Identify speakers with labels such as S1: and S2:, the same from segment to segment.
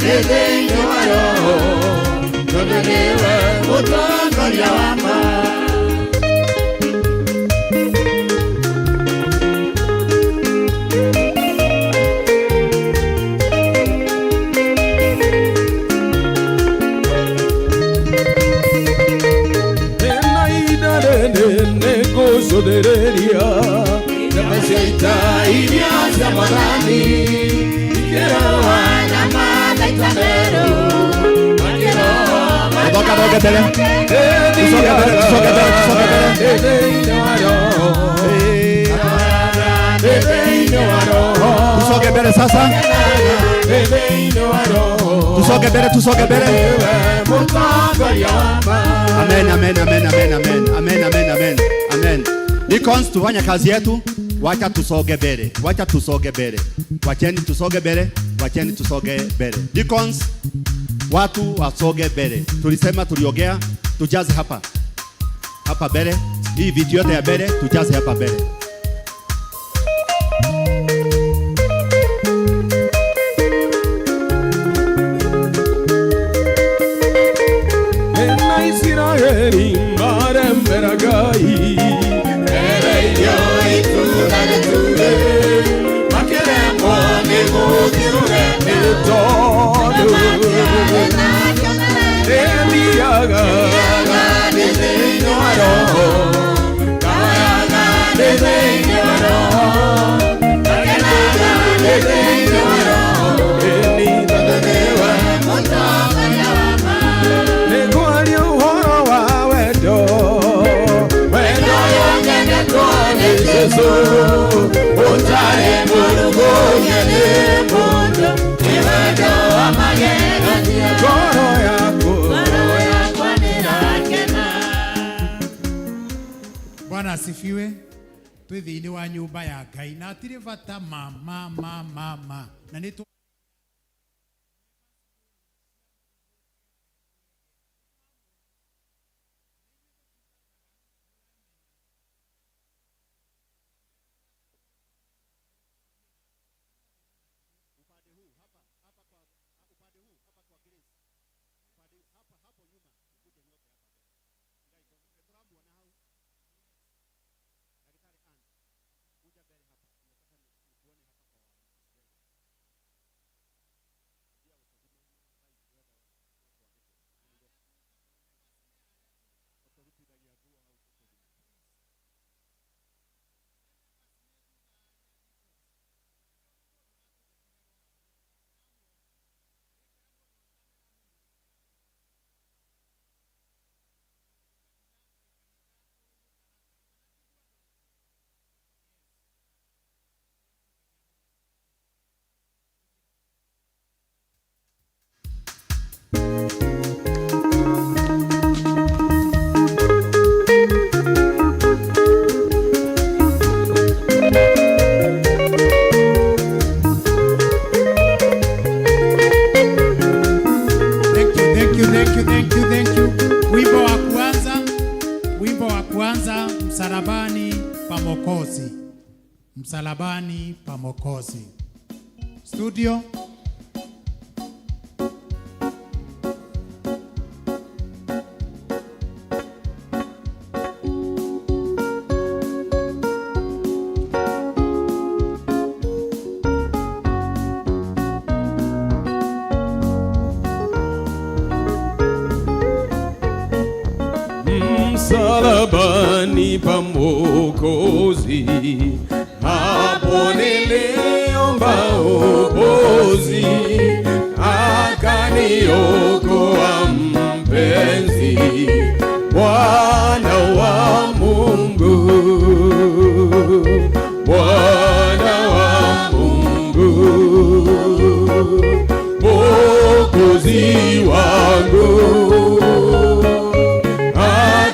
S1: nithĩinĩ wa roho tondũ nĩwe mũtongoria wakwa.
S2: Sodereria Namasita iria Zamarani Ikeroa Namada Itamero Ikeroa Toca bere sasa Tu soke bere Amen, amen, amen, amen, amen, amen, amen, amen, amen. Deacons, tufanya kazi yetu, wacha tusoge bere, wacha tusoge bere. Wacheni tusoge bere, wacheni tusoge bere. Deacons, watu wasoge bere. Tulisema tuliogea, tujaze hapa. Hapa bere, hii vitu yote ya bere, tujaze hapa bere.
S1: Israeli maremberagai Ereyo itudaretule Makeremo nigudiruge Nitodu Eliaga Nithĩinĩ wa roho Kawayaga nithĩinĩ wa roho Kakenaga nithĩinĩ wa roho Tondũ nĩwe mũtongoria wakwa. Nĩngwaria ũhoro wa wendo Wendo yongenetwo nĩ Jesũ Ũtarĩ mũrugũrie nĩ mũndũ Nĩ wendo wa magegania Ngoro yakwa nĩrakena.
S3: Bwana asifiwe. Twĩ thĩinĩ wa nyũmba ya Ngai na atirĩ bata ma na nĩ Msalabani pa Mwokozi. Studio.
S1: Msalabani pa Mwokozi hapo niliomba uokozi, akaniokoa mpenzi, Bwana wa Mungu, Bwana wa Mungu, Mwokozi wangu,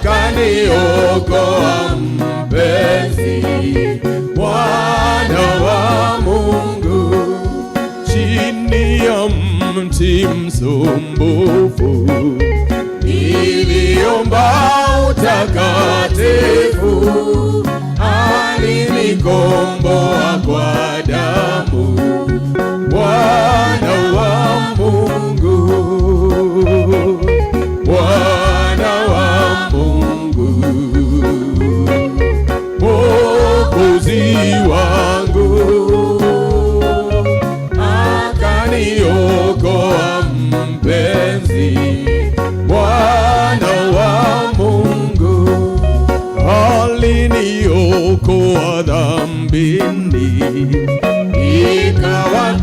S1: akaniokoa mpenzi, Bwana wa Mungu. Chini ya mti msumbufu niliomba utakatifu, alinikomboa kwa damu, Bwana wa Mungu.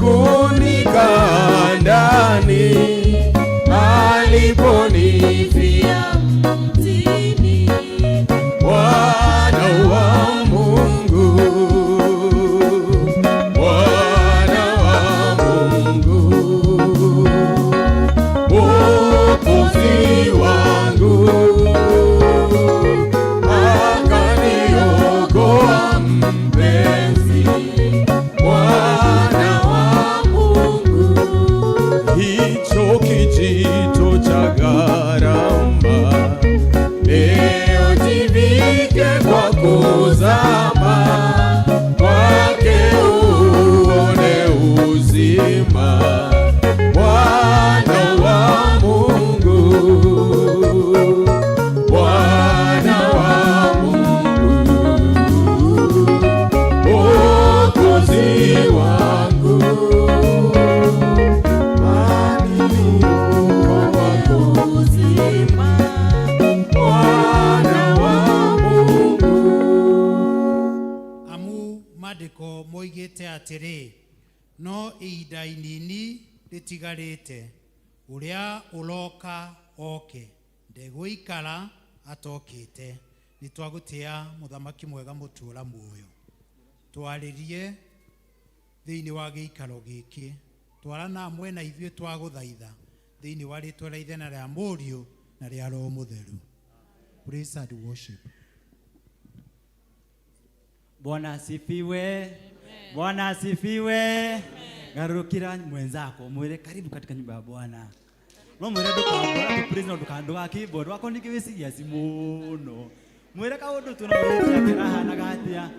S1: ikawafunika ndani, aliponifia mtini, Bwana wa Mungu, Bwana wa Mungu, Mwokozi wangu, akaniokoa mpenzi, Bwana wa Mungu. Hicho kijito cha gharama, leo jivike kwa kuzama kwake, uone uzima, Bwana wa Mungu, Bwana wa Mungu, Mwokozi wangu, aliniokoa uzima, Bwana wa Mungu.
S3: Amu madiko moigite atiri no ihinda inini ritigarite uria uroka oke ndegũikara atokite. Nĩ twagũtĩa mũthamaki mwega mũtũũra muoyo, twarĩrie thĩinĩ wa gĩikaro gĩkĩ, twarana mwena ithuĩ twagũthaitha thĩinĩ wa rĩtwa rĩa Ithe na rĩa Mũriũ na rĩa Roho Mũtheru. Praise and worship.
S4: Bwana asifiwe. Bwana asifiwe. Garukira mwenzako mwele karibu katika nyumba ya Bwana. No mwele duka praise no duka keyboard wako nikiwisigia simuno. Mwele ka odo tuna mwele kiraha na gatia.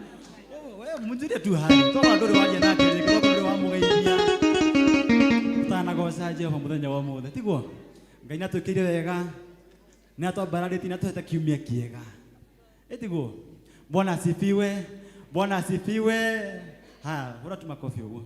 S4: Wewe munjire tu hali. Toba ndore waje na kile kwa ndore wa mugeithia. Tana gosa Jehova muthenya wa muthe. Tiguo. Ngai natukire wega. Na twabarariti na tuheta kiumia kiega. Etiguo. Bwana asifiwe. Bwana asifiwe. Ha, hura tu makofi huo.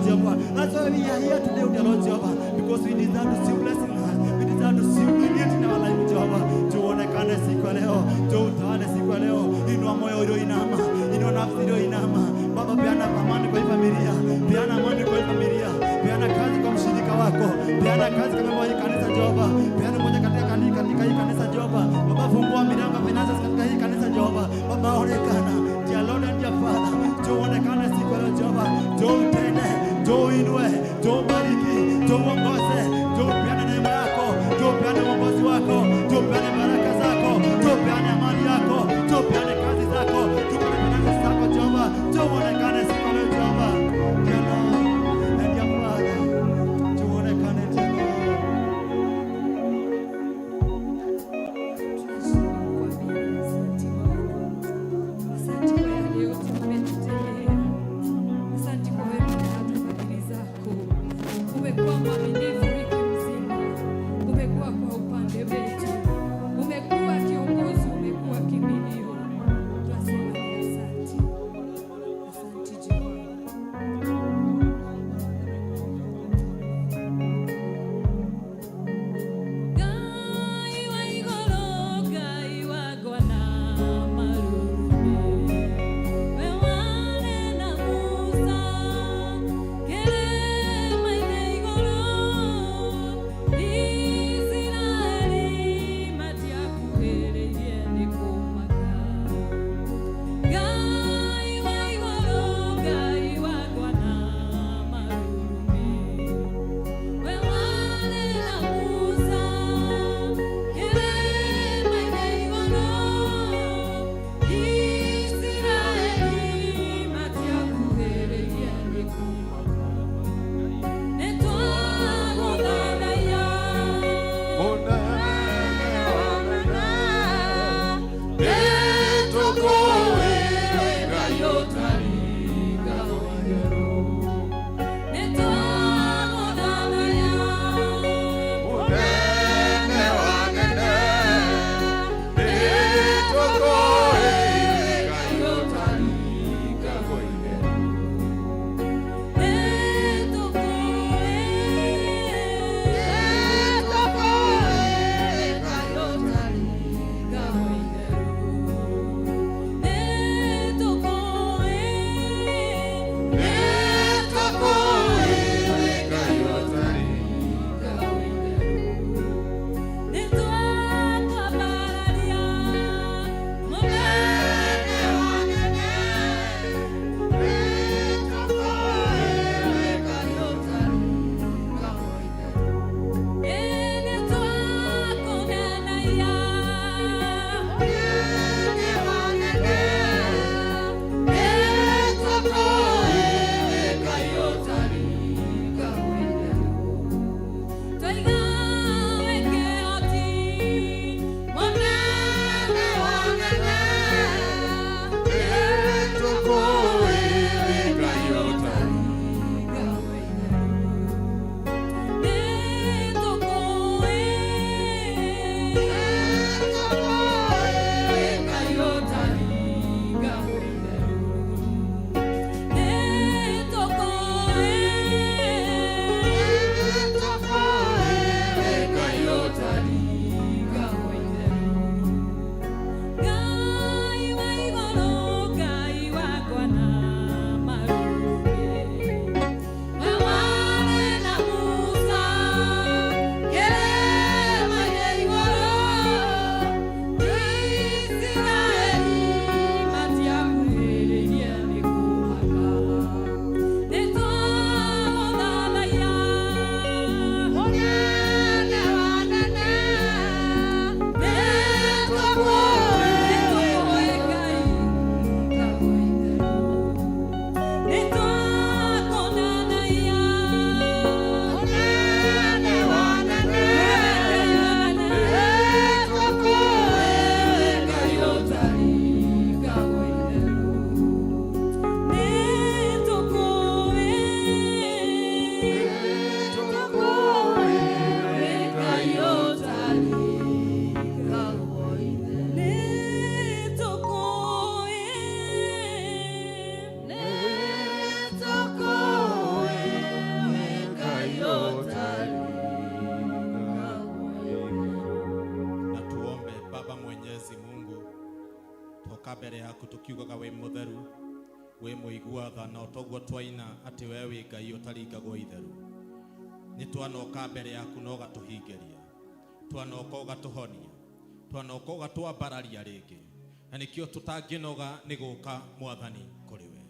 S4: Jehovah. That's why we are here today, dear Lord Jehovah, because we deserve to see blessing us. We deserve to see brilliant in our life, Jehovah. Tuonekane siku ya leo, tuutawale siku ya leo. Inua moyo ulioinama, inua nafsi iliyoinama. Baba, peana amani kwa hii familia, peana amani kwa hii familia, peana kazi kwa mshirika wako, peana kazi kama mmoja kanisa Jehova, peana mmoja katika hii kanisa Jehova. Baba, fungua milango finances katika hii kanisa Jehova. Baba, onekana, dear Lord and dear Father, tuonekane siku ya leo Jehova, tuutende, tuinue, tubariki, tuongoze, tupeane neema yako, tupeane uongozi wako, tupeane baraka zako, tupeane amani yako, tupeane kazi zako, tupeane finances zako Jehova, tuonekane siku ya leo Jehova, dear Lord and dear Father, tuonekane Jehova.
S5: Asante kwa yale yote umetutendea. Asante kwa wema na fadhili zako.
S6: uri muigua tha na toguo twaina ati wewe Ngai utaringagwo itheru ni twanoka mbere yaku no gatuhingeria twanoka ugatuhonia twanoka ugatwambararia ringi na nikio tutanginoga ni guka mwathani kuri we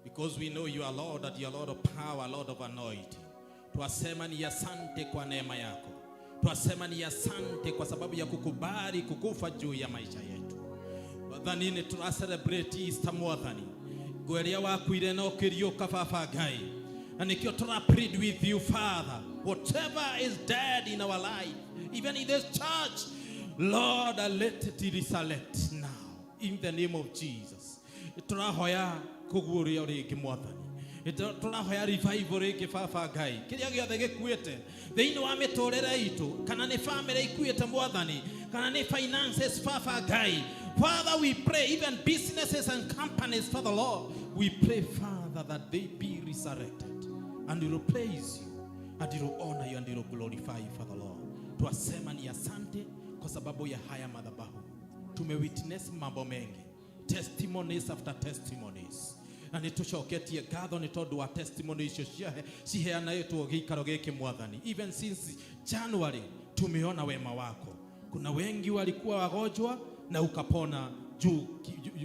S6: because we know you are Lord, that you are Lord of power, Lord of anointing. Twasema ni asante kwa neema yako. Twasema ni asante kwa sababu ya kukubali kukufa juu ya maisha yetu. Mwathani ni tuna celebrate Easter mwathani. Gweria waku ire no kirioka baba Ngai. Na nikio tuna plead with you Father, whatever is dead in our life, even in this church, Lord, let it resurrect now in the name of Jesus. Turahoya kuguria ringi mwathani. Turahoya revival ringi baba Ngai. Kiria giothe gikuite thiini wa miturire itu, kana ni family ikuite mwathani, kana ni finances baba Ngai. Father, we pray even businesses and companies, Father Lord, we pray Father that they be resurrected and will praise you and will honor you and will glorify you, Father Lord. Twasema ni asante kwa sababu ya haya madhabahu. Tumewitness mambo mengi, testimonies after testimonies, na nitushoketie gatho ni tondu wa testimony icio ciheana yetu gikaro giki mwathani. Even since January tumeona wema wako. Kuna wengi walikuwa wagonjwa na ukapona juu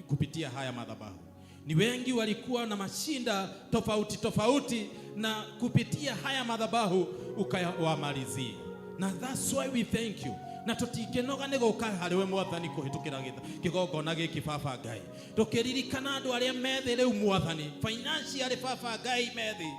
S6: kupitia haya madhabahu. Ni wengi walikuwa na mashinda tofauti tofauti na kupitia haya madhabahu ukawamalizia. Na that's why we thank you. Na tutigenoga ni guka hariwe mwathani kuhitukira kigongona giki baba Ngai. Tukiririkana andu aria methi riu mwathani, financially baba Ngai methi,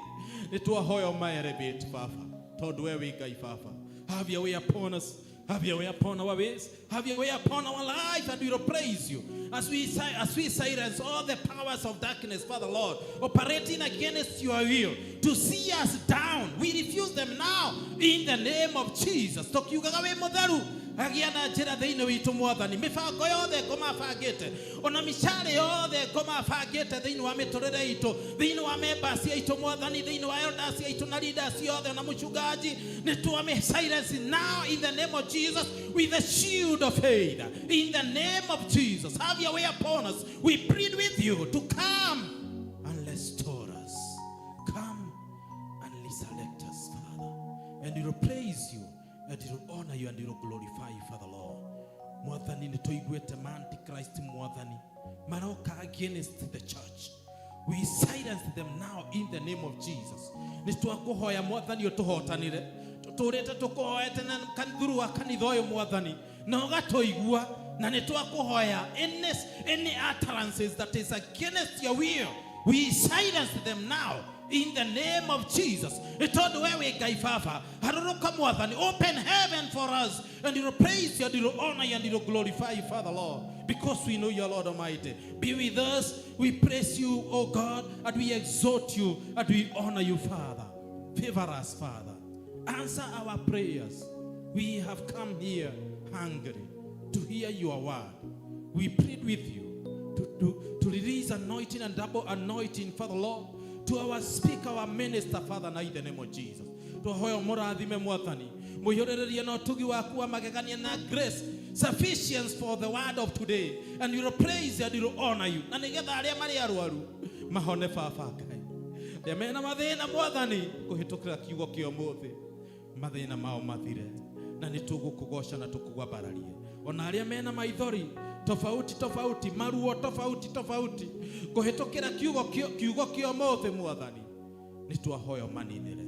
S6: ni twahoya elevate baba tondu wewe Ngai baba. Have your way upon us, have your way upon our ways, have your way upon our life, and we will praise you as we silence all the powers of darkness, Father Lord, operating against your will to see us down. We refuse them now in the name of Jesus. Tokiugaga we mutheru agiana njira thiini witu mwathani, mibango yothe ngomabangite, ona mishale yothe ngomabangite thiini wa miturire itu, thiini wa members itu mwathani, thiini wa elders itu na leaders yothe na muchungaji, ni tuame silence now in the name of Jesus with the shield of faith. In the name of Jesus, have your way upon us. We plead with you to come and restore us. Come and resurrect us, Father. And we will praise you, and we will honor you, and we will glorify you, Father Lord. Mwathani ni toiguete Antichrist mwathani maroka against the church. We silence them now in the name of Jesus. Ni twakuhoya mwathani utuhotanire. Tuturete tukuhoete na kanthuru wa kanitha uyu mwathani. Na ugatoigua na ni twakuhoya any utterances that is against your will, we silence them now in the name of Jesus. Itondo wewe Ngai baba, haruruka mwathani, open heaven for us, and you will praise you, and you will honor you, and you will glorify you, Father Lord, because we know you are Lord Almighty. Be with us. We praise you, O God, and we exalt you, and we honor you, Father. Favor us, Father. Answer our prayers. We have come here hungry to hear your word. We plead with you to release anointing and double anointing, Father Lord, to our speaker, our minister, Father, in the name of Jesus. To hoyo morathime mwathani, muyorereria na utugi waku wa magegania na grace sufficient for the word of today, and you will praise you and you will honor you. Na nigetha aria mari arwaru mahone baba Ngai. Mena mathina mwathani kuhitukira kiugo kio muthi mathina mao mathire, na nitugukugosha na tukugwabararie. Ona aria mena maithori tofauti maruo tofauti kuhitukira kiugo kio muthi mwathani, nitwahoya maninire,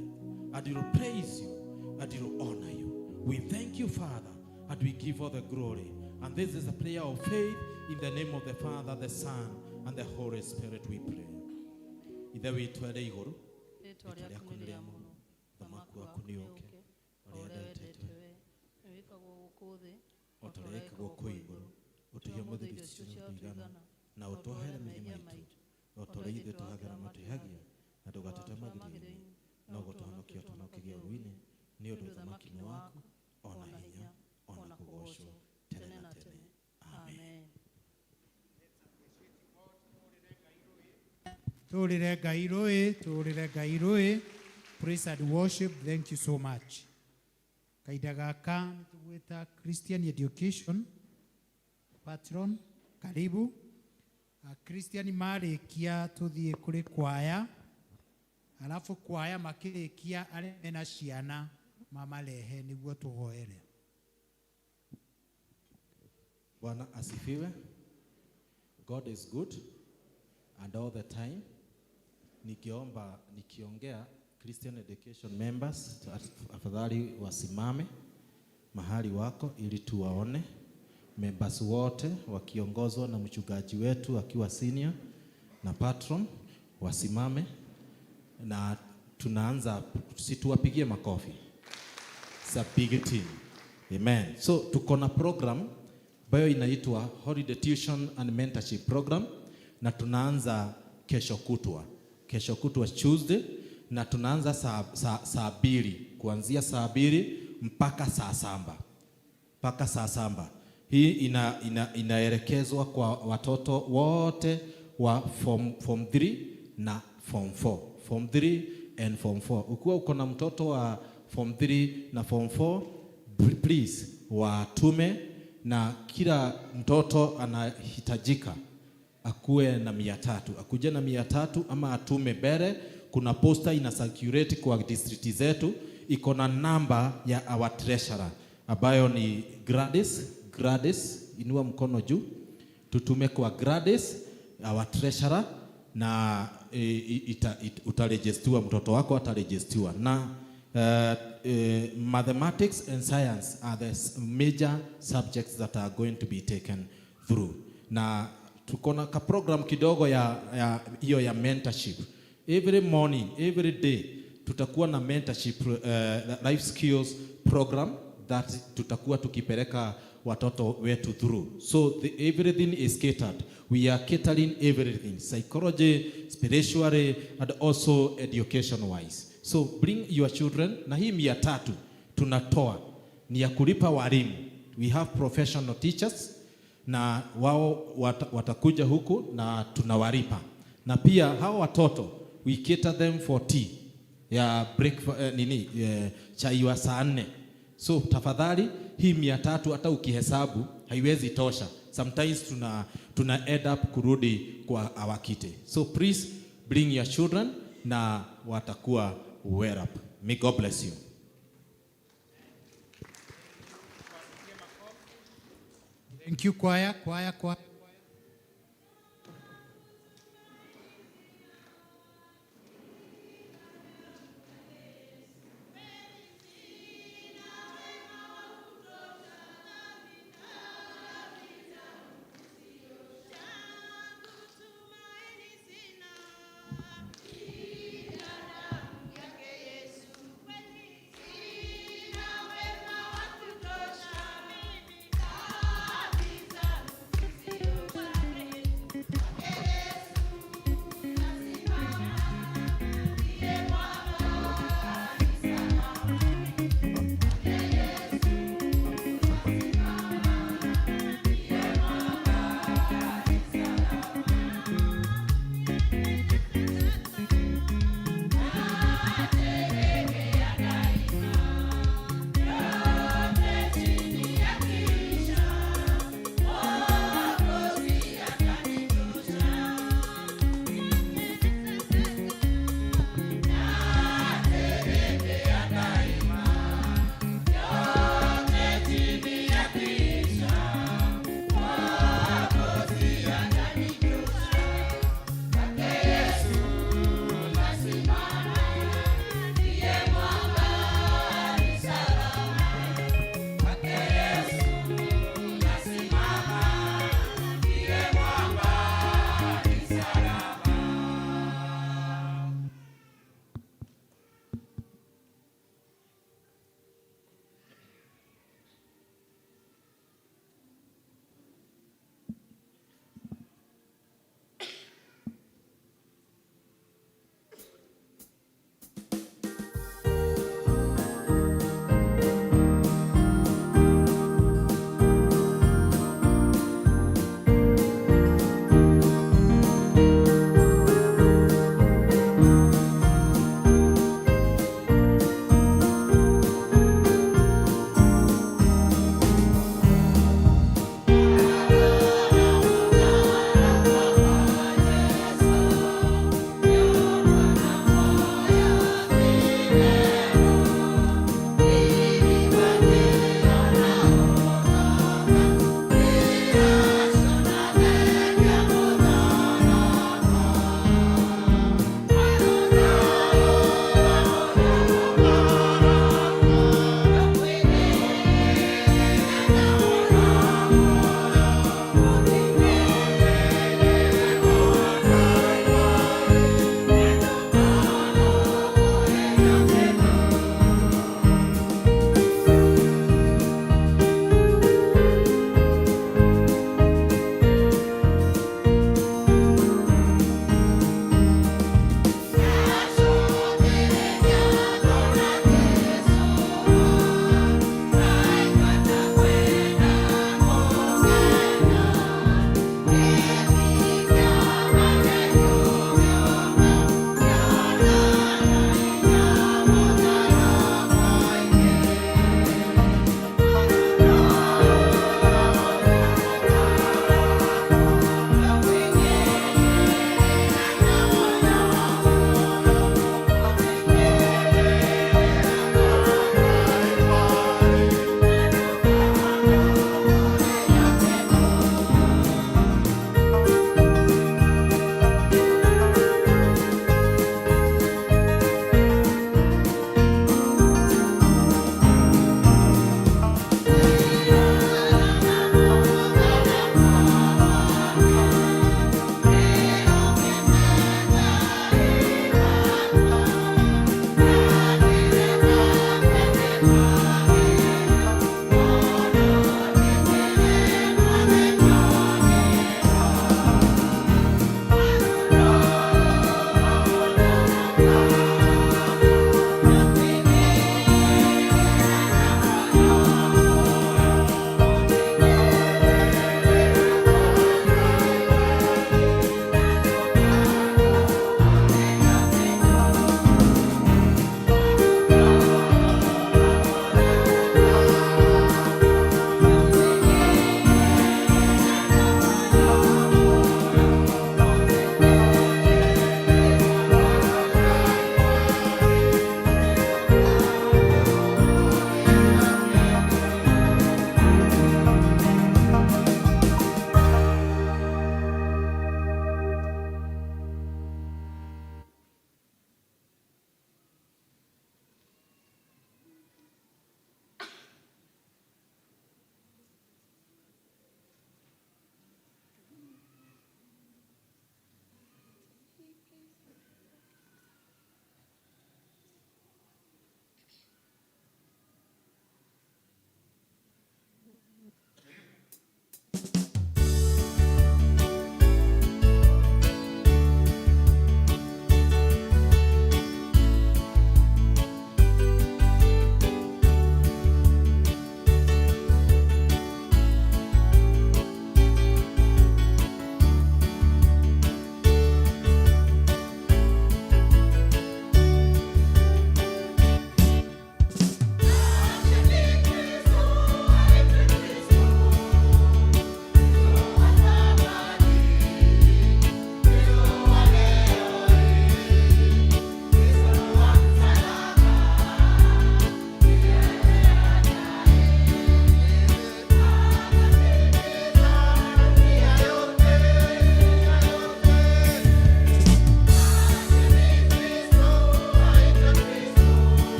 S6: and we will praise you and we will honor you. We thank you, Father, and we give all the glory. And this is a prayer of faith in the name of the Father, the Son, and the Holy Spirit we pray. Ithe witu ere iguru ritwa kuniriamo thamaku waku ni uke orendetwe wikagwo gukuthi otoreka ku iguru utuhe muthiri cio tigana na utohere mithima itu otoreithe tuhagera matihagia na tugatete mathiri na gutohonokia tonokigia ruini ni undu thamaki ni waku ona hinya ona kugocwo tene na tene. Amen.
S3: Turire Ngai rũĩ. Praise and worship. Thank you so much. Kaida gaka nitugweta Christian Education Patron, karibu. Christian marĩkia tũthiĩ kũrĩ kwaya, alafu kwaya makĩrĩkia arĩa mena ciana mamarehe nĩguo tũhoere.
S6: Bwana asifiwe. God is good and all the time. Nikiongea Christian Education members afadhali wasimame mahali wako ili tuwaone. Members wote wakiongozwa na mchungaji wetu akiwa senior na patron wasimame na tunaanza, situwapigie makofi. It's a big team. Amen. So tuko na program ambayo inaitwa Holiday Tuition and Mentorship Program na tunaanza kesho kutwa Tuesday na tunaanza saa 2 kuanzia saa 2 mpaka saa 7. Hii inaelekezwa kwa watoto wote wa form 3 na form 4. Form 3 and form 4. Ukiwa uko na mtoto wa form 3 na form 4, please watume, na kila mtoto anahitajika akuwe na 300. Akuje na 300 ama atume bere. Kuna poster ina circulate kwa district zetu, iko na namba ya our treasurer ambayo ni Gladys, inua mkono juu. Tutume kwa Gladys our treasurer na utaregistiwa, mtoto wako ataregistiwa. Na mathematics and science are the major subjects that are going to be taken through. Na tuko na ka program kidogo ya hiyo ya mentorship. Every morning, every day tutakuwa na mentorship life skills program that tutakuwa tukipeleka watoto wetu through. So everything is catered. We are catering everything, psychology, spiritually, and also education wise. So bring your children. Na hii 300 tunatoa ni ya kulipa walimu. We have professional teachers na wao watakuja huku na tunawalipa. Na pia hao watoto we cater them for tea ya chai wa saa 4. So tafadhali hii 300 hata ukihesabu haiwezi tosha. Sometimes tuna add up kurudi kwa awakite. So please bring your children na watakuwa well up. May God bless you.
S3: Thank you choir.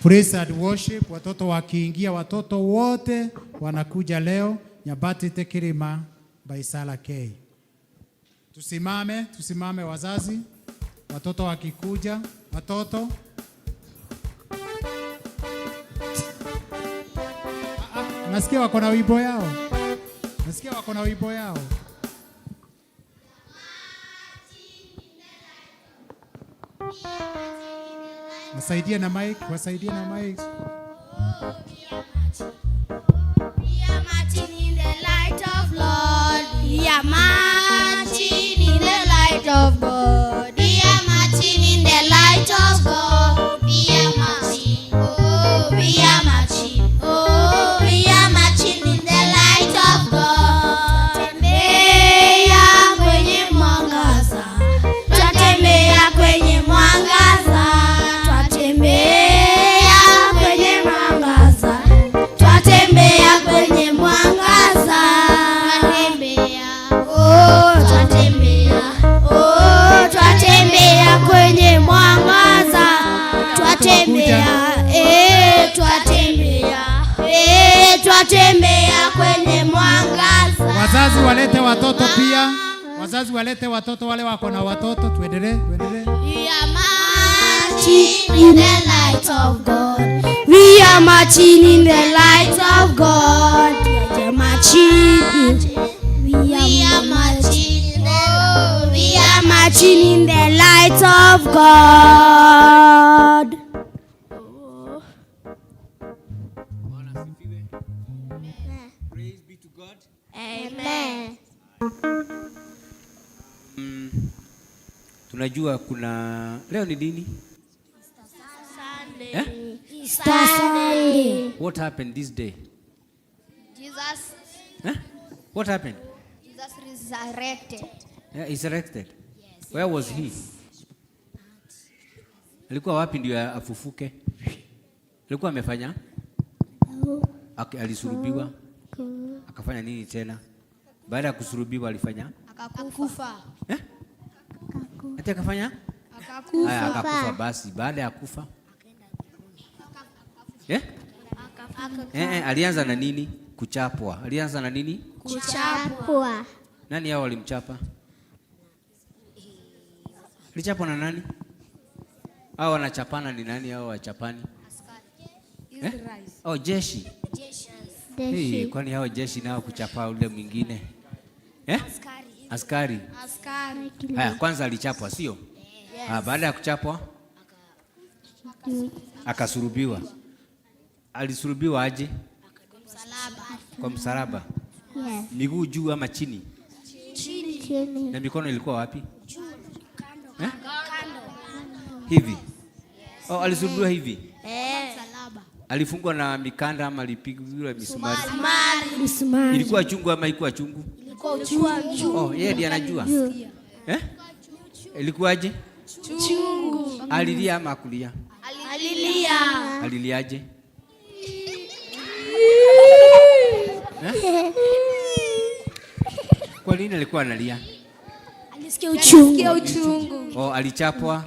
S3: praise and worship. Watoto wakiingia, watoto wote wanakuja leo. Nyabati Tekirima by Sala K. Tusimame wazazi. Watoto wakikuja, watoto. Nasikia wako na wimbo yao. Wasaidie na mic.
S7: We are marching in the light of Lord. We are marching in the light of God. We are marching in the light of God. We are marching. Oh, we are marching. Oh, we are marching in the light of God. Twatembea kwenye mwangaza. Twatembea kwenye mwangaza. Twatembea kwenye mwangaza. Twatembea kwenye mwangaza. Twatembea kwenye mwangaza. Twatembea kwenye mwangaza.
S3: Wazazi walete watoto pia. Wale wako na watoto. Tuendelee.
S7: We are marching in the light of God. We are marching in the light of God. We are marching. We are marching in the light of God.
S4: Praise be to God.
S7: Amen.
S4: Tunajua kuna leo ni dini?
S7: Easter Sunday.
S4: What happened this day?
S7: Jesus.
S4: What happened?
S7: Jesus resurrected.
S4: Yeah, he's resurrected. Yes. Where was he? Alikuwa wapi ndio afufuke? Alikuwa amefanya? Alisulubiwa. Akafanya nini tena? Baada ya kusulubiwa alifanya?
S7: Akakufa.
S4: Ati akafanya?
S7: Akakufa.
S4: Haya, akakufa basi. Baada ya kufa? Alianza na nini? Kuchapwa. Alianza na nini?
S7: Kuchapwa.
S4: Nani hao walimchapa? Alichapwa na nani? Hao wanachapana ni nani hao wachapani? Oh, jeshi. Hey, kwani hao jeshi nao kuchapa ule mwingine? Askari. Haya, kwanza alichapwa, sio? Baada ya kuchapwa akasulubiwa. Alisulubiwa aje? Kwa msalaba.
S7: Yes.
S4: Miguu juu ama chini?
S7: Chini.
S4: Na mikono ilikuwa wapi? Kando. Hivi. Oh, alisulubiwa hivi.
S7: Msalaba.
S4: Alifungwa na mikanda ama alipigwa misumari?
S7: Misumari.
S4: Ilikuwa chungu ama haikuwa chungu?
S7: Ilikuwa chungu.
S4: Oh, yeye ndiye anajua. Ilikuwaje?
S7: Chungu.
S4: Alilia ama kulia?
S7: Alilia.
S4: Aliliaje? Kwa nini alikuwa analia?
S7: Alisikia uchungu.
S4: Oh, alichapwa,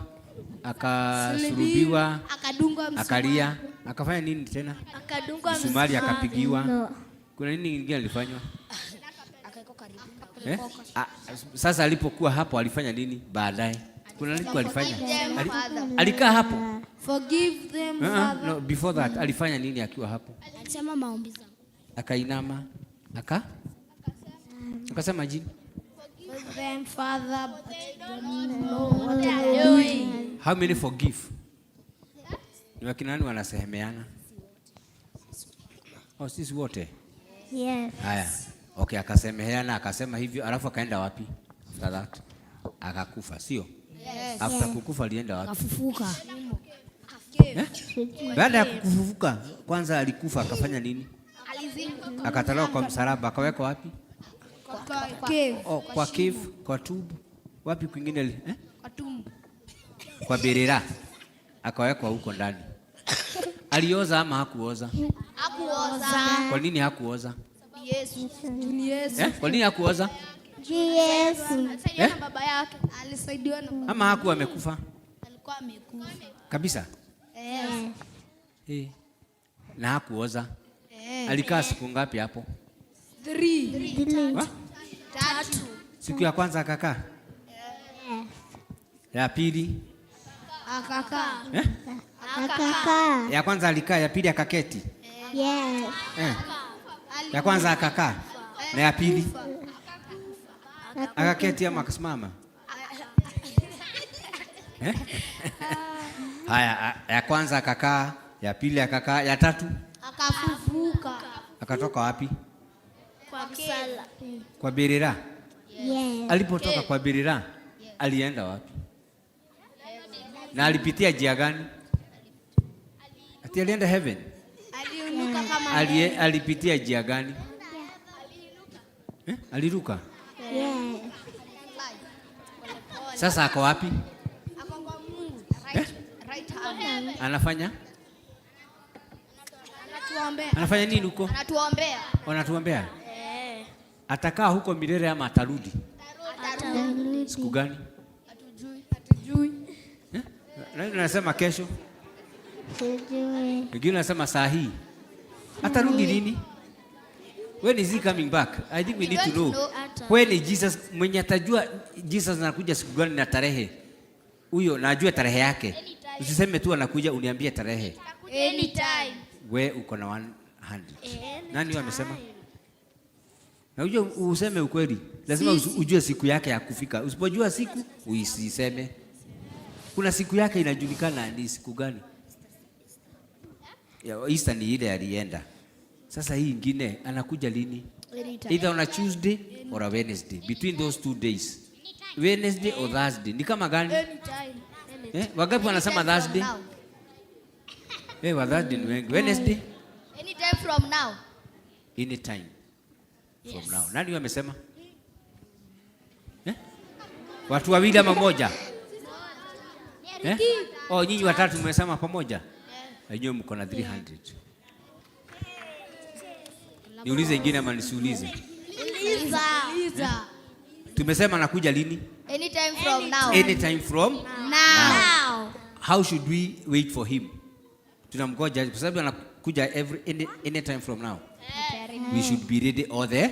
S4: akasulubiwa,
S7: akadungwa msumari.
S4: Akalia, akafanya nini tena?
S7: Akadungwa
S4: msumari, akapigiwa.
S7: No.
S4: Kuna nini kingine alifanywa?
S7: Akaiko karibu.
S4: Sasa alipokuwa hapo alifanya nini baadaye? Kuna nini alifanya? Alikaa hapo.
S7: Forgive them, Father.
S4: No, before that alifanya nini akiwa hapo?
S7: Alisema maombi zangu.
S4: Akainama, akasema jini.
S7: Forgive them, Father, but they don't know what they are doing.
S4: How many forgive? Ni wakina nani wanasemeana? Oh, sisi wote.
S7: Yes.
S4: Haya. Okay, akasemeana, akasema hivyo, alafu akaenda wapi? After that akakufa, sio?
S7: Yes.
S4: After kukufa alienda wapi?
S7: Akafufuka.
S4: Baada ya kufufuka, kwanza alikufa akafanya nini? Akatolewa kwa msalaba, akawekwa wapi?
S7: Kwa cave.
S4: Oh, kwa cave, kwa tube. Wapi kwingine?
S7: Kwa tumbo.
S4: Kwa berera. Akawekwa huko ndani. Alioza ama hakuoza?
S7: Hakuoza.
S4: Kwa nini hakuoza?
S7: Yesu.
S4: Kwa nini hakuoza?
S7: Yesu. Alisaidiwa na baba yake. Alisaidiwa na baba.
S4: Ama hakuwa amekufa?
S7: Alikuwa amekufa.
S4: Kabisa?
S8: Na hakuoza. Alikaa siku ngapi hapo?
S7: 3.
S8: Siku ya kwanza akakaa? Ya pili?
S7: Akakaa.
S8: Ya kwanza alikaa, ya pili akaketi?
S7: Yes.
S8: Ya kwanza akakaa, na ya pili? Akaketi ama akasimama? Haya, ya kwanza akakaa, ya pili akakaa, ya tatu?
S7: Akafufuka.
S8: Akatoka wapi?
S7: Kwa sala.
S8: Kwa Berera?
S7: Yes.
S8: Alipotoka kwa Berera, alienda wapi? Na alipitia njia gani? Ati alienda heaven?
S7: Aliinuka kama
S8: alipitia njia gani? Aliruka?
S7: Yes.
S8: Sasa ako wapi?
S7: Ako kwa Mungu. Right hand.
S8: Anafanya?
S7: Anatuombea.
S8: Anafanya nini huko?
S7: Anatuombea.
S8: Wanatuombea? Atakaa huko milele ama atarudi?
S7: Atarudi.
S8: Siku gani?
S7: Hatujui.
S8: Nani anasema kesho?
S7: Hatujui.
S8: Wengine wanasema saa hii. Atarudi lini? When is he coming back? I think we need to know. When is Jesus, mwenye atajua Jesus anakuja siku gani na tarehe. Huyo na ajue tarehe yake. Usiseme tu anakuja uniambie tarehe.
S7: Anytime.
S8: We uko na 100. Nani amesema? Na ujue useme ukweli. Lazima ujue siku yake ya kufika. Usipojua siku, usiseme. Kuna siku yake inajulikana ni siku gani? Ya Easter ni ile alienda. Sasa hii ingine anakuja lini? Either on a Tuesday or a Wednesday. Between those 2 days. Wednesday or Thursday. Ni kama gani?
S7: Anytime.
S8: Wangapi wanasema Thursday? Wa Thursday ni wengi. Wednesday?
S7: Anytime from now.
S8: Anytime from now. Nani wamesema? Watu wawili ama moja? Nyinyi watatu mmesema pamoja? Wenyewe mko na 300. Niulize ingine ama nisiulize?
S7: Uliza.
S8: Tumesema anakuja lini?
S7: Anytime from now.
S8: Anytime from
S7: now.
S8: How should we wait for him? Tunamgoja kwa sababu anakuja anytime from now. We should be ready all the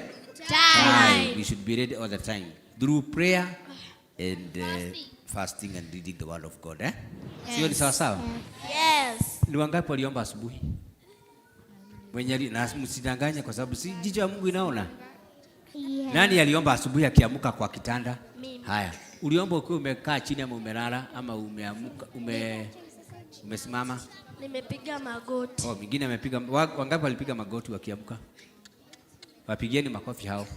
S8: time. We should be ready all the time. Through prayer and fasting and reading the word of God. Sio ni sawa sawa?
S7: Yes.
S8: Ni wangapi waliomba asubuhi? Mwenye na msidanganye kwa sababu si jicho ya Mungu inaona.
S7: Yes.
S8: Nani aliomba asubuhi akiamka kwa kitanda? Haya. Uliomba ukiwa umekaa chini ama umelala ama umeamka umesimama?
S7: Nimepiga magoti.
S8: Mwingine amepiga. Wangapi walipiga magoti wakiamka? Wapigieni makofi hao.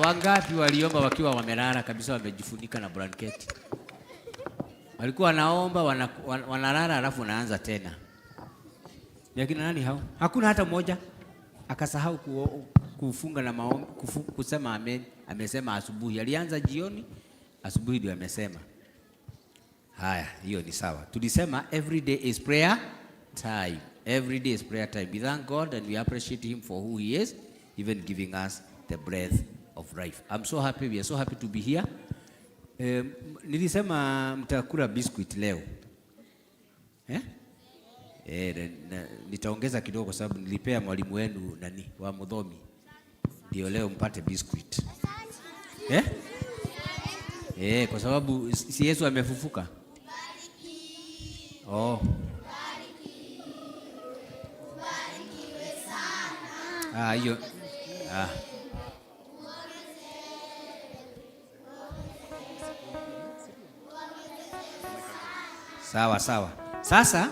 S8: Wangapi waliomba wakiwa wamelala kabisa wamejifunika na blanketi? Walikuwa wanaomba wanalala alafu wanaanza tena. Yakina nani hao? Hakuna hata mmoja akasahau kufunga na maombi, kusema amen. Amesema asubuhi. Alianza jioni, asubuhi ndio amesema. Haya, hiyo ni sawa. Tulisema every day is prayer time. Every day is prayer time. We thank God and we appreciate him for who he is, even giving us the breath of life. I'm so happy. We are so happy to be here. Nilisema mtakula biscuit leo. Nitaongeza kidogo kwa sababu nilipea mwalimu wenu wa Mudhomi. Ndio leo mpate biscuit. Kwa sababu si Yesu amefufuka. Hiyo. Sawa. Sasa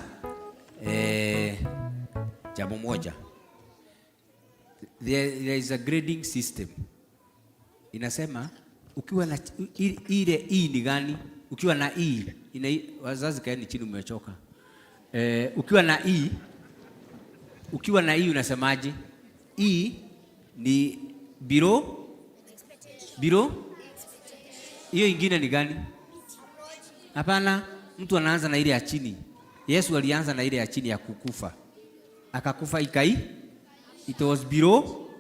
S8: jambo moja. There is a grading system. Inasema ukiwa na ile ni gani? Ukiwa na wazazi kaeni chini umechoka. Ukiwa na unasemaje? Ni below. Hiyo ingine ni gani? Hapana, mtu anaanza na ile ya chini. Yesu alianza na ile ya chini ya kukufa. Akakufa it was below.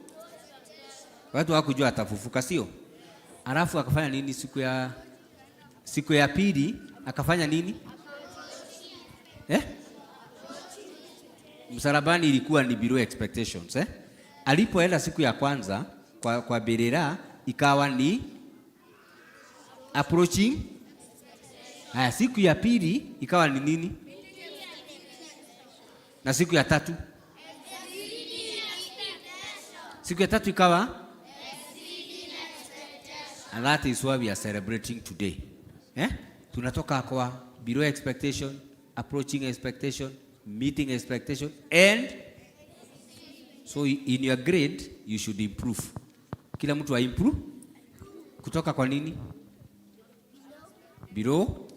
S8: Watu hawakujua atafufuka, sio? Alafu akafanya nini siku ya pili? Akafanya nini? msalabani ilikuwa ni below expectations alipoenda siku ya kwanza kwa Berera ikawa ni approaching. Haya, siku ya pili ikawa ni nini? Na siku ya tatu? Siku ya tatu ikawa? And that is why we are celebrating today. Tunatoka kwa below expectation, approaching expectation, meeting expectation, and so in your grade you should improve. Kila mtu improve kutoka kwa nini? Below,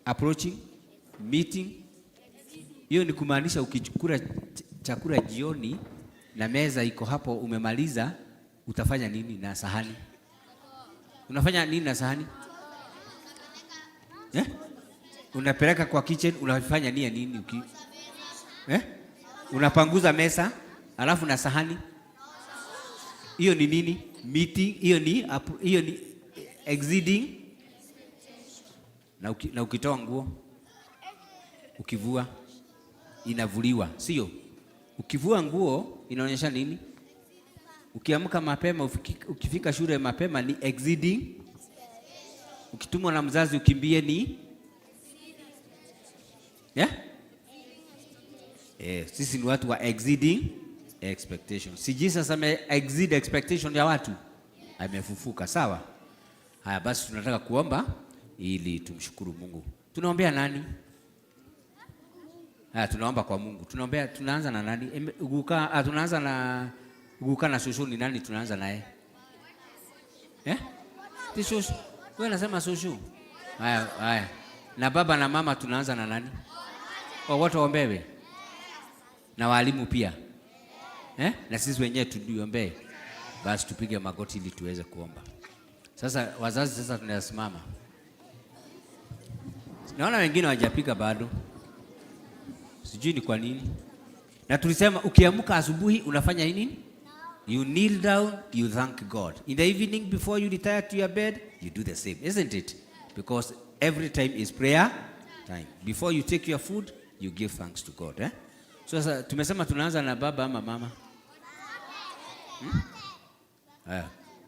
S8: approaching, meeting. Hiyo ni kumaanisha ukichukua chakula jioni na meza iko hapo umemaliza, utafanya nini na sahani? Unafanya nini na sahani? Unapeleka kwa kitchen, unafanya nini unapanguza mesa, alafu na sahani. Hiyo ni nini? Meeting. Hiyo ni exceeding. Na ukitoa nguo, ukivua inavuliwa, sio? Ukivua nguo inaonyesha nini? Ukiamka mapema, ukifika shule mapema ni exceeding. Ukitumwa na mzazi ukimbie ni sisi ni watu wa exceeding expectation. Si Jesus exceed expectation ya watu? Amefufuka, sawa? Haya basi tunataka kuomba ili tumshukuru Mungu. Tunaombea nani? Tunaomba kwa Mungu. Tunaanza na nani? Tunaanza na Guka na Shushu. Ni nani tunaanza naye? Shushu. Wewe unasema Shushu. Haya. Na baba na mama tunaanza na nani? Wote waombewe. Na walimu pia. Na sisi wenyewe tuombe. Basi tupige magoti ili tuweze kuomba. Sasa wazazi, sasa tunasimama. Naona wengine hawajapiga bado. Sijui ni kwa nini. Na tulisema ukiamka asubuhi unafanya nini? You kneel down, you thank God. In the evening before you retire to your bed, you do the same, isn't it? Because every time is prayer time. Before you take your food, you give thanks to God. So sasa tumesema tunaanza na baba ama mama?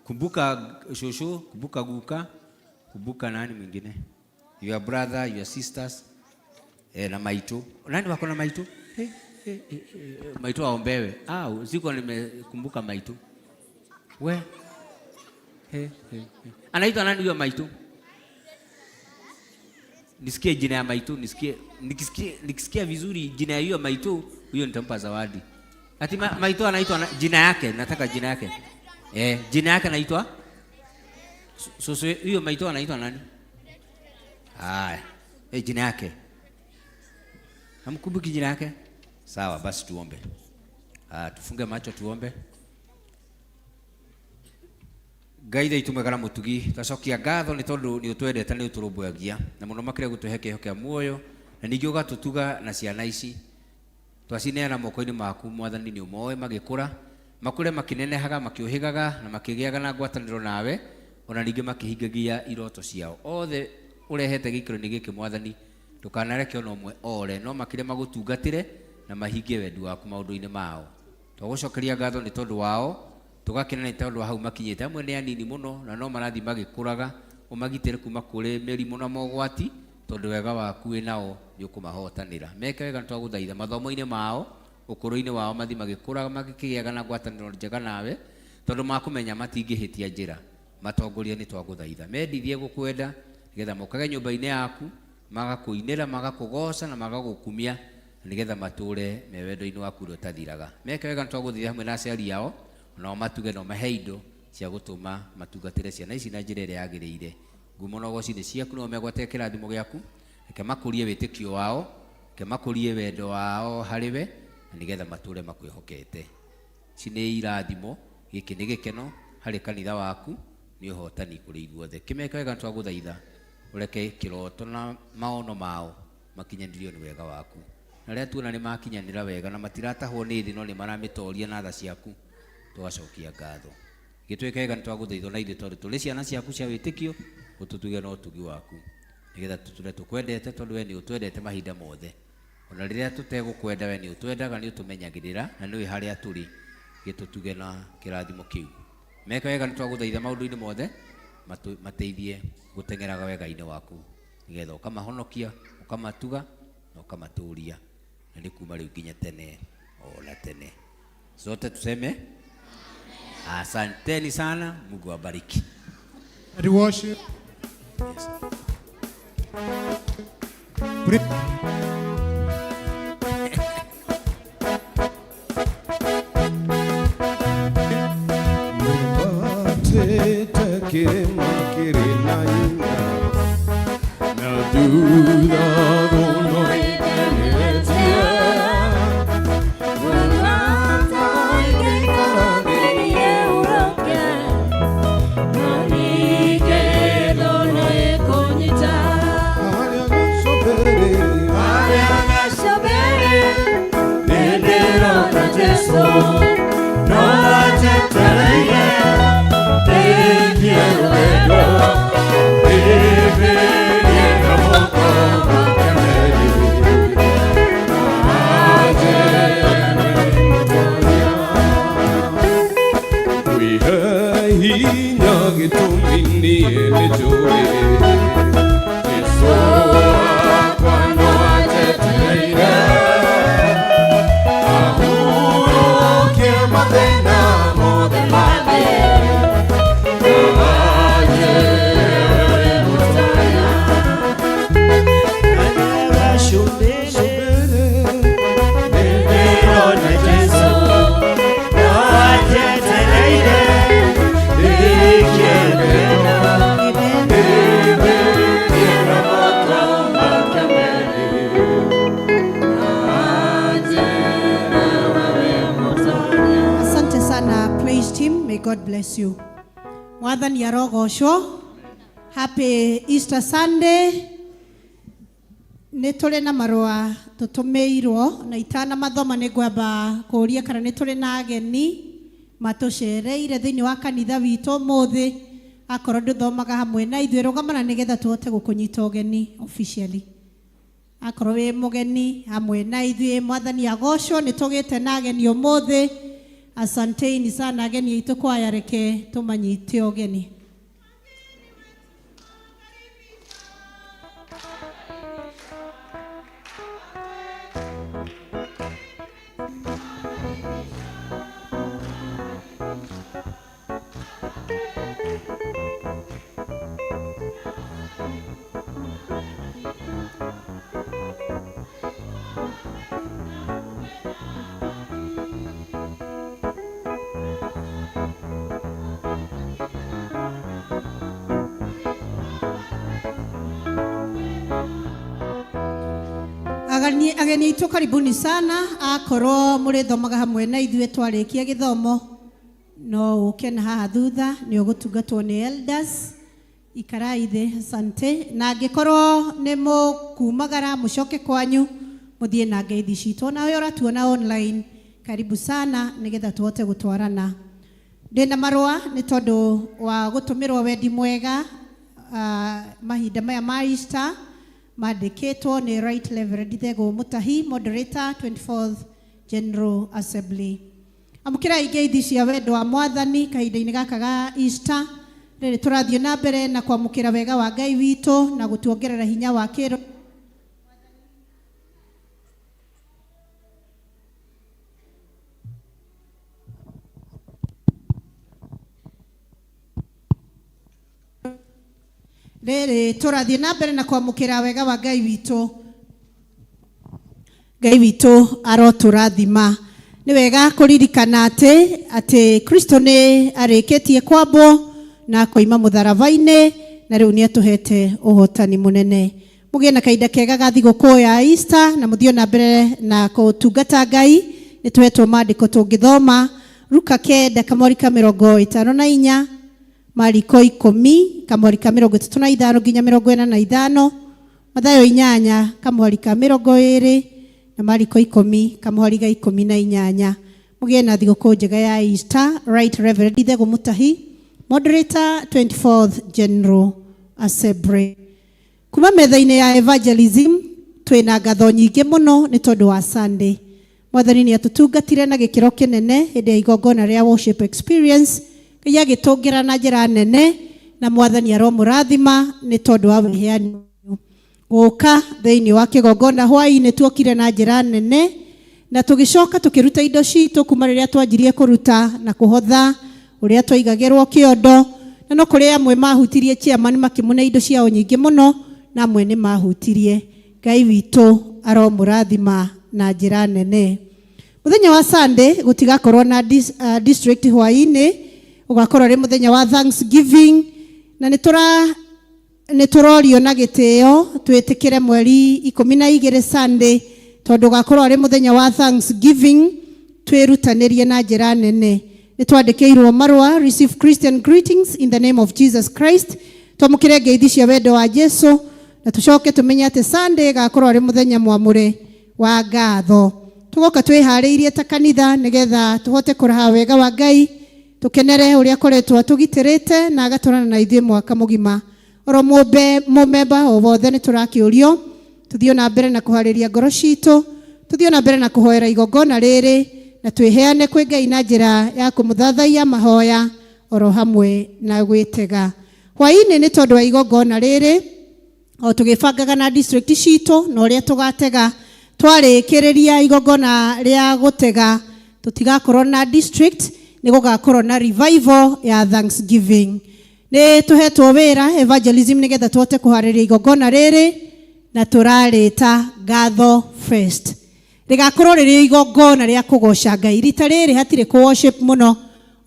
S8: Kumbuka Shosho, kumbuka Guka, kumbuka nani mwingine? Your brother, your sisters, na Maito. Nani wako na Maito? Maito aombewe. Siko nimekumbuka Maito. We. Anaitwa nani huyo Maito? Nisikie jina ya Maito, nikisikia vizuri jina ya hiyo Maito, huyo nitampa zawadi. Ati Maito anaitwa jina yake, nataka jina yake. Jina yake anaitwa? So hiyo Maito anaitwa nani? Jina yake. Hamkumbuki jina yake? Sawa, basi tuombe. Tufunge macho tuombe. Gaithe itumegara mutugi, tacokia ngatho ni tondu ni utwendete ni uturumbuagia na muno makire gutuhe kihokia muoyo na ningi ugatutuga na ciana ici twacineana moko-ini maku Mwathani. Ni umoe magikura makure makinenehaga makiuhigaga na makigiaga na ngwataniro nawe, ona ningi makihingagia iroto ciao. Othe urehete gikiro-ini giki Mwathani, tukanareke ona umwe ore, no makire magutungatire na mahingie wendi waku maundu-ini mao. Twagucokeria ngatho ni tondu wao, tugakenera ni tondu hau makinyite. Amwe ni anini muno na no marathi magikuraga, umagitire kuma kuri mirimu na mogwati, tondu wega waku winao ni ukumahotanira. Meke wega twaguthaitha mathomo-ini mao, ukuru-ini wao mathi magikuraga magikigiaga na ngwataniro njega nawe, tondu makumenya matingihitia njira. Matongoria ni twaguthaitha mendithie gukwenda nigetha mokage nyumba-ini yaku, magakuinira magakugoca na magagukumia nigetha mature mewendo-ini waku uri utathiraga. Meke wega twaguthaitha hamwe na aciari yao, no matuge no mahe indo cia gutuma matungatire ciana ici na njira iria yagiriire. Ngumo no gocini ciaku no megwate kirathimo giaku, reke makurie witikio wao, reke makurie wendo wao hariwe nigetha mature makwihokete. Cini irathimo, giki ni gikeno hari kanitha waku, ni uhotani kuri ithuothe. Kimeke wega twaguthaitha ureke kiroto na maono mao makinyanirio ni wega waku. Na ria tuona ni makinyanira wega na matiratahwo ni thi no ni maramitoria na tha ciaku, tugacokia ngatho. Gitweke wega twaguthaitha na ithe tondu turi ciana ciaku cia witikio, ututuge no utugi waku nigetha tuture tukwendete tondu we ni utwendete mahinda mothe. ona riria tutegukwenda we ni utwendaga ni utumenyagirira na ni haria turi gitutuge na kirathimo kiu meka wega nitwaguthaitha maundu-ini mothe mateithie gutengeraga wega-ini waku nigetha ukamahonokia ukamatuga na ukamaturia na ni kuma riu nginya tene ona tene. Sote tuseme asanteni sana, Mungu awabariki.
S3: And worship.
S8: Yes.
S5: God bless you. Mwathani arogocwo. Happy Easter Sunday. Nitore na marua tutumeirwo na itana mathoma nigwamba kuria kana nitore na ageni matucereire thiini wa kanitha witu muthi akorwo nduthomaga hamwe na ithuĩ rũgamana nigetha tuhote gukunyita ũgeni officially. Akorwo wi mugeni hamwe na ithuĩ Mwathani agocwo nitugite na ageni umuthi. Asanteni sana ageni aitu kwaya, reke tumanyite ũgeni. Ageni aitu karibuni sana. Akorwo muri thomaga hamwe na ithuĩ twarikia githomo no uke na haha thutha ni ugutungatwo ni elders. Ikarai thĩ. Asante. Na angĩkorwo nĩ mũkumagara mũcoke kwanyu muthie na ngeithi citũ, na ũyũ ũratuona online karibu sana nigetha tuhote gutwarana. Ndĩna marũa nĩ tondũ wa gũtũmĩrwo wendi mwega mahinda maya ma Easter mandĩkĩtwo nĩ Right Reverend Thego Mutahi, moderator 24th General Assembly. Amũkĩrai ngeithi cia wendo wa Mwathani kahinda-inĩ gaka ga Easter. Rĩrĩ tũrathiĩ na mbere na kwamũkĩra wega wa Ngai witũ na gũtuongerera hinya wa kĩro. Rĩrĩ tũrathiĩ na mbere na kwamũkĩra wega wa Ngai witũ. Ngai witũ arotũrathima. Nĩ wega kũririkana atĩ Kristo nĩ arĩkĩtie kwambwo na koima mũtharaba-inĩ na rĩu nĩ atũhete ũhotani mũnene. Mũgĩe na kahinda kega ga thigũkũ ya Easter na mũthiĩ na mbere na gũtungata Ngai. Nĩ tũhetwo maandĩko tũngĩthoma Luka 9:54, Mariko 10:35 nginya 45, Mathayo 8:20 na Mariko 10:18. Mũgĩe na thigũkũ njega ya Easter. Right Reverend Thego Mutahi, moderator 24th General Assembly. Kuma metha-inĩ ya evangelism twina ngatho nyingĩ mũno nĩ tondũ wa Sunday. Mwathani nĩ atutungatire na gĩkĩro kĩnene hĩndĩ ya igongona rĩa worship experience. Ngai agĩtũngĩra na njĩra nene na Mwathani aromũrathima nĩ tondũ wa wĩheani gũka thĩinĩ wa kĩgongona hwaĩ-inĩ tuokire na njĩra nene na tũgĩcoka tũkĩruta indo citũ kuma rĩrĩa twanjirie kũruta na kũhotha ũrĩa twaigagĩrwo kĩondo na no kũrĩ amwe mahutirie chairman makĩmũne indo ciao nyingĩ mũno na amwe nĩ mahutirie. Ngai witũ aromũrathima na njĩra nene. Mũthenya wa Sunday gũtigakorwo na district hwaĩ-inĩ, ũgakorwo rĩ mũthenya wa Thanksgiving na nĩtũrorio na gĩtĩo twĩtĩkĩre mweri 12 Sunday tondũ ũgakorwo rĩ mũthenya wa Thanksgiving twĩrutanĩrie na njĩra nene. Nĩtwandĩkĩirwo marũa receive Christian greetings in the name of Jesus Christ, twamũkĩre ngeithi cia wendo wa Jesu na tũcoke tũmenye atĩ Sunday gakorwo rĩ mũthenya mwamũre wa ngatho. Tũgoka twĩharĩirie ta kanitha nĩgetha tũhote kũraha wega wa Ngai, tũkenere ũrĩa akoretwo atũgitĩrĩte na agatũrana na ithuĩ mwaka mũgima. Oro mũmemba o wothe nĩtũrakĩũrio tuthiĩ na mbere na kũharĩria ngoro citũ, tuthiĩ na mbere na kũhoera igongona rĩrĩ na twĩheane kwĩ Ngai na njĩra ya kũmũthathaia mahoya oro hamwe na gwĩtega. Hwaĩ-inĩ nĩ tondũ wa igongona rĩrĩ o tũgĩbangaga na district citũ na ũrĩa tũgatega twarĩkĩrĩria igongona rĩa gũtega tũtigakorwo na district, nĩ gũgakorwo na revival ya Thanksgiving. Nĩ tũhetwo wĩra evangelism nĩgetha tũhote kũharĩria igongona rĩrĩ na tũrarĩta Ngatho Fest. Rĩgakorwo rĩrĩ igongona rĩa kũgoca Ngai. Rita rĩrĩ hatirĩ kũ worship mũno,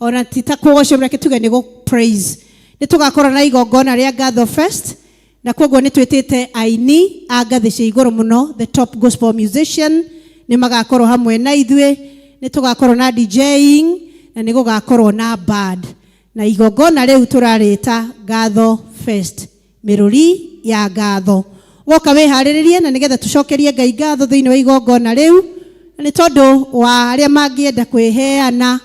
S5: ona ti ta kũ worship reke tuge nĩ gũ praise. Nĩ tũgakorwo na igongona rĩa Ngatho Fest na koguo nĩ twĩtĩte aini a ngathĩ cia igũrũ mũno, the top gospel musician nĩ magakorwo hamwe na ithuĩ. Nĩ tũgakorwo na DJing na nĩ gũgakorwo na band na igongona rĩu tũrarĩta Ngatho Fest, mĩrũri ya ngatho. Woka wĩharĩrĩrie na nĩgetha tũcokerie Ngai ngatho thĩinĩ wa igongona rĩu. Nĩ tondũ wa arĩa mangĩenda kwĩheana,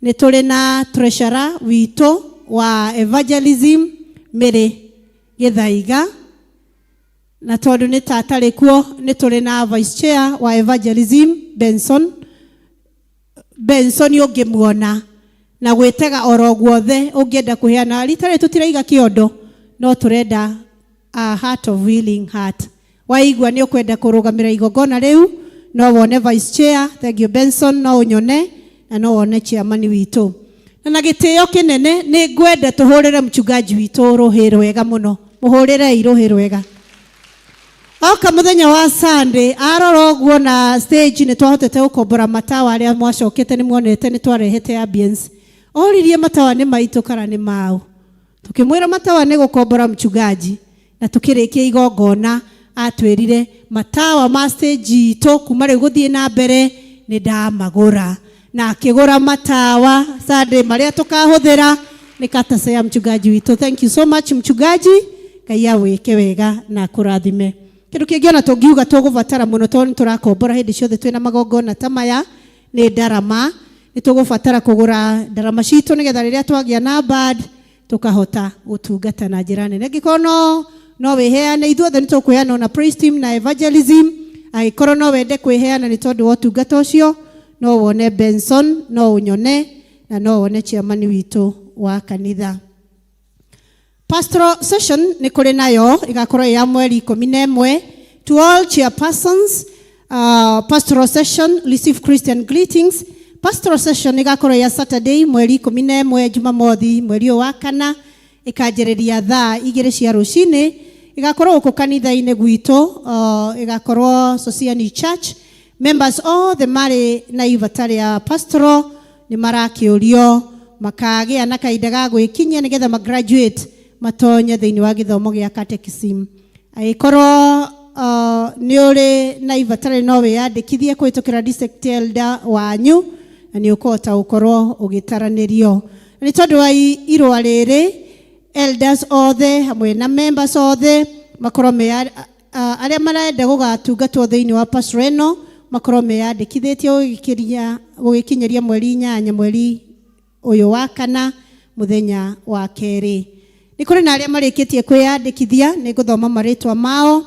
S5: nĩ tũrĩ na treasurer witũ wa evangelism Mary Gĩthaiga, na tondũ nĩ tatarĩ kuo nĩ tũrĩ na vice chair wa evangelism Benson ũngĩmuona na gwĩtega oro guothe ũngĩenda kũheana. Rita rĩ tũtiraiga kĩondo, no tũrenda a heart of willing heart. Waigua nĩ ũkwenda kũrũgamĩra igongona rĩu, no wone vice chair, thank you Benson, no ũnyone na no wone chairman witũ. Na gĩtĩo kĩnene nĩ ngwenda tũhũrĩre mchungaji witũ rũhĩ rwega mũno. Mũhũrĩre rũhĩ rwega. Oka mũthenya wa Sunday arora ũguo na stage nĩ twahotete gũkombora matawa arĩa mwacokete nĩ muonete nĩ twarehete ambience. Oririe matawa nĩ maitũ kana nĩ mao. Tukimwĩra matawa nĩ gũkombora mchungaji na tukĩrĩkia igongona atwĩrire matawa ma stage itũ kuma rĩu gũthiĩ na mbere nĩ ndamagũra na akĩgũra matawa Sunday marĩa tũkahũthĩra nĩ katase ya mchungaji witũ. Thank you so much mchungaji, Ngai awĩke wega na kũrathime. Kĩndũ kĩngĩ ona tũngiuga tũgũbatara mũno tondũ tũrakombora hĩndĩ ciothe twĩna magongona ta maya nĩ ndarama. Nĩ tũgũbatara kũgũra ndarama citũ nĩgetha rĩrĩa twagĩa na band tũkahota gũtungata na njĩra nene. Angĩkorwo no wĩheane, ithuothe nĩ tũkwĩheana na praise team na evangelism. Angĩkorwo no wende kwĩheana nĩ tondũ wa ũtungata ũcio, no wone Benson, no ũnyone na no wone chairman witũ wa kanitha. Pastoral session nĩ kũrĩ nayo ĩgakorwo ya mweri 11. To all chairpersons, pastoral session receive Christian greetings. Pastoral session ĩgakorwo ya Saturday mweri 11 Jumamothi mweri wa kana, ĩkanjĩrĩria thaa 2 cia rũcinĩ. Ĩgakorwo gũkũ kanitha-inĩ gwitũ, ĩgakorwo Society Church. Members all the marĩ na ivatari ya pastoral nĩ marakĩũrio makagĩa na kahinda ga gwĩkinyia nĩgetha magraduate matonye thĩinĩ wa gĩthomo gĩa catechism. Angĩkorwo nĩ ũrĩ na ivatari no wĩyandĩkithie kũhĩtũkĩra district elder wanyu na nĩ ũkũhota gũkorwo ũgĩtaranĩrio. Nĩ tondũ wa irũa rĩrĩ, elders othe hamwe na members othe makorwo arĩa marenda gũgatungatwo thĩinĩ wa pastoral ĩno makorwo meyandĩkithĩtie gũgĩkinyĩria mweri 8 mweri ũyũ wa kana mũthenya wa kerĩ. Nĩ kũrĩ na arĩa marĩkĩtie kwĩyandĩkithia, nĩ ngũthoma marĩtwa mao.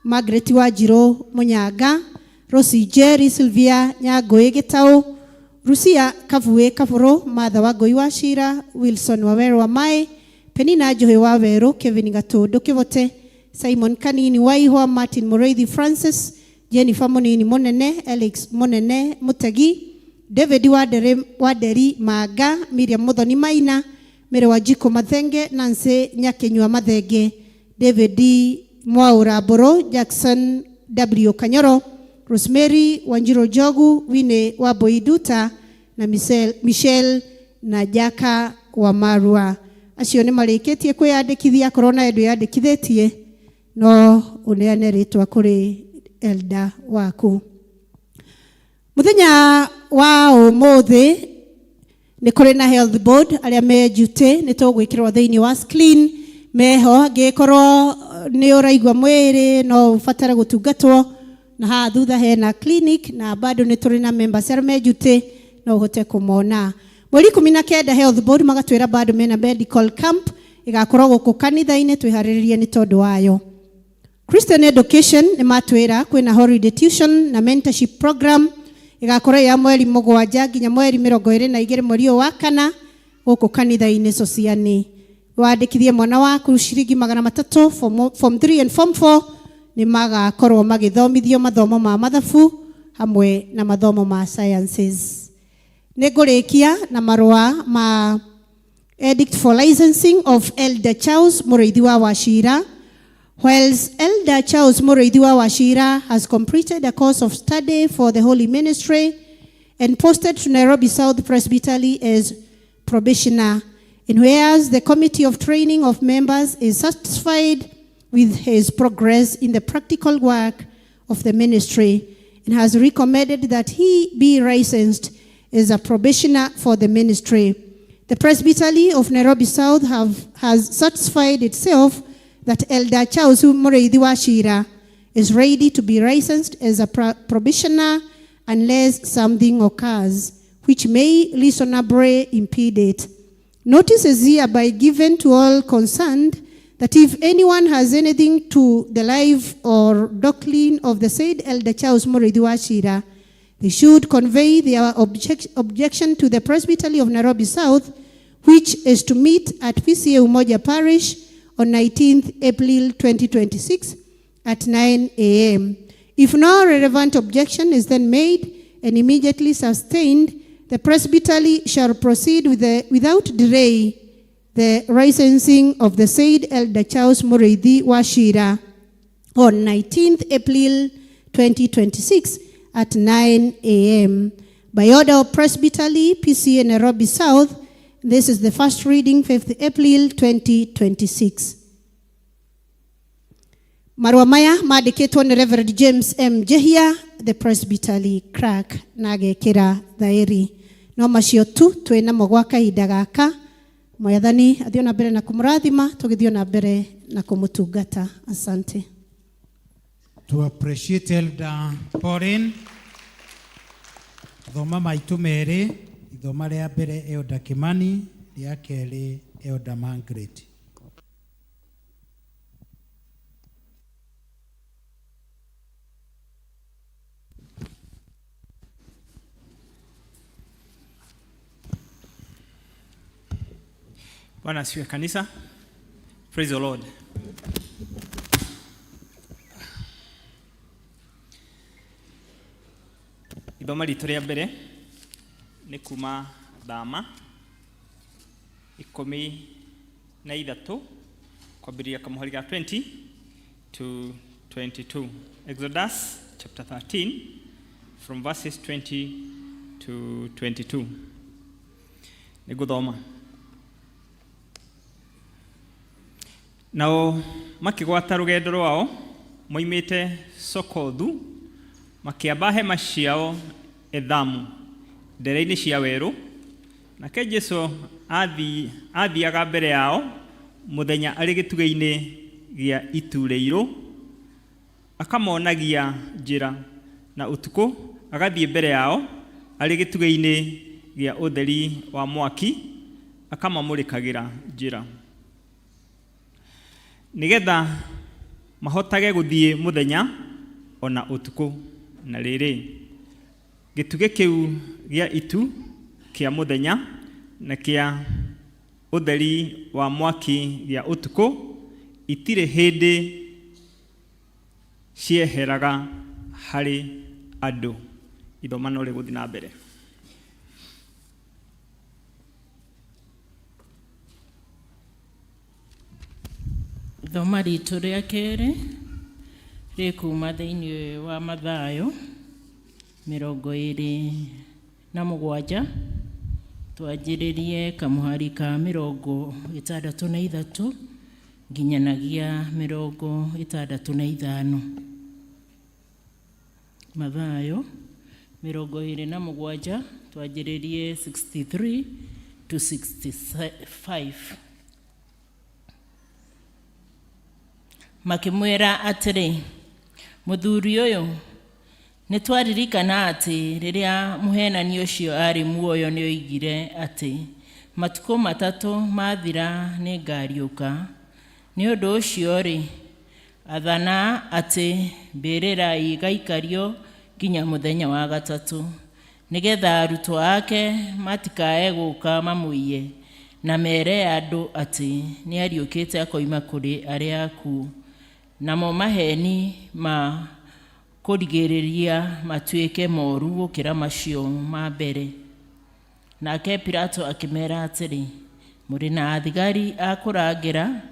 S5: Margaret Wanjiru Munyanga, Rosie Jerry Sylvia Nyangui Gitau, Rusia Kavue Kavuro, Martha Wangui Wachira, Wilson Waweru Wamae, Penina Johe Waweru, Kevin Gatondo Kivote, Simon Kanini Waihwa, Martin Mureithi Francis, Jennifer Monini Monene, Alex Monene Mutagi, David Waderi Maga, Miriam Muthoni Maina, Mere Wajiko Mathenge, Nancy Nyakenyua Mathenge, David D. Mwaura Boro, Jackson W. Kanyoro, Rosemary Wanjiru Jogu, Wine Waboiduta, na Michelle na Jaka wa Marua. Acio nĩ marĩkĩtie kwĩyandĩkithia, korona endu yandĩkithĩtie no uneane rĩtwa kũrĩ elder waku. Muthenya wa ũmũthĩ nĩ kũrĩ na health board arĩa mejute nĩ tũgwĩkĩrwo thĩinĩ wa screen meho angĩkorwo nĩ ũraigua mwĩrĩ no ũbatare gũtungatwo, na haha thutha hena clinic na bado nĩ tũrĩ na members arĩa mejute no ũhote kũmona. Mweri 19 health board magatwĩra bado mena medical camp igakorwo gũkũ kanitha-inĩ, twĩharĩrĩrie nĩ tondũ wayo. Christian education nĩ matwĩra kwĩna holiday tuition na mentorship program igakorwo ya mweri 7 nginya mweri 22 mweri wa kana gũkũ kanitha-inĩ Sociani. Wandĩkithie mwana waku ciringi 300 form 3 and form 4 nĩ magakorwo magĩthomithio mathomo ma mathabu hamwe na mathomo ma sciences. Nĩngũrĩkia na marũa ma edict for licensing of Elder Charles Mũrĩithi wa Wachira. Whilst Elder Charles Mũrĩithi wa Wachira has completed a course of study for the Holy Ministry and posted to Nairobi South Presbytery as probationer, and whereas the Committee of Training of Members is satisfied with his progress in the practical work of the ministry and has recommended that he be licensed as a probationer for the ministry, the Presbytery of Nairobi South has satisfied itself that Elder Charles Mũrĩithi wa Wachira is ready to be licensed as a probationer unless something occurs which may reasonably impede it. Notice is hereby given to all concerned that if anyone has anything to the life or doctrine of the said Elder Charles Mũrĩithi wa Wachira, they should convey their objection to the Presbytery of Nairobi South, which is to meet at PCA Umoja Parish on 19th April 2026 at 9 a.m. If no relevant objection is then made and immediately sustained, the Presbytery shall proceed without delay the licensing of the said Elder Charles Mũrĩithi wa Wachira on 19th April 2026 at 9 a.m. By order of Presbytery, PCA Nairobi South, this is the first reading, 5th April 2026. Marua maya maandĩkĩtwo nĩ Reverend James M. Jehia, the Presbytery clerk, na agekĩra thaĩri. No macio tu twĩna mo gwa kahinda gaka. Mwathani athiĩ na mbere na kũmũrathima, tũgĩthiĩ na mbere na kũmũtungata. Asante.
S3: To appreciate Elder Pauline. Thoma maitu merĩ, ithoma rĩa mbere Elder Kimani, rĩa kerĩ Elder Margaret.
S9: Bwana asifiwe kanisa. Praise the Lord. Ithoma ritũ rĩa mbere nĩ kuma Thama 13 kwambĩrĩria kamũhari ga 20 to 22. Exodus chapter 13 from verses 20 to 22. Nĩngũthoma. Nao makĩgwata rũgendo rwao moimĩte Sokothu makĩamba hema ciao Ethamu ndere-inĩ cia werũ, nake Jesũ athiaga mbere yao mũthenya arĩ gĩtugĩ-inĩ gĩa itu rĩirũ akamonagia njĩra, na ũtukũ agathiĩ mbere yao arĩ gĩtugĩ-inĩ gĩa ũtheri wa mwaki akamamũrĩkagĩra njĩra, nĩgetha mahotage guthie muthenya ona utuku. Na riri gituge kiu gia itu kia muthenya na kia utheri wa mwaki gia utuku itire hindi cieheraga hari andu. Ithomano riguthi na mbere.
S1: Thoma ritu ria keri rikuma thiini wa Mathayo 27 twanjiririe kamuhari ka 63 nginyanagia 65. Mathayo 27 twanjiririe 63 to 65. Makimwira atiri, muthuri uyu nitwaririkana ati riria muhenani ucio ari muoyo ni oigire ati matuko matatu mathira ni ngariuka. Ni undu ucio ri athana ati mbirira igaikario nginya muthenya wa gatatu, nigetha arutwo ake matikae guka mamuiye na mere andu ati ni ariukite akoima kuri aria aku, namo maheni ma kurigiriria matuike moru gukira macio ma mbere. Nake Pilato akimera atiri, muri na athigari akurangira,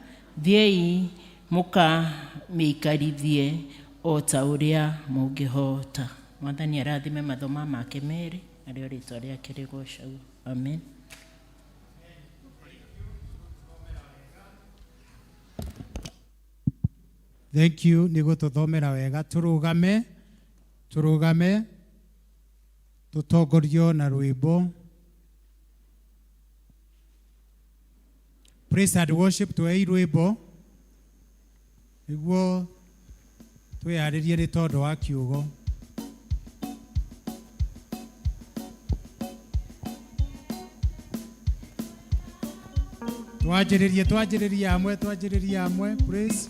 S1: thiei muka mikarithie o ta uria mungihota. Mwathani arathime mathoma make meri ario ritwa riake rigocagwo. Amen.
S3: Thank you. Nigo tuthomera wega. Turugame tutongorio na rwimbo. Praise and worship tuwei rwimbo niguo twiharirie ni tondu wa kiugo. Twanjiririe amwe. Praise.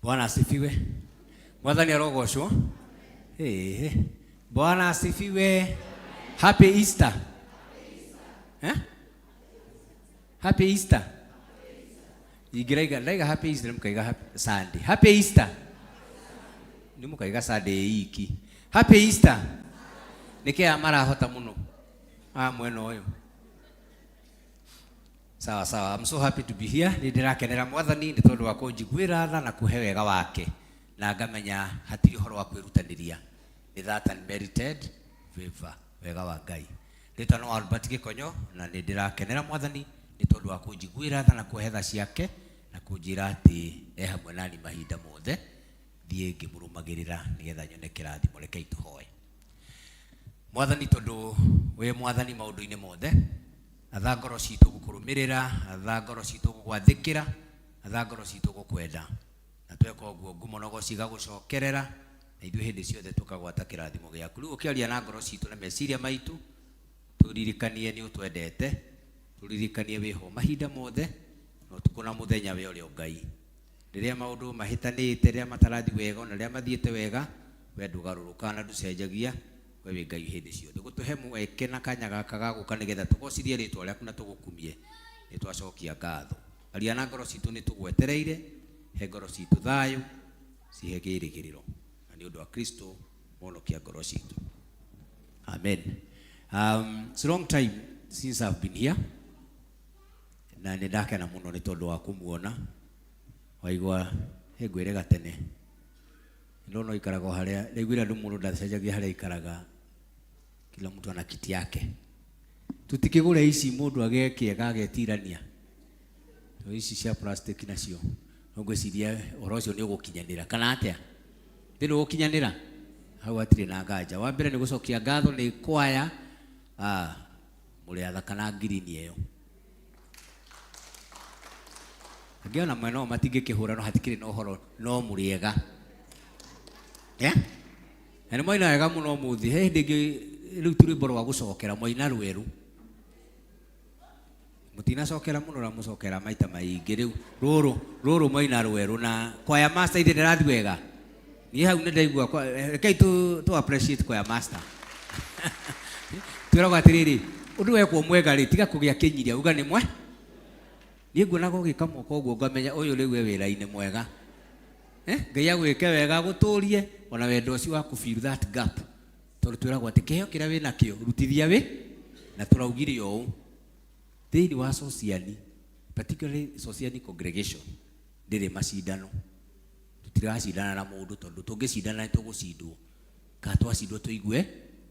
S8: Bwana asifiwe. Mwathani arogocwo. Bwana asifiwe. Happy Easter. Happy Easter. Igiraiga happy Easter mukaiga happy Sunday. Happy Easter. Ni mukaiga Sunday iki. Happy Easter. Nike amara hota muno. Mweno oyo. Sawa. I'm so happy to be here. Nindirakenera Mwathani ni tondu wa kunjiguira na kuhe wega wake. Na ngamenya hatiri horo wa kwirutaniria. Ni that unmerited favor wega wa Ngai. Rĩtwa no Albert Gĩkonyo na nĩ ndĩrakenera Mwathani nĩ tondũ wa kũnjiguĩra tha na kũhe ciake na kũnjĩra atĩ hamwe nani mahinda mothe thiĩ ngĩmũrũmagĩrĩra nĩgetha nyone kĩrathimo. Rekei tũhoe. Mwathani, tondũ we Mwathani maũndũ-inĩ mothe, atha ngoro citũ gũkũrũmĩrĩra, atha ngoro citũ gũgwathĩkĩra, atha ngoro citũ gũkwenda, na tweka ũguo ngumonogo cigagũcokerera, na ithuĩ hĩndĩ ciothe tũkagwata kĩrathimo gĩaku. Rĩu ũkĩaria na ngoro citũ na meciria maitũ, tũririkanie nĩ ũtwendete, tũririkanie wĩho mahinda mothe, na ũtukũ na mũthenya we ũrĩ o Ngai. Rĩrĩa maũndũ mahĩtanĩte, rĩrĩa matarathi wega, na rĩrĩa mathiĩte wega, we ndũgarũrũkaga na ndũcenjagia, we wĩ Ngai hĩndĩ ciothe. Gũtũhe mweke na kanya gaka ga gũka nĩgetha tũgocithie rĩtwa rĩaku na tũgũkumie, nĩ twacokia ngatho. Aria na ngoro citũ nĩ tũgwetereire, he ngoro citũ thayũ, cihe kĩĩrĩgĩrĩro, na nĩ ũndũ wa Kristo mũhonokia ngoro citũ. Amen. It's a long time since I've been here, na nĩ ndakena mũno nĩ tondũ wa kũmuona. Waigua ngwĩrĩga tene ndono ikaraga harĩa rĩgwĩra andũ mũndũ ndacenjagia harĩa ikaraga, kila mtu ana kiti yake. Tutikĩgũre ici mũndũ agekĩega agetirania ici cia plastic nacio, no ngwĩciria ũhoro ũcio nĩ ũgũkinyanĩra kana atĩa? Ndĩrĩ ũgũkinyanĩra? Hau hatirĩ na nganja. Wa mbere nĩ gũcokia ngatho nĩ kwaya mũrĩ athaka na green ĩyo. Angiona mwena ũmwe matingĩkĩhũra no hatikĩrĩ na ũhoro, no mũrĩega. Na nĩ mwaina wega mũno mũthĩ. He hĩndĩ ĩngĩ rĩu tũrĩmbo rwa gũcokera mwaina rwerũ. Mũtinacokera mũno na mũcokera maita maingĩ. Rĩu rũrũ mwaina rwerũ na kwaya master ithe ndĩrathi wega. Niĩ hau nĩ ndaigua rekei tũ appreciate kwaya master. Twĩragwo atĩrĩrĩ, ũndũ wekwo mwega rĩ, tiga kũgĩa kĩnyiria, uga nĩ mwe. Niĩ nguonaga ũgĩka moko ũguo ngamenya ũyũ rĩu we wĩra-inĩ mwega. Ngai agwĩke wega gũtũrie ona wendo ũcio wa fill that gap. Tondũ twĩragwo atĩ kĩheo kĩrĩa wĩ nakĩo rutithia wĩ, na tũraugire ũũ thĩinĩ wa sociani, particularly sociani congregation, ndĩrĩ macindano. Tũtiracindana na mũndũ tondũ tũngĩcindana nĩ tũgũcindwo, kana twacindwo tũigue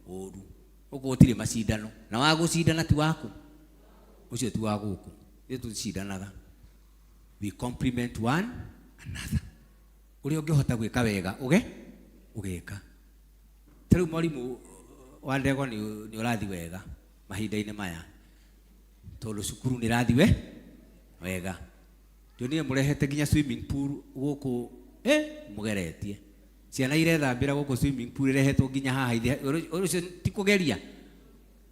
S8: ũũru. Ũguo gũtirĩ macindano, na wa gũcindana ti waku, ũcio ti wa gũkũ. Ithuĩ tũcindanaga, we compliment one another. Ũrĩa ũngĩhota gwĩka wega ũgeka. Ta rĩu mwarimũ wa Ndegwa nĩ ũrathi wega mahinda-inĩ maya, tondũ cukuru nĩ ĩrathi wega. Ndionire mũrehete nginya swimming pool gũkũ, mũgeretie. Ciana irethambĩra gũkũ swimming pool ĩrehetwo nginya haha ithe. Ũcio ti kũgeria.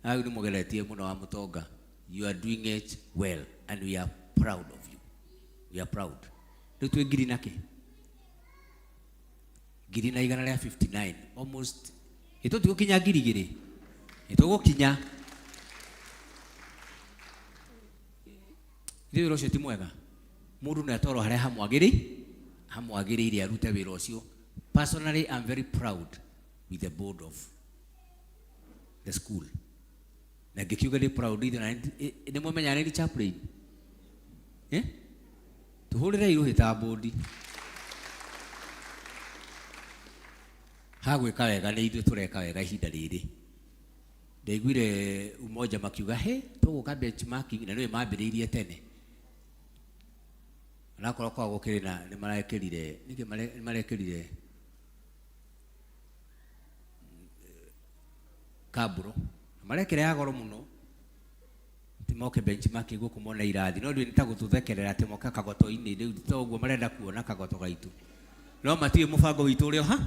S8: Hau nĩ mũgeretie mũno wa mũtonga. You are doing it well and we are proud of you. We are proud. Rĩu twĩ ngiri nakĩ? Ngiri na 159 almost. Tũtigũkinya ngiri igĩrĩ. Tũgũkinya. Wĩra ũcio ti mwega. Mũndũ nĩ atwarwo harĩa hamwagĩrĩire arute wĩra ũcio. Personally, I'm very proud with the board of the school. Na ngĩkiuga nĩ proud ithe na nĩ mũmenya nĩ chaplain. Tũhũrĩre iruhĩ ta board. Hagwĩka wega nĩ ithuĩ tũreka wega ihinda rĩrĩ. Ndaiguire umoja makiuga tũgũka benchmarking na nĩwe mambĩrĩirie tene. Nakorwo kwa gũkĩrĩ na nĩ marekĩrire kaburo. Marekĩra ya goro mũno. Timoke benchmarking gũkũ mona irathi. No nĩ ta gũtũthekerera atĩ moka kagoto-inĩ rĩu toguo marenda kuona kagoto gaitũ. No matiĩ mũbango witũ ũrĩa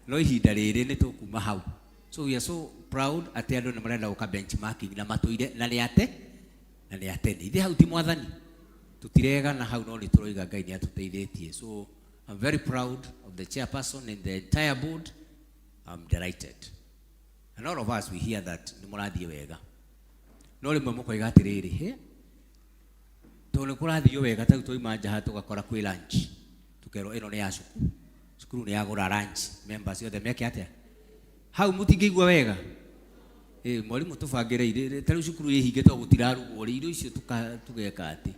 S8: no ihinda rĩrĩ nĩ tũkuma hau. So we are so proud atĩ andũ nĩ marenda gũka benchmarking na matũire na nĩ atene. Ithe hau ti Mwathani. Tutirega na hau no nĩ tũroiga Ngai nĩ atũteithĩtie. So I'm very proud of the chairperson and the entire board. I'm delighted. And all of us we hear that nĩ mũrathiĩ wega. No rĩmwe mũkoiga atĩrĩrĩ, tondũ nĩ kũrathiĩ wega ta tũima nja tũgakora kwĩ lunch. Tũkerwo ĩno nĩ ya cukuru. Cukuru nĩ yagũra lunch. Members othe meke atĩa? Hau mũtingĩigua wega. Mwarimũ tũbangĩre ta rĩu cukuru ĩhingĩte gũtirarugwo irio icio tũgeka atĩ.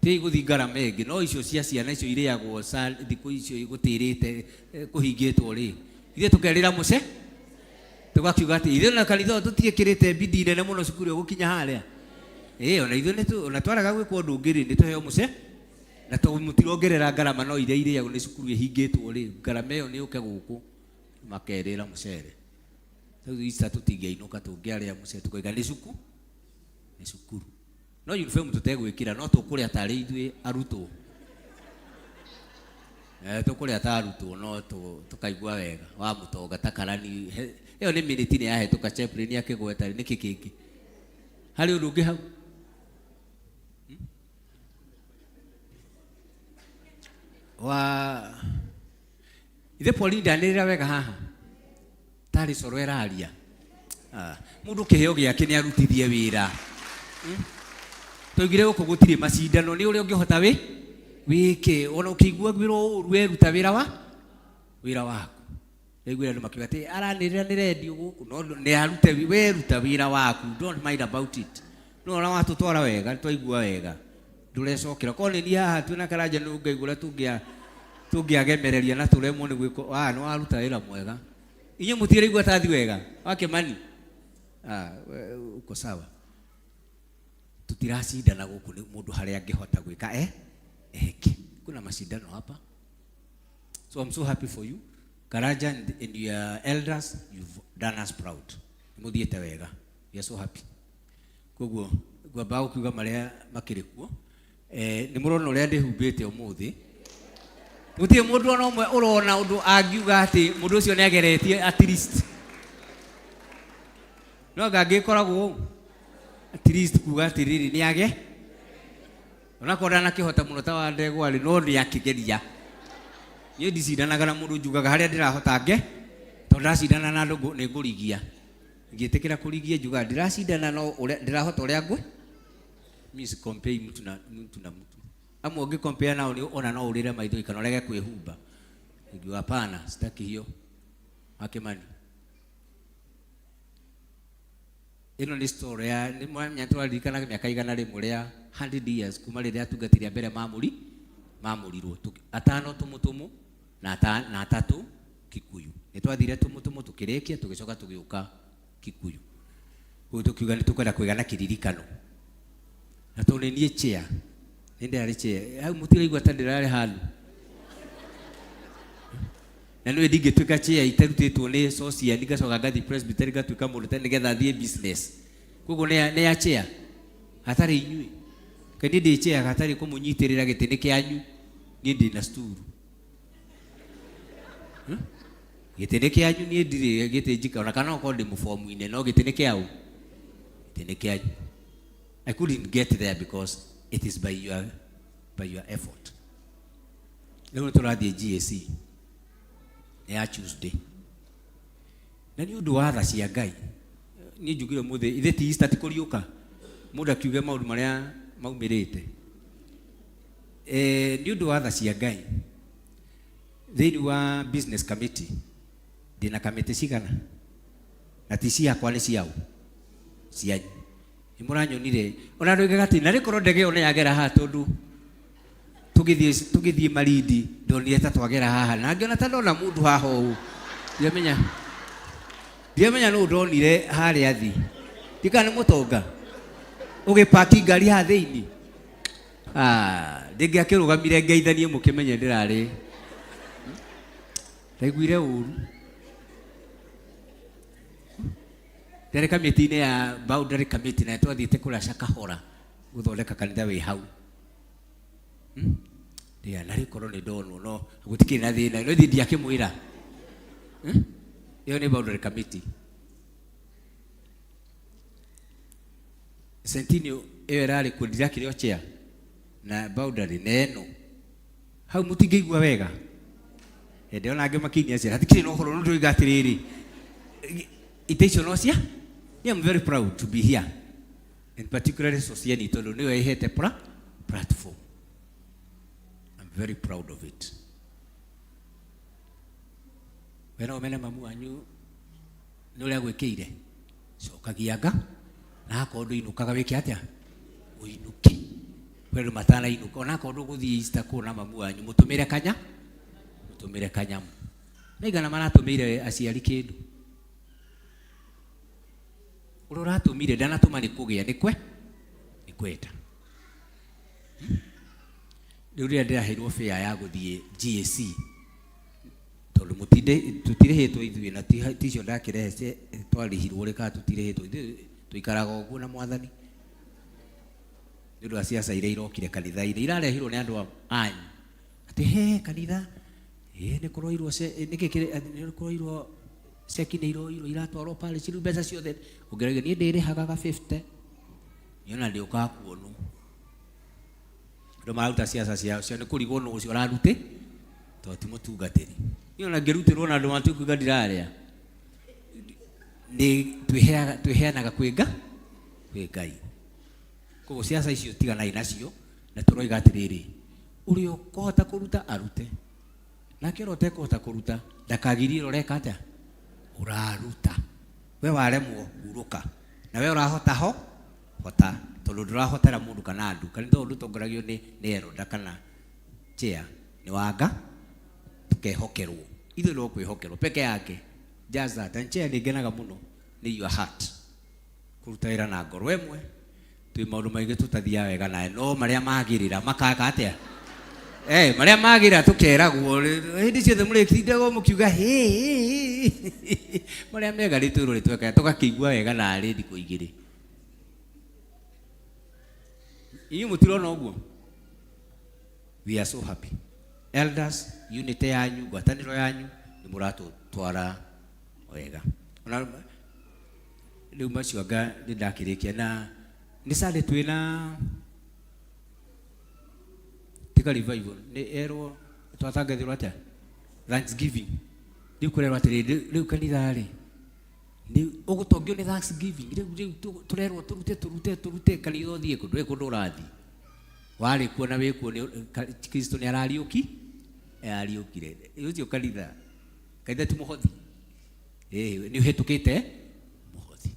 S8: Ti gũthiĩ ngarama ĩngĩ, no icio cia ciana icio irĩagwo thikũ icio gũtĩrĩte kũhingĩtwo rĩ. Ithe tũkerĩra tugakiuga ati ithe na kanitha tutigekirite bidii nene muno cukuru gukinya haria ona ithe ona twaraga gwikwo undu ngiri ni tuheo muce na mutirongerera ngarama no iria iriagwo ni cukuru ihingitwo ri ngarama iyo ni uke guku makerira mucere tau isa tutingeinuka tungiaria mucere tukoiga ni cukuru no uniform tutegwikira no tukuria tari ithuĩ arutwo tukuria ta arutwo no tukaigua wega wa mutonga ta karani iyo ni minute ni yahetũka chaplain akigweta ni kikiki hari undu ungi hau wa ithe Pauline ndanirira wega haha tari coro iraria mundu kiheo giake ni arutithie wira toigire guku gutire macindano ni uri ungihota wike ona ukigua gwiro rueruta wira waku Egwira ndo makiuga ati aranirira ni redio guku no ni arute weruta wira waku, don't mind about it. No na watu twara wega twaigua wega ndurecokera ko ni haha twina karanja no ngaigura tungiagemereria na turemwo ni gwiko no aruta wira mwega inye mutire igua tathi wega wake mani uko sawa tutiracindana guku ni mundu haria angihota gwika kuna mashindano hapa. So I'm so happy for you Karanja and your elders, you've done us proud. Muthiete wega. We are so happy. Koguo gwamba kuga maria makirikuo ni murona uria ndihumbite umuthi gutie mundu ona umwe urona undu angiuga ati mundu ucio ni ageretie at least no gangikoragwo at least kuga ati riri ni age ona kora na kihota muno ta wa ndegwa ri no ni akigeria ye dicidanaga na mundu njugaga haria ndirahota nge to ndacidana na ndu ni ngurigia ngitikira kurigia njuga ndiracidana no ndirahota uria ngwe miss compare mtu na mtu amwe ungi compare nao ni ona no urire maitho ikana urege kwihumba ngiwa hapana sitaki hiyo akimani ino ni story ya ni mwanya twaririkana miaka igana rimwe ria 100 years kuma riria tungatiria mbere mamurirwo atano tumutumu na atatu Kikuyu nitwathire tumutumu tukirikia tugicoka tugiuka Kikuyu uyu tukiuga ni tukwenda kwigana kiririkano na tone nie chair ninde ari chair au mutire igwa tandirare hanu na no edige twika chair itarutitwo ni social nigacoka ngathi presbytery gatwika mundu tani getha thie business kugo ne ya chair hatari inyui kandi ndi chair hatari kumunyitirira gitini kianyu ni ndi na stool gitini kianyu ni ndire gitejika ona kana ko ndi mufomu ine no gitini kiau gitini kianyu. I couldn't get there because it is by your effort. Leo turathie GSC ya Tuesday na ni undu wa tha cia Ngai ni njugire muthe ithe ti Easter tikuriuka mundu akiuge maundu maria maumirite ni undu wa tha cia Ngai thiini wa business committee dina committee cigana na ti ciakwa ni ciao cianyu imuranyonire ona ndoigaga ati na rikoro ndege ona yagera haha tondu tugithie marindi ndonire ta twagera haha na ngiona ta ndona mundu haha u ndiamenya no ndonire haria thi tika ni mutonga ugipaki ngari ha thiini ndingi akirugamire ngeithanie mukimenye ndirari ndaiguire uru ndere kamiti ne ya boundary committee na twathiite kuraca kahora guthondeka kanitha wi hau ndia nari korwo ni ndono no gutikiri na thina no thindi akimwira iyo ni boundary committee Sentinio erari kundira kirio chair na boundary neno hau mutingeigua wega ndio na ange makinya cia hatikiri no horo ndo igatiriri iteishonosia. I am very proud to be here, and particularly Society Tolo niyo ihete platform. I'm very proud of it. Wena omena mamu anyu nole gwikire cokagianga na akondu inukaga wiki atia uinuki kwero matana inuka na akondu guthie Easter kuna mamu anyu mutumire kanyamu naigana maratumire aciari kindu Uroratumire ndanatuma nikugia nikwe nikweta. Rĩu ndĩraheirwo fare ya gũthiĩ GAC tondũ tũtirehetwo ithuĩ na ticio ndakĩrehe twarĩhirwo rĩka tũtirehetwo ithuĩ tũikaraga ũguo na mwathani. Nĩ ũndũ wa ciaca iria irokire kanitha-inĩ irarehirwo nĩ andũ anyu atĩ he kanitha nĩ kũroirwo nĩ kũroirwo ceki nĩ iroirwo iratwarwo pale ciru mbeca ciothe ũngerage niĩ ndĩrĩhaga 50 niona ndĩũkaga kuonwo. Ndo maruta ciaca ciao cio nĩ kũrigwo nũ ũcio ararute tondũ ti mũtungatĩri. Niona ngĩrutĩrwo na andũ matuĩkuga ndirarĩa nĩ twĩheanaga kwĩ Ngai. Koguo ciaca icio tiganai nacio na tũroiga atĩrĩrĩ ũrĩa ũkũhota kũruta arute nake ũrĩa ũtekũhota kũruta ndakagirie ũreka atĩa ũraruta. We waremwo hurũka na we ũrahota hota tondũ ndũrahotera mũndũ kana andu kana tondũ tongoragio nĩ eroda kana chair nĩ wanga tukehokerwo ithuĩ no kwĩhokerwo peke yake. Just that and chair nĩ ngenaga mũno nĩ your heart kũruta wĩra na ngoro ĩmwe. Twĩ maũndũ maingĩ tũtathiaga wega nawe no marĩa magĩrĩra makaga atĩa marĩa magĩrĩra tũkeragwo hĩndĩ ciothe mũrĩkindagwo mũkiuga marĩa mega rĩtwĩrwo rĩtweka tũgakĩigua wega narĩ thikũ igĩrĩ. Inyuĩ mũtirona ũguo? We are so happy. Elders, unity yanyu, ngwatanĩro yanyu nĩ mũratũtwara wega. Rĩu macio anga nĩ ndakĩrĩkia na nĩ Sunday twĩna Tika revival nĩ erwo twatangathirwo atĩa Thanksgiving. Rĩu kũrerwo atĩrĩrĩ rĩu kanitha rĩ nĩ ũgũtongio nĩ Thanksgiving. Rĩu tũrerwo tũrute kanitha ũthiĩ kũndũ kũndũ ũrathiĩ warĩ kuo na wĩkuo nĩ Kristo nĩ arariũkire. Ũcio kanitha ti mũhothi nĩ ũhetũkĩte mũhothi.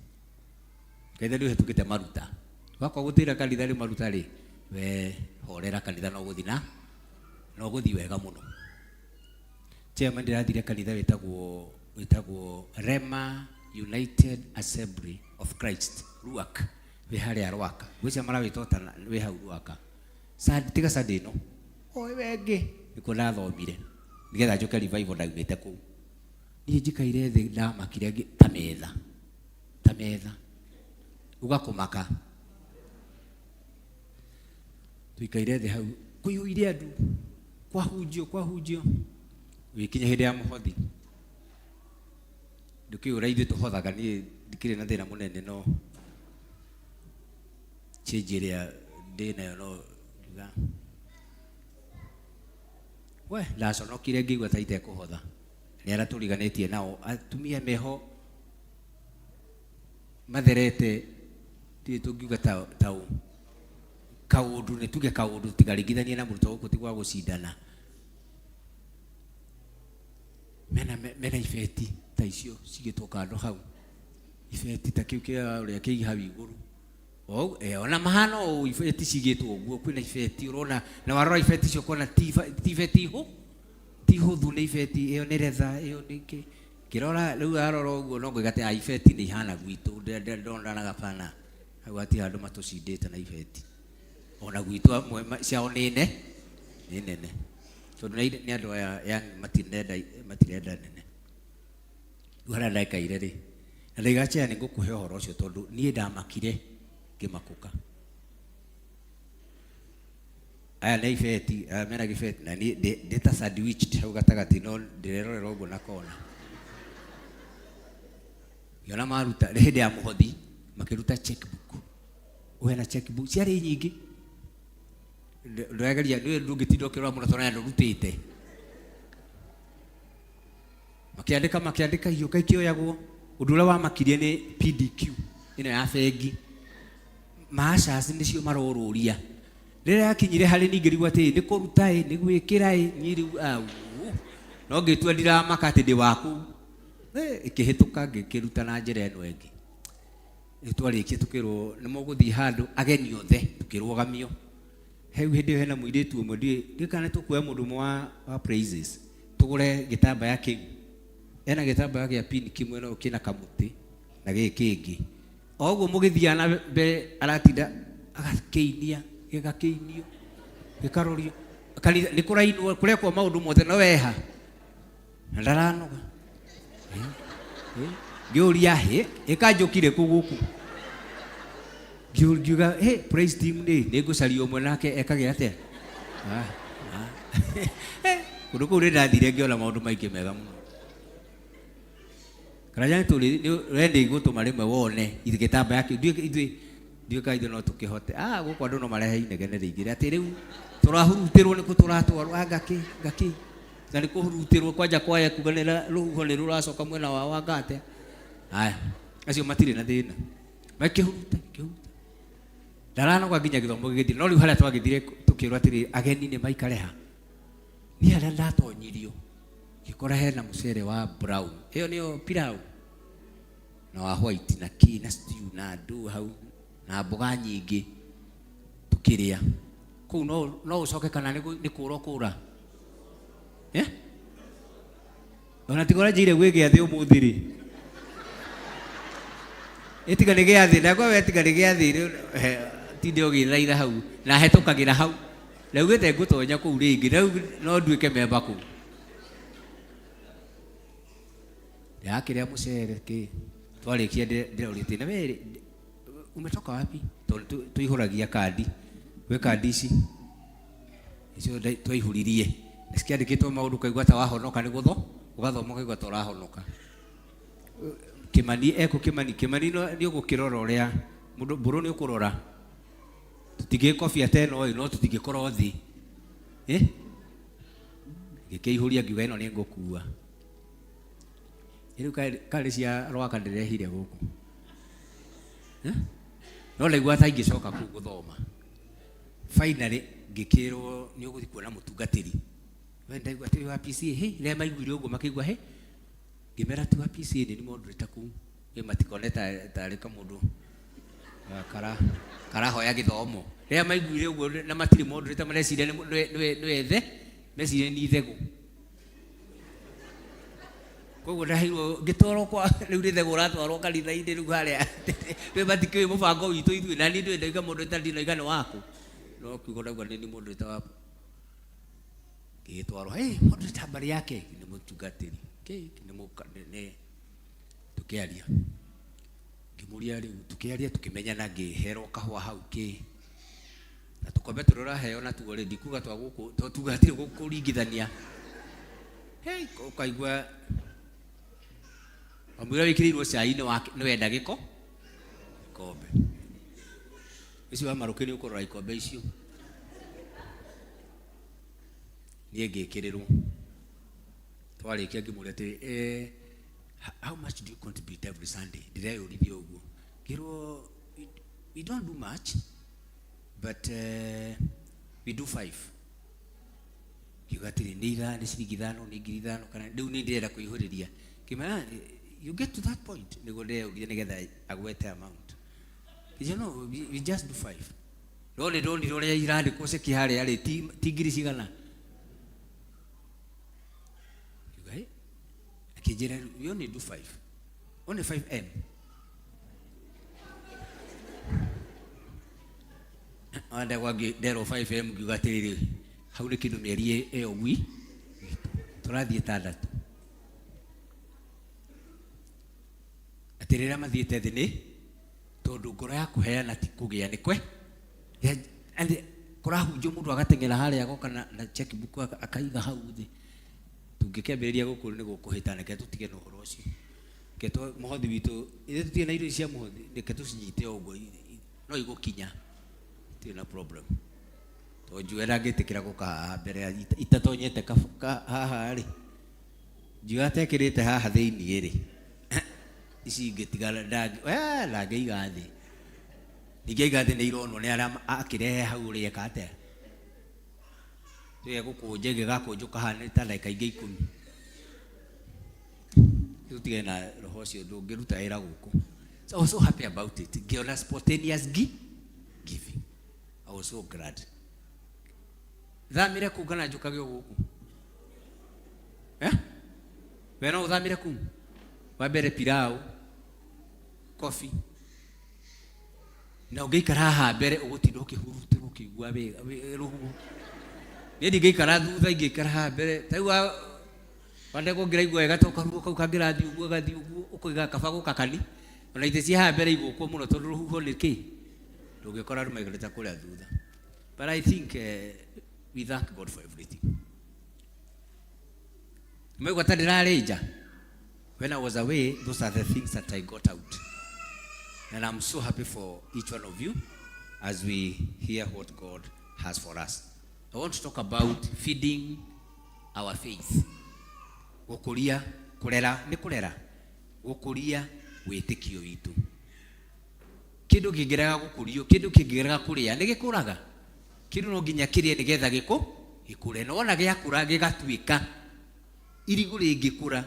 S8: Kanitha nĩ ũhetũkĩte maruta wakwa gũtĩra kanitha nĩ maruta rĩ we horera kanitha no gũthiĩ wega mũno. Chairman ndĩrathire kanitha wĩtagwo Rema United Assembly of Christ Ruaka wĩ harĩa Ruaka gwĩcia marawĩtota wĩ hau Ruaka tiga Sunday no oĩ wengĩ nĩkuo ndathomire nĩgetha njoke revival ndaumĩte kũu. Niĩ njikaire thĩ ndamakire ta metha ũgakũmaka tuikaire thĩ hau kũiyũire andũ kwahunjio wĩkinye hĩndĩ ya mũhothi ndũkĩũra ithuĩ tũhothaga. Niĩ ndikĩrĩ na thĩna mũnene no change ĩrĩa ndĩ nayo no ngiuga we ndaconokire ngĩigua ta itekũhotha nĩ arĩa tũriganĩtie nao atumia meho matherete tiĩ tũngiuga ta kaũndũ nĩ tuge kaũndũ tigaringithanie na mũrutwo gũkũ ti gwa gũcindana. Mena ifeti ta icio cigĩtwo kando hau ifeti ta kĩu kĩa ũrĩa kĩigi hau igũrũ ona mahano ifeti cigĩtwo ũguo kwĩna ifeti ũrona na warora ifeti icio kuona ti ifeti ti hũthũ nĩ ifeti ĩyo nĩ retha ĩyo nĩ kĩrora rĩu arora ũguo no ngĩga atĩ ifeti nĩ ihana gwitũ ndonanaga pana hau ati andũ matũcindĩte na ifeti ona gwitũ ciao nĩ nene tondũ nĩ andũ aya matirenda nene. Rĩu harĩa ndaikaire rĩ na ndaigacha nĩ ngũkũhe ũhoro ũcio tondũ niĩ ndamakire ngĩmakũka. Aya nĩ ifeti mena gĩbeti na niĩ ndĩ ta sandwich hau gatagatĩ no ndĩrerorera ũguo na kona. Yona maruta hĩndĩ ya mũhothi makĩruta checkbook ũhena checkbook ciarĩ nyingĩ ndũrageria nĩ ndũngĩtinda ũkĩrora mũno tondũ ndũrutĩte makĩandĩka hiyo kaikĩoyagwo. Ũndũ ũrĩa wamakirie nĩ PDQ ĩno ya bengi macaci nĩcio marorũria rĩrĩa yakinyire harĩ ningĩ rĩu atĩ nĩ kũruta nĩ gwĩkĩra niĩ rĩu no ngĩtua ndiramaka atĩ ndĩ waku ĩkĩhĩtũka ngĩkĩruta na njĩra ĩno ĩngĩ. Twarĩkia tũkĩrwo nĩ mũgũthiĩ handũ ageni othe tũkĩrũgamio hau hĩndĩ ĩyo hena mũirĩtu ũmwe ndiĩ kana tũkuoya mũndũ ũmwe wa praises tũgũre gĩtambaya kĩu ena gĩtambaya gĩa pin kĩmwe no kĩna kamũtĩ na gĩkĩ kĩngĩ oguo mugithiana be aratinda agakeinia gigakeinio gikarorio kanitha ni kurainwo kurekwo maundu mothe no weha ndaranoga giuria he ikanjukire kuguku giuga hey praise team ni ngucaria umwe nake ekage atia kundu kuu ndathire ngiona maundu maingi mega muno karajani tuli rendi gutuma rimwe wone igitamba yake ndiwe kaitho no tukihote guko andu no marehe inegene ringire ati riu turahurutirwo ni kuturatwarwa ngaki na ni kuhurutirwo kwanja kwaye kuganira ruho ni ruracoka mwena wa wangate haya acio matire na thina makihuruta darana kwa ginya githomo gigiti no riu haria twagithire tukirwa atiri ageni ni maikareha ni haria ndatonyirio gikora hena mucere wa brown iyo niyo pilau na wa white na kina stew na ndu hau na mboga nyingi tukiria ku no ucoke kana ni kura kura ona tigora njire gwige athi umuthiri etigane ge athi na kwa wetigane ge athi tinde ogiraira hau na hetukagira hau na ugete ngutonya ku ringi no nduike memba ku ya kiria mucere ki twarikia ndirorite na weri umetoka wapi tuihuragia kadi we kadi icio twaihuririe sikiandikitwo maundu kaigwa ta wahonoka ni gutho ugathoma kaigwa ta urahonoka Kimani Kimani ni ugukirora uria mundu mburu ni ukurora tutige kofia teno no tutige korothi gikeihuria ngiuga ino ni ngukua iru kali cia rwaka ndirehire guku no legwa ta ingicoka ku guthoma finally ngikirwo ni uguthi kuona mutungatiri wenda igwa tiri wa PCA le maiguire uguo makigwa ngimera tu wa PCA ni moderator ku matiko tari ka mundu kara hoya githomo le maiguire uguo na matiri moderator marecire ni ethe mecire ni thegu koguo ndahirwo ngitoro kwa riu rithego ratwarwo kanitha-ini riu haria we matikĩũĩ mũbango witũ ithuĩ na niĩ ndĩrenda mũndũ ũtarĩ na waku no kiugo ndauga nĩ mũndũ ũtawaku ngĩgĩtwarwo mũndũ ũta mbarĩ yake nĩ mũtungatĩri nĩ tũkĩaria ngĩmũria rĩu tũkĩaria tũkĩmenyana ngĩherwo kahũa hau na tũkombe tũroraheo na tuo rendi kuga twa gũkũ tuga hatirĩ gũkũringithania ũkaigua amwira wikirirwo cai-ini ni wenda giko ikombe icio wa marukiri ukorora ikombe icio nie ngikirirwo twarikia ngimuria ati how much do you contribute every Sunday ndireyurithio uguo kirwo we don't do much but we do 5 kigatiri nira ni ciringi 5 ni ngiri 5 kana riu ni ndirenda kuihuriria kimana you get to that point nigode uginegetha agwete amount you know we just do 5 role role irandi kose kihari yale tigiri cigana okay akijira you only do 5 only 5M anda wagi dero 5M gigatiri hauri kindu mieri eogwi turathie tandatu atirira mathiete thini tondu ngoro ya kuheana ti kugia ni kwe andi kurahunjo mundu agatengera haria agoka na checkbook akaiga hau thi tungikembereria gukuru ni gukuhitana ke tutige no horo ucio ke to muhothi witu ithe tutige na irio cia muhothi ni ke tucinyite uguo no igukinya ti na problem to juera gitikira guka mbere itatonyete haha ri juate kirite haha thiini ri isi getigala la geiga thi nigeiga thi ni ironwo ni ara akirehe hau ri ekate ye gukunje gigakunjuka hana ta like ingi 10 tutige na roho cio ndungiruta ira guku so I was so happy about it giona spontaneous giving I was so glad thamire kungana njukagio guku we no thamire ku wabere pilau coffee na ungeikara ha mbere ugutinda ukihurutirwo ukigua ruhu ni ngeikara thutha ingeikara ha mbere taigua wande kugira igua wega tokaruka ukagira thi uguo gathi uguo ukoiga kabago kakani ona ithe cia ha mbere igukwo muno tondu ruhu ni ki ndungikora rumaigarita kuria thutha. But I think we thank God for everything. Mwego tadiraleja. When I was away, those are the things that I got out. And I'm so happy for each one of you as we hear what God has for us. I want to talk about feeding our faith. Gukuria, kurera, ni kurera. Gukuria witikio witu. Kindu kingiraga gukurio, kindu kingiraga kuria, ni gikuraga. Kindu no nginya kirie nigetha gikure. No ona giakura gigatuika. Irigu ringikura.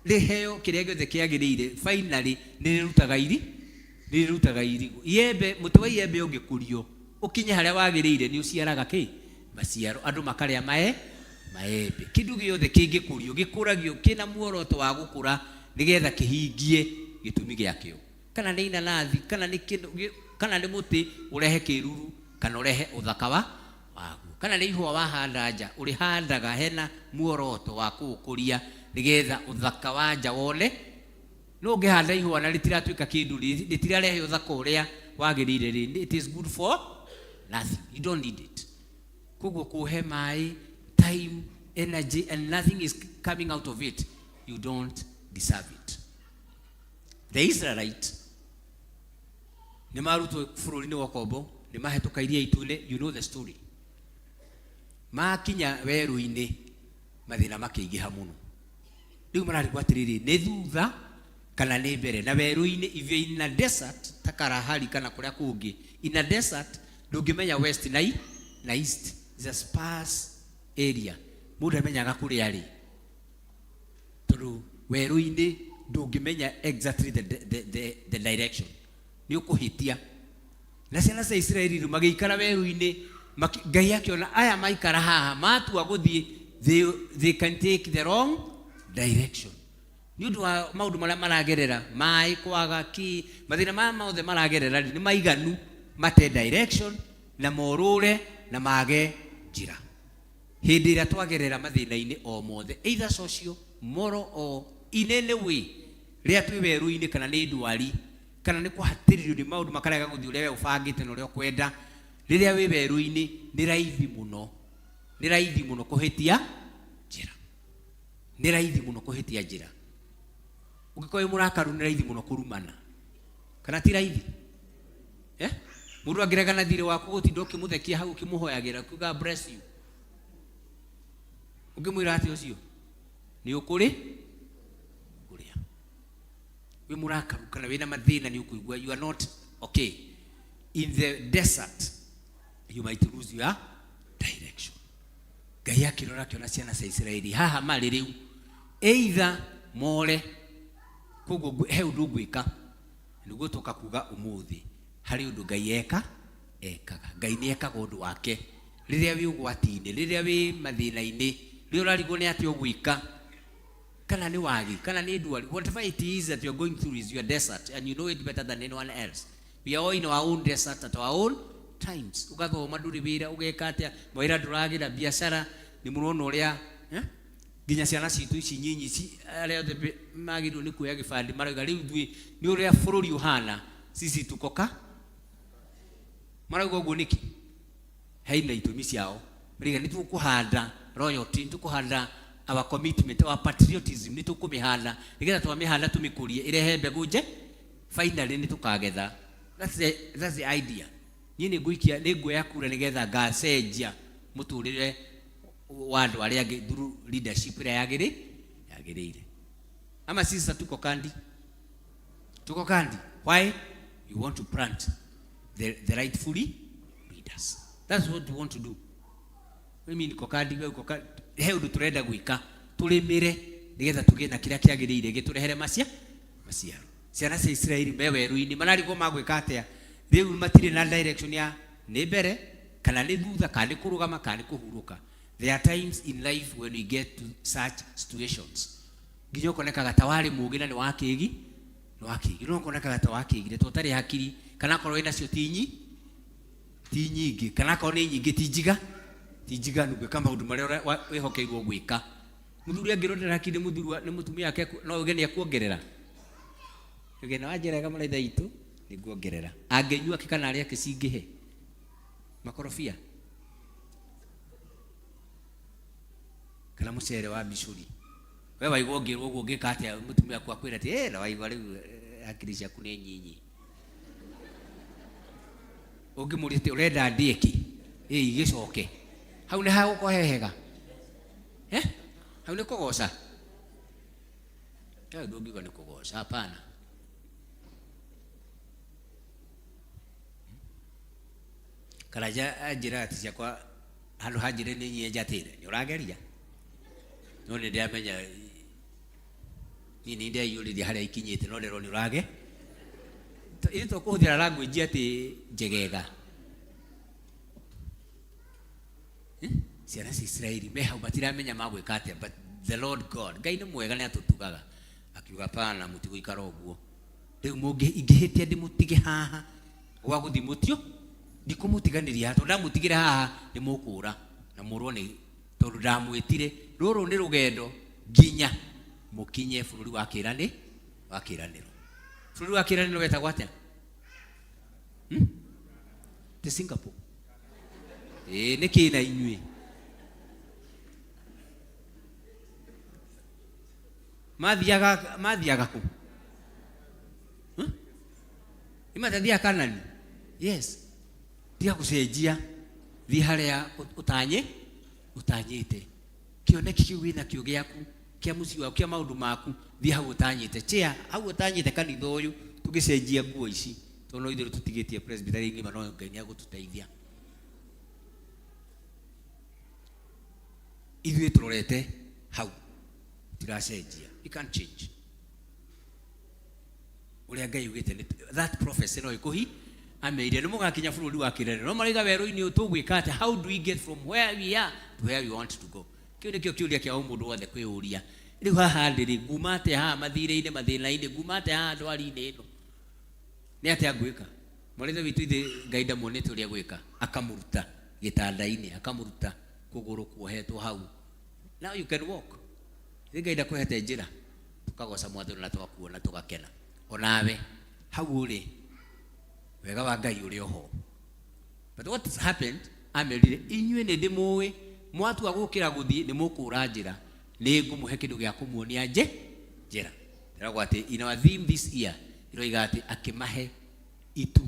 S8: Riheo kiria giothe kiagirire, finally nirutaga irigu. Iembe, muti wa iembe ungikurio, ukinye haria wagirire ni uciaraga ki? Maciaro. Andu makaria maembe. Kindu giothe kingikurio, gikuragio kina muoroto wa gukura nigetha kihingie gitumi giakio. Kana ni inanathi, kana ni kindu, kana ni muti urehe kiruru, kana urehe uthaka waguo. Kana ni ihua wahanda nja, urihandaga hena muoroto wa kuukuria nigetha uthaka wa nja wone. No ngihanda ihua na ritiratuika kindu ritirarehe uthaka uria wagirire rindi. It is good for nothing. You don't need it. Kuguo kuhe mai, time, energy, and nothing is coming out of it. You don't deserve it. The Israelites ni marutwo bururi-ini wa kombo, ni mahetoka iria itune. You know the story. Makinya weru-ini mathina makiingiha muno. Riu mararigwo atiriri ni thutha kana ni mbere. Na weru-ini, if you're in a desert takarahari kana kuria kungi, in a desert ndungimenya west na east. It's a sparse area. Mundu amenyaga kuria ari. Tondu weru-ini ndungimenya exactly the direction. Ni ukuhitia. Na ciana cia Israeli magiikara weru-ini, Ngai akiona aya maikara haha matua guthie, they can take the wrong direction. Ni undu wa maundu maria maragerera, mai kwaga ki, mathina ma maothe maragerera ni maiganu mate direction na morure na mage njira. Hindi ira twagerera mathina-ini o mothe, either social, moral or in any way, ria twi weru-ini kana ni ndwari kana ni kuhatiririo ni maundu makarega guthie uria we ubangite na uria ukwenda. Riria wi weru-ini ni raithi muno kuhitia njira. Ni raithi muno kuhitia njira. Ungikoe murakaru ni raithi muno kurumana. Kana ti raithi? Mundu angirega thire waku gutinda ukimuthekia hau ukimuhoyagira kuga bless you. Ungimwira ati ucio ni ukuri kuria. We murakaru kana wina mathina ni ukuigua you are not okay. In the desert you might lose your direction. Ngai akirora kiona ciana cia Israeli haha mari riu, either more kugo he undu gwika niguo toka kuga umuthi hari undu Ngai ekaga. Ngai ni ekaga undu wake riria wi ugwati-ini, riria wi mathina-ini, riria urarigwo ni ati ugwika kana ni wagi kana ni ndwari, whatever it is that you are going through is your desert and you know it better than anyone else. We are all in our own desert at our own times. Ugathoma nduri wira ugeka atia mwira nduragira biashara ni murono uria ginya ciana citu ici nyinyi ci aria othe magirwo ni kuya gibandi marauga riu thui ni uria bururi uhana sisi tukoka marauga uguo niki haina itumi ciao riga ni tukuhanda loyalty, tukuhanda our commitment, our patriotism, ni tukumihanda nigetha twamihanda tumikurie irehe mbegu nje, finally ni tukagetha. That's the idea. Nyine nguikia ni nguoya kura nigetha ngacenjia muturire wa andu aria angi through leadership ria yagirire. Ama sisi tuko kandi. Why? You want to plant the rightfully leaders. That's what we want to do. Mimi niko kandi, wewe uko kandi. He undu turenda gwika turimire nigetha tugie na kiria kiagirire giturehere maciaro. Ciana cia Israeli me weru-ini manarigwo magwika atia. Riu matire na direction ya ni mbere kana ni thutha kana ni kurugama kana ni kuhuruka. There are times in life when we get to such situations. Nginya koneka gatawari mugina ni wakigi no koneka gatawaki gire totari hakiri kana korwo ina cio ti nyingi kana korwo ni nyingi ti njiga nugwe kama maundu maria wihokeirwo gwika. Muthuri angirondera kinde muthuri ni mutumia yake no ugeni akuongerera ugeni wanjerega maraitha itu ni guongerera angenyua kikana aria kicingihe makorofia kana mucere wa bicuri we waigwo ngirwo uguo ngika atia mutumia yaku akwira ati na waigwa riu akiri ciaku ni nyinyi ungimurite urenda ndieki igicoke hau ni hau kohehega hau ni kugoca ndio ndungiuga ni kugoca hapana. Karaja ajira ati ciakwa handu hanjire ni nyie njatire ni urageria no ni ndiamenya ni ndia yuri haria ikinyite no rero ni urage iri to kuhuthira language ati njegega ciana cia Israeli me hau matiramenya magwika atia, but the Lord God Ngai ni mwega ni atutugaga akiuga pana mutigo ikara uguo riu mungi ingihitia ndimutige haha gwa guthimutio ndikumutiganiria to ndamutigira haha ni mukura na murwo ni tondu ndamwitire ruru ni rugendo nginya mukinye bururi wa kiraniro bururi wa kiraniro wetagwo atia te Singapore niki na inyui mathiaga ku imatathia Kanani yes tia kucenjia thi haria utanyite kioneki kiu wina kio giaku kia muci waku kia maundu maku thi hau utanyite chia hau utanyite kanitha uyu tugicenjia nguo ici tono ithiru tutigitie presbytery ngima no Ngai ni agututeithia ithuĩ turorete hau tiracenjia you can't change uria Ngai ugite that prophecy no ikuhi ameire ni mugakinya bururi wa kirere no mariga werũ-inĩ ũtũgwĩka ati how do we get from where we are to where we want to go kiu nikio kiuria kia mũndũ wothe kwĩũria riu haha ndĩrĩ ngumate haha mathirĩ-inĩ mathĩna-inĩ ngumate haha ndwari-inĩ ĩno nĩ atĩa ngwĩka mwarithe witũ ithe Ngai ndamuonete ũrĩa gwĩka akamuruta gĩtanda-inĩ akamuruta kũgũrũ kuohetwo hau now you can walk Ngai ndakwehete njĩra tukagoca mwathani na tugakuona tugakena onawe hau ũrĩ wega wa Ngai ũrĩ oho. But what has happened amerire inyuĩ nĩ ndĩmũĩ mwatua gũkĩra gũthiĩ nĩ mũkũra njĩra nĩ ngũmũhe kĩndũ gĩa kũmuonia njĩra ĩragwo atĩ in our theme this year ĩroiga atĩ akĩmahe itu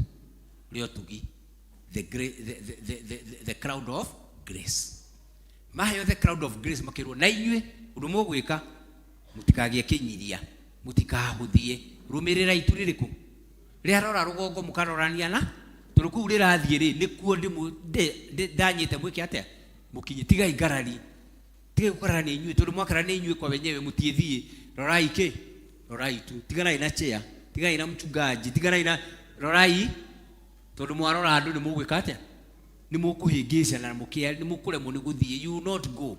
S8: rĩa ũtugi the crowd of grace maheo the crowd of grace makĩrwo na inyuĩ ũndũ mũgwĩka mũtikagie kĩnyiria mũtikahũthie rũmĩrĩra itu rĩrĩkũ rĩarora rũgongo mũkarorania na tondũ kũu rĩrathiĩ rĩ nĩkuo ndanyĩte mwĩke atĩa mũkinyi tigai ngarari tigai gũkarana nĩ inyuĩ tondũ mwakarana nĩ inyuĩ kwa wenyewe mũtiĩthiĩ rorai tu tiganai na chair tiganai na mchungaji tiganai na rorai tondũ mwarora andũ nĩ mũgwĩka atĩa nĩ mũkũhĩngĩca na nĩ mũkũremwo nĩ gũthiĩ you not go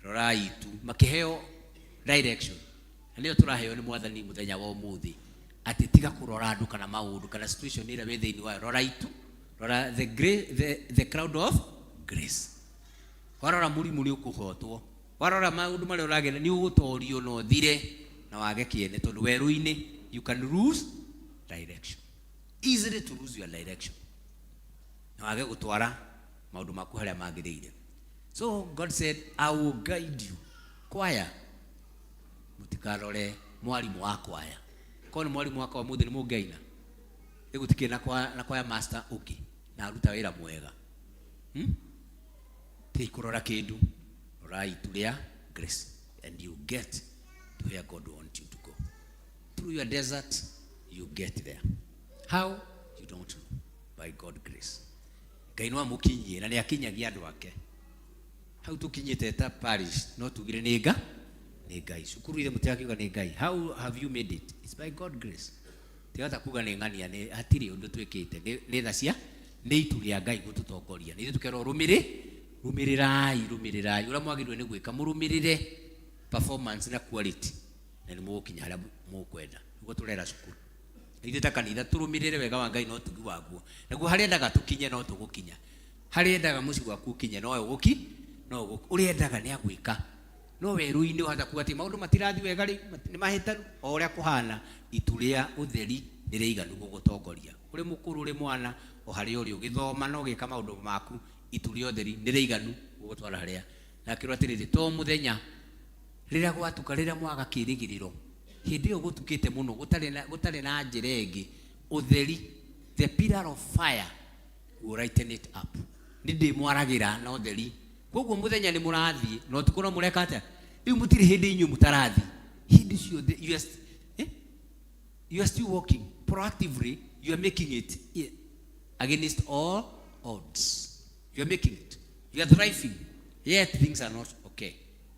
S8: rorai tu makĩheo direction na nĩyo tũraheo nĩ mwathani mũthenya wa ũmũthĩ ati tiga kurora andu kana maundu kana situation ira we thiini wa rora itu rora the crowd of grace warora murimu ni ukuhotwo warora maundu mari uragena ni ugutorio no thire na wage kiene tondu weru-ini you can lose direction easily to lose your direction na wage gutwara maundu maku haria magirire. So God said I will guide you choir mutikarore mwalimu wa choir kono mwalimu wako wa muthi ni mungaina igutikie na kwa master uki na aruta wira mwega ti kurora kindu right to their grace and you get to where God wants you to go through your desert you get there how you don't know by God grace kainwa mukinyie na ni akinyagia andu ake hau tukinyite ta parish no tugire nega ni Ngai cukuru ile mutiakiuga ni Ngai how have you made it it's by God grace tigata kuga ni ngania ni hatiri undu twikite ni thacia ni itu ria Ngai gututongoria ni tukero rumirirai ura mwagirwe ni gwika murumirire performance na quality na ni mukinya haria mukwenda ugo turera cukuru ithe ta kanitha turumirire wega wa Ngai no tugi waguo naguo hari endaga tukinye no tugukinya hari endaga muci gwaku kinye no uguki no uri endaga ni agwika no weru-ini uhota kuga ati maundu matirathi wega ri ni mahitaru o uria kuhana ituria utheri ni reiganu gugutongoria uri mukuru uri mwana o hari uri ugithoma no gika maundu maku ituria utheri ni reiganu gugutwara haria na kirwa atiriri to muthenya riria gwatuka riria mwaga kirigiriro hindi yo gutukite muno gutari na njiregi utheri the pillar of fire will lighten it up ndi mwaragira na utheri koguo muthenya ni murathi no tukuna mureka ata riu mutiri hindi inyu mutarathi hindi cio you are still walking proactively. You are making it against all odds. You are making it, you are thriving, yet things are not okay,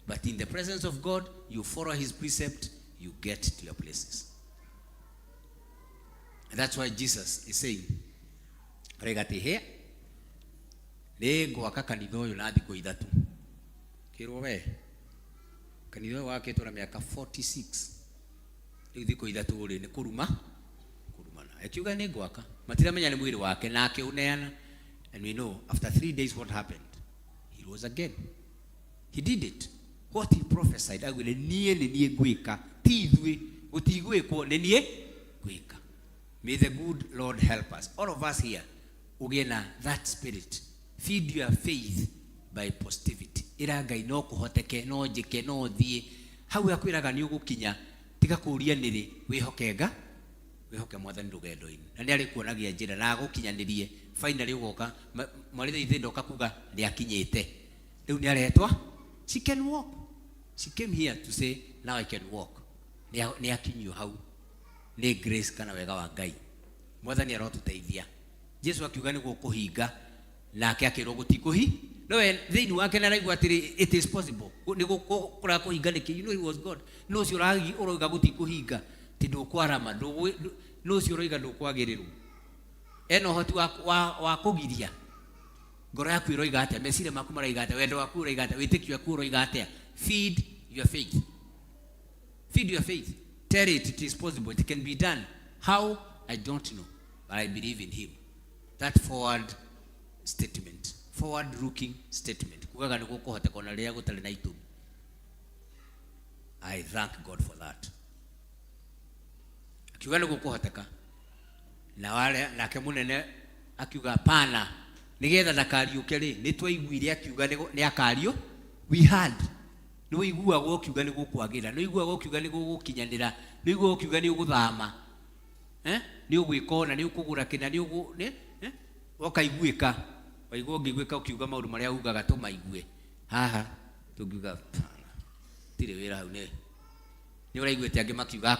S8: but in the presence of God you follow his precept, you get to your places. And that's why Jesus is saying regati he lego kanitha uyu na thiko ithatu kirwo we kanitha wake tora miaka 46 riu thiko ithatu uri ni kurumana akiuga ni gwaka matiramenya ni mwiri wake na akiuneana. And we know after 3 days what happened, he rose again. He did it. What he prophesied, agwire nie gwika tithwe gutigwikwo nie gwika. May the good Lord help us, all of us here, ugena that spirit. Feed your faith by positivity. Ira Ngai no kuhoteke no njike no thie hau akwiraga ni ugukinya tiga kuria niri wihokenga wihoke mwathani rugendo-ini na ni ari kuonagia njira na gukinyanirie finally ugoka mwari ithe ndoka kuga ni akinyite riu ni aretwa she can walk. She came here to say now I can walk. Ni akinyo hau ni grace kana wega wa Ngai mwathani arotuteithia. Jesu akiuga ni gukuhinga nake akirwo gutikuhi no thini wake na raigwa atiri it is possible ni gukura kuhinga niki you know he was God no cio ragi uroiga gutikuhinga ti ndukwarama no cio uroiga ndukwagirirwo eno hoti wa kugiria ngoro yaku iroiga atia mecire maku maraiga atia wendo waku uroiga atia witikio waku uroiga atia. Feed your faith. Feed your faith. Tell it is possible, it can be done. How? I don't know, but I believe in him. That forward statement, forward looking statement. Kugaga ni gukuhota kona ria gutari na itu. I thank God for that. Akiuga ni gukuhoteka na wale nake munene akiuga pana nigetha ndakariuke ri ni twaiguire akiuga ni akario we had no igua gokiuga ni gukwagira no igua gokiuga ni gukinyanira no igua gokiuga ni uguthama ni ugwikona ni ukugura kina ni ugu wakaiguika waigua ngigwika ukiuga maundu maria ugaga tumaigue haha tungiuga tire wira hau ni uraiguite angi makiuga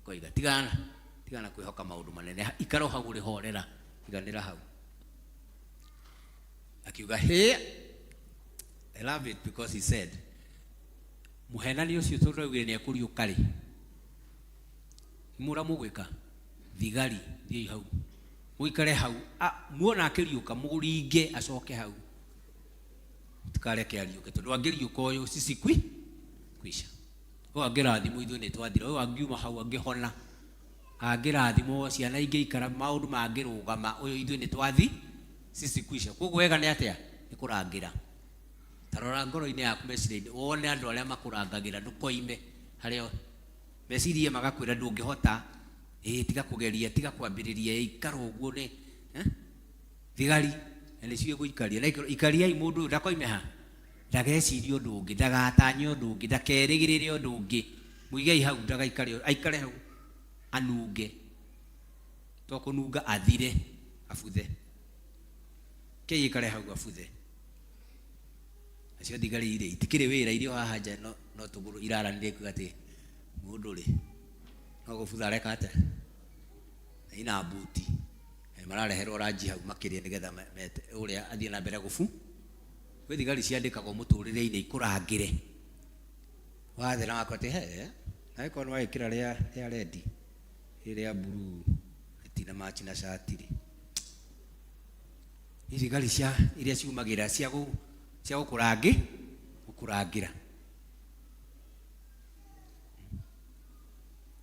S8: koiga tigana kwihoka maundu manene ikaro hau ri horera iganira hau akiuga he. I love it because he said muhenani ucio turaugire ni akuriuka ri mura mugwika thigari thii hau muikare hau muona akiriuka muringe acoke hau tukareke ariuke tondu angiriuka uyu sisi kwisha o angirathimo ithu ni twathira o angiuma hau angihona angirathimo ciana ingi ikara maundu mangirugama uyu ithu ni twathi sisi kwisha koguo wega ni atia ni kurangira tarora ngoro-ini yaku meciria wone andu aria makurangagira ndukoime hario meciria magakwira ndungihota tiga kugeria tiga kwambiriria ikaro uguo ni thigari ni cio guikaria na ikariai mundu ndakoime ha ndageciria undu ungi ndagatanye undu ungi ndakerigirire undu ungi muigai hau ndagaikare aikare hau anunge to kununga athire abuthe ikare hau abuthe acio thigari ire itikire wira irio haha nja no tuguru iraranire kugati mundu ri no gubutha reka ate ina buti marareherwo ranji hau makiria nigetha uria athie na mbere gubu kwi thigari ciandikagwo muturire-ini ikurangire wathira wakote na iko no ikira ria red ria blue itina match na shati ri thigari cia iria ciumagira cia gukurangira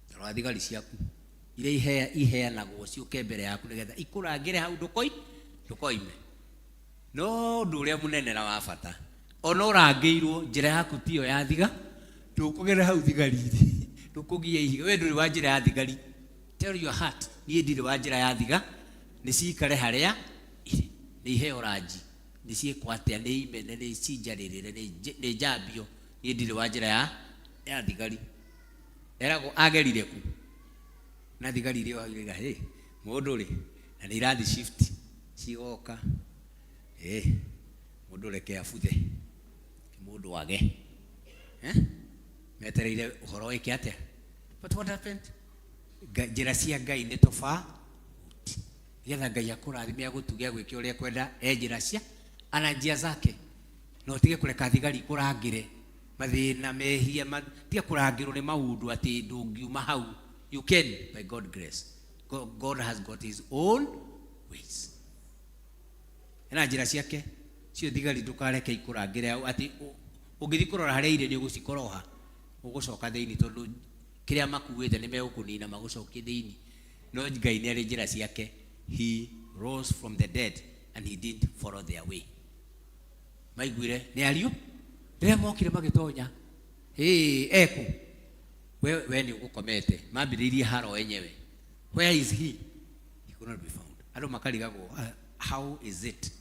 S8: tarwa thigari ciaku ile iheanagwo ciuke mbere yaku nigetha ikurangire hau ndukoime no nduria munene na wa bata ona urangirwo njira yaku tiyo ya thiga ndukugera hau thigari-ini ndukugia ihiga we nduri wa njira ya thigari. Tell your heart nie ndiri wa njira ya thiga ni cikare haria ni iheo ranji ni ciikwatia ni imene ni cinjaririre ni njambio nie ndiri wa njira ya thigari. Erago agerire ku na thigari rio agiga mundu ri na ni irathi shift cigoka mundu reke abuthe mundu wage metereire uhoro wiki atia. But what happened? Njira cia Ngai nĩ tofauti. Getha Ngai akũrathime agũtuge gwĩke ũrĩa kwenda njira cia ana njia zake. No tige kũreka thigari kũrangĩre mathĩna mehia tige kũrangĩrwo nĩ maũndũ atĩ ndũngiuma hau. You can by God's grace. God has got his own ways. Ena njira ciake cio thigari ndũkareke ikũrangĩre atĩ ũngĩthi kũrora harĩa irĩ nĩ ũgũcikoroha ũgũcoka thĩinĩ tondũ kiria makuwete ni megũkũnina magũcokie thĩinĩ. No Ngai nĩ arĩ njĩra ciake. He rose from the dead and he didn't follow their way. Maiguire nĩ ariũ rĩrĩa mokire magĩtonya eku we nĩ ũgũkomete mambĩrĩirie haro wenyewe. Where is he? He could not be found. Andũ makarigagwo how is it?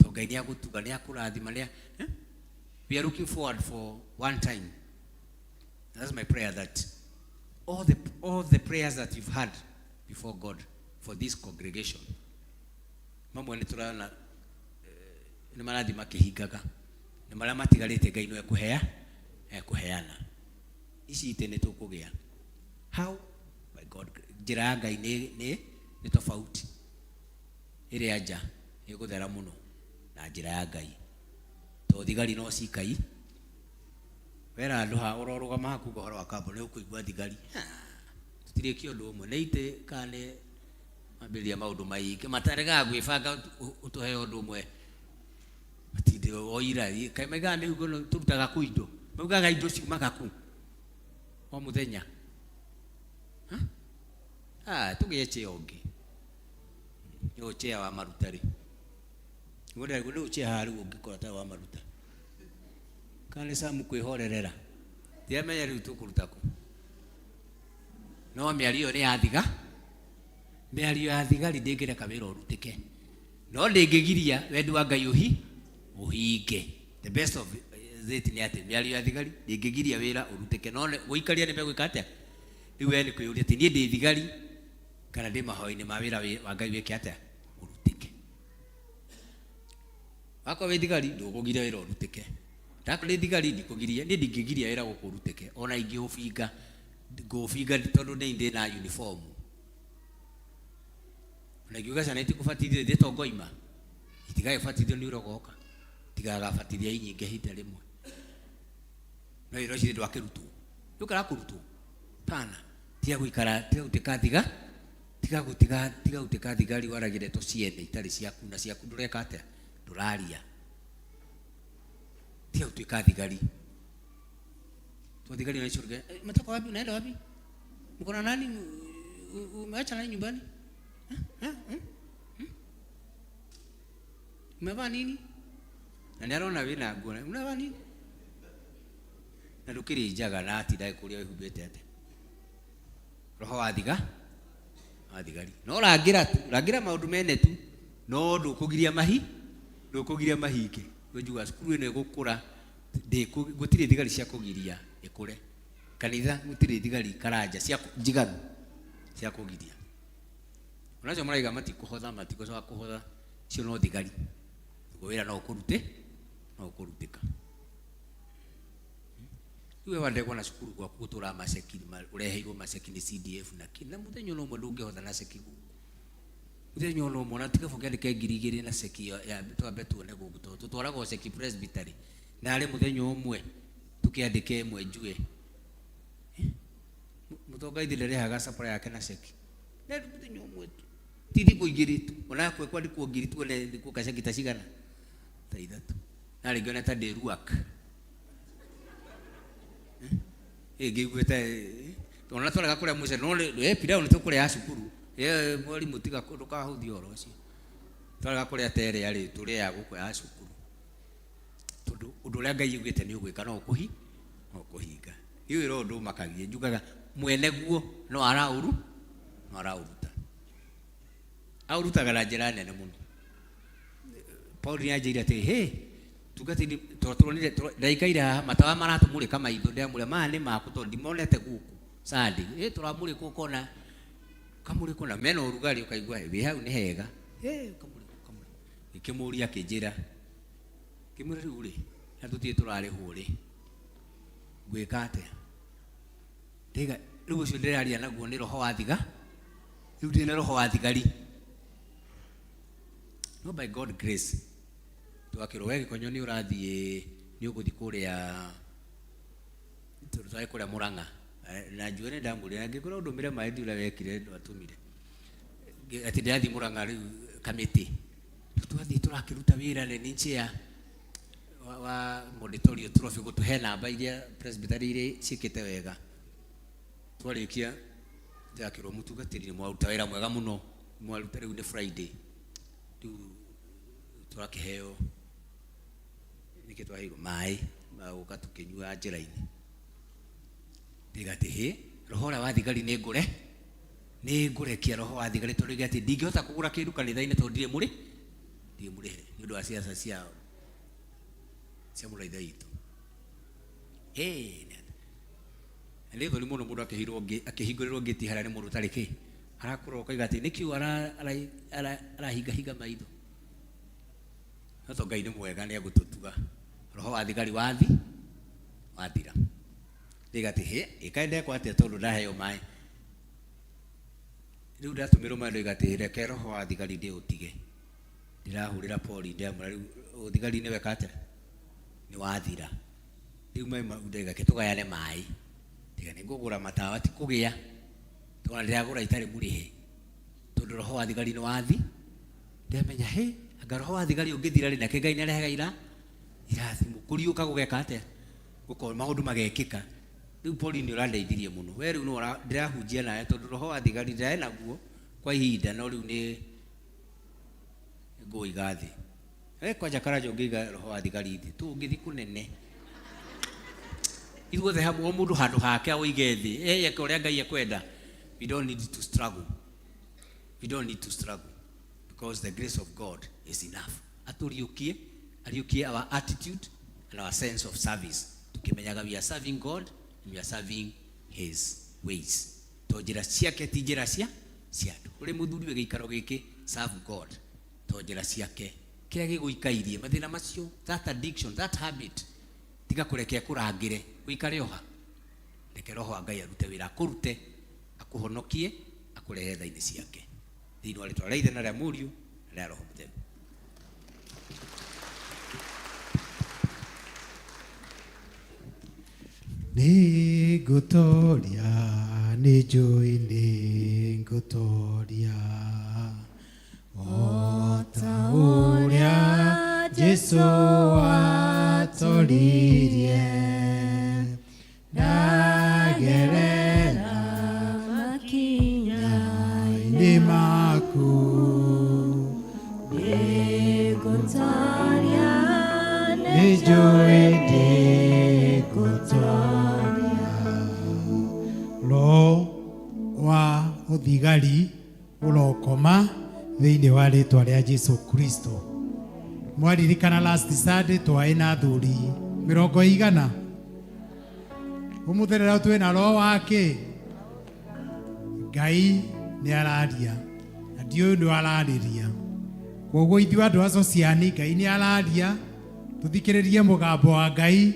S8: To Ngai nĩ agũtuga nĩ akũrathima nĩ we are looking forward for one time. That's my prayer that all the prayers that you've had before God for this congregation mamwe nĩ turana nĩ marathi makĩhingaga nĩ marĩa matigarĩte Ngai no ekuheana ici ite nĩ tũkũgĩa. How? By God. Njĩra ya Ngai nĩ tofauti. Ĩrĩa nja ĩgũthera mũno na njĩra ya Ngai to thigari no cikai wera andu ha urorugama haku ũhoro wa kambuni ũkũigua thigari tutirĩ kĩũndũ ũmwe nĩ ite kane mambĩrĩria maũndũ maingĩ matarega gwĩbanga ũtũhe ũndũ ũmwe matinde oira kaimega nĩ ugo turutaga ku indo maugaga indo ciumaga ku o mũthenya tũgĩe cheo ũngĩ yo cheo wa maruta rĩ ngode nĩ cheo harĩ ũngĩkora ta wa maruta kane samu kwĩhorerera ndiamenya rĩu tũkũruta ku no mĩario nĩ ya thiga mĩario ya thigari ndĩngĩreka wĩra ũrutĩke no ndĩngĩgiria wendi wa Ngai ũhinge. The best of it nĩ atĩ mĩario ya thigari ndĩngĩgiria wĩra ũrutĩke no gũikaria nĩ megwĩka atĩa rĩu we nĩ kwĩyũria atĩ niĩ ndĩ thigari kana ndĩ mahoya-inĩ ma wĩra wa Ngai wĩke atĩa ũrutĩke. Wako wĩ thigari ndũkũgiria wĩra ũrutĩke. Ndakũrĩ thigari ndikũgiria niĩ ndingĩgiria wĩra gũkũrutĩke ona ingĩũbinga ngũbinga tondũ ndĩ na uniform. Na ngiuga sana itikũbatithio thĩ tongo ima itigagĩbatithio nĩ ũrogoka tigagabatithia inyingĩ hita rĩmwe no iro cirĩ ndwakĩrutwo ndũkara kũrutwo pana tiga gũikara tiga gũtĩka thiga tiga gũtĩka thigari waragĩre tũciene itarĩ ciaku na ciaku ndũreka atĩa ndũraria tiga gũtĩka thigari tu thigari na churge mtoka wapi unaenda wapi mko na nani umeacha nani nyumbani umevaa nini na nĩarona wĩna nguo unavaa nini na ndũkĩrĩ njaga na atindaga kũrĩa wĩhumbĩte atĩa roho wa thigari no rangira maũndũ mene tu no ndũkũgiria mahinge wenjuga cukuru ĩno ĩgũkũra gũtirĩ thigari cia kũgiria ĩkũre kanitha gũtirĩ thigari karanja cia njiganu cia kũgiria unacho maraiga matikũcoka kũhotha cio no thigari wĩra no ũkũrutĩka. Iwe wandegwa na cukuru gwaku gũtũra maceki ũreheirwo maceki nĩ CDF na kina mũthenya no ũmwe ndũngĩhotha na ceki mũthenya no ũmwe na tiga bũkĩandĩke 2,000 na ceki ya twambe tuone gũkũ tũtwaragwo ceki presbytery na arĩ mũthenya ũmwe tũkĩandĩke ĩmwe njue mũtonga ithĩ nĩarehaga supply yake na ceki na mũthenya ũmwe tithi kũingĩrĩtu ona kwandĩkwo ngiri tuone kũceki ta cigana ta ithatũ na rĩngĩ ona ta ndĩruak ngĩiguĩte Unatwara kule Musa no pilau nitukule ya cukuru. Mwalimu tiga kuruka huthi oro ucio. Twara kule atere yari tule ya guko ya cukuru. Tondu undu uria Ngai yugite ni ugwika no kuhinga. Iyo iro ndu makagie njugaga mwene guo no arauruta. Aurutaga na njira nene muno. Paul ni ajira ati tugati turonire ndaikaira matawa maratumurika maitho ndamure mane makuto ndimonete guku sandi turamuri kukona kamuri kuna meno urugari ukaigwa we hau ni hega kamuri ikimuria kijira kimuri uri atutie turare huri gwikate tiga riu cio ndiraria naguo ni roho wa thiga riu ndina roho wa thigari no by God grace twakirowege konyoni urathie ni uguthi kuria tutai kuria Muranga na juene ndamuri ngikora ndumire maidi ula wekire atumire ati ndathi Muranga riu kamiti twathi turakiruta wira ni nchia wa monitorio trophy gutuhe namba iria presbytery ire cikite wega twarikia ndakirwo mutugatirire mwaruta wira mwega muno mwaruta riu ni Friday turakiheo nikitwahirwo mai mauka tukinyua njira-ini ndigati roho wa thigari ni ngure kia roho wa thigari tondu gati ndingihota kugura kindu kanitha-ini tondu ndire muri ni undu wa siasa cia muraitha itu ndi thori muno mundu akihingurirwo ngiti haria ni mundu tariki arakuroka igati nikiu arahinga maitho Ngai ni mwega ni agututuga roho wa thigari wathira ndigati ikaende kwa ate tondu ndaheo mai riu ndatumirwo mai ndigati reke roho wa thigari ndi utige ndirahurira poli ndamura riu thigari ni wekate ni wathira riu mai ndega kitugayane mai ndiga ni ngugura matawa ti kugia tona ndiragura itari murihe tondu roho wa thigari ni wathi ndamenya anga roho wa thigari ungithira ri nake Ngai ni arehaga irathimu kuriuka gugeka ate guko maundu magekika riu poli ni urandeithirie muno we riu no ndirahunjia nawe tondu roho wa thigari ndae naguo kwa ihinda no riu ni nguiga thi kwanja karajo ngiga roho wa thigari thi tu ngithi kunene ithuothe hamwe mundu handu hake awige thi yeke uria Ngai ekwenda. We don't need to struggle because the grace of God is enough. Aturiukie our attitude and our sense of service. Tukimenyaga we are serving God and we are serving his ways. Tojira ciake tijira cia ciandu. Uri muthuri we gikaro giki serve God. Tojira ciake kira giguikairie mathina macio, that addiction, that habit tiga kurekea kurangire uikare oha. Reke roho wa Ngai arute wira kurute akuhonokie akurehe thaini ciake. Thini wa ritwa raithe na ria Muriu na ria Roho Mutheru.
S3: Ni ngutoria ni njui ni ngutoria o ta uria Jesu atoririe ndagerera makinya-ini maku ni ngutoria ni njui ni ngutoria roho wa uthigari urokoma thiini wa ritwa ria Jesu Kristo. Mwaririkana last Sunday twai na thuri 100 umutherera twina roho wake Ngai ni araria na ndio ndio arariria koguo ithuĩ andũ acio ciani Ngai ni araria tuthikiririe mugambo wa Ngai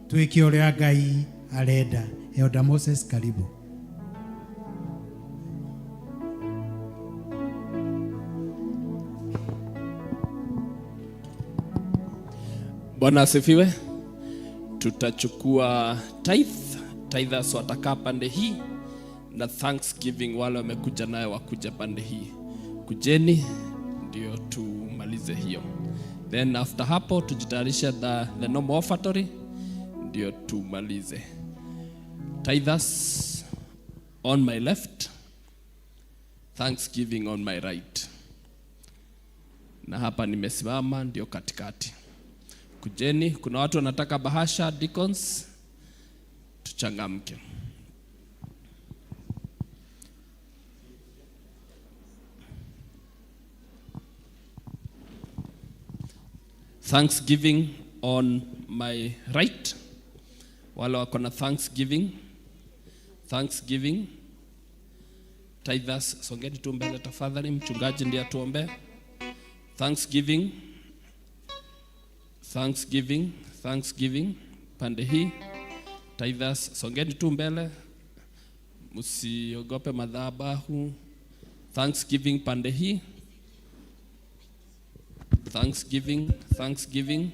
S3: twike uria Ngai arenda. Elder Moses, karibu.
S10: Bwana asifiwe. Tutachukua tithers watakaa pande hii na Thanksgiving wale wamekuja nayo wakuja pande hii. Kujeni ndio tumalize hiyo. Then after hapo tujitayarisha the normal offertory ndio tumalize. Tithers on my left, thanksgiving on my right. Na hapa nimesimama ndio katikati. Kujeni, kuna watu wanataka bahasha, deacons, tuchangamke. Thanksgiving on my right. Wale wako na thanksgiving. Thanksgiving. Tithers, songeni tu mbele tafadhali, mchungaji ndiye atuombe. Thanksgiving. Thanksgiving. Thanksgiving. Pande hii. Tithers, songeni tu mbele. Msiogope madhabahu. Thanksgiving pande hii. Thanksgiving. Thanksgiving.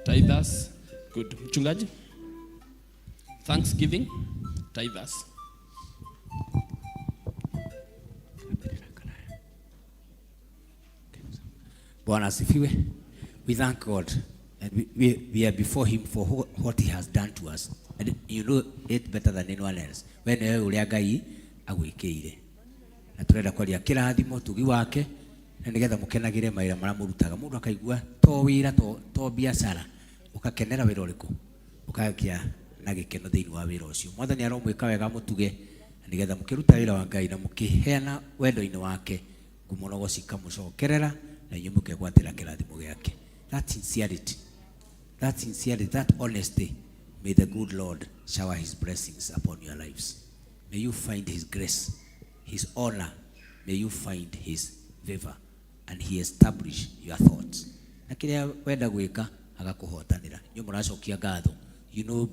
S10: Tithers. Good. Mchungaji. Thanksgiving. Tithers.
S8: Bwana asifiwe. We thank God and we are before him for what he has done to us. And you know it better than anyone else. When wewe ule Ngai agwĩkĩire. Na turenda kwaria kĩrathimo tugi wake na nigetha mukenagire maira mara murutaga. Mundu akaigua to wira to biashara. Ukakenera wira ũrĩkũ. Ukagia na gĩkeno thĩinĩ wa wira ũcio. Mwathani aromwĩka wega mutuge nigetha mukiruta wira wa Ngai na mukiheana wendo-inĩ wake kumunogocia mucokerera na inyuĩ mukegwatĩra kĩrathimo gĩake. That sincerity, that honesty, may the good Lord shower his blessings upon your lives. May you find his grace, his honor. May you find his favor, and he establish your thoughts. Na kĩrĩa wenda gwĩka agakũhotanĩra. Inyuĩ mũracokia ngatho. You know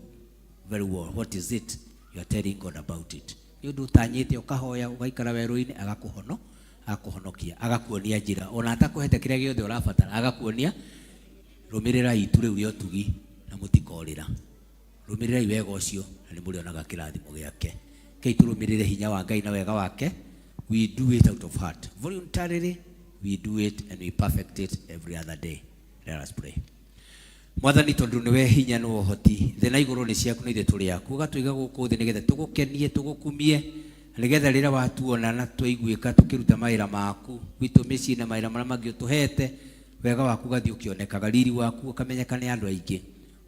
S8: very well what is it you are telling God about it. Nĩ ũndũ ũtanyĩte ũkahoya ũgaikara werũ-inĩ agakuhonokia, agakuonia njĩra. Ona atakuhete kĩrĩa gĩothe ũrabatara, agakuonia rũmĩrĩra itu rĩu rĩa ũtugi na mũtikorĩra. Rũmĩrĩrai wega ũcio na nĩ mũrĩonaga kĩrathimo gĩake. Kei tũrũmĩrĩre hinya wa Ngai na wega wake. We do it out of heart. Voluntarily, we do it and we perfect it every other day. Let us pray. Mwathani tondu niwe hinya no hoti thina iguru ni ciaku ni ithe turi yaku gatwiga guku thi nigetha tugukenie tugukumie nigetha rira watuona na twaiguika tukiruta maira maku witu micii na maira mara mangi utuhete wega waku gathi ukionekaga riri waku ukamenyeka ni andu aingi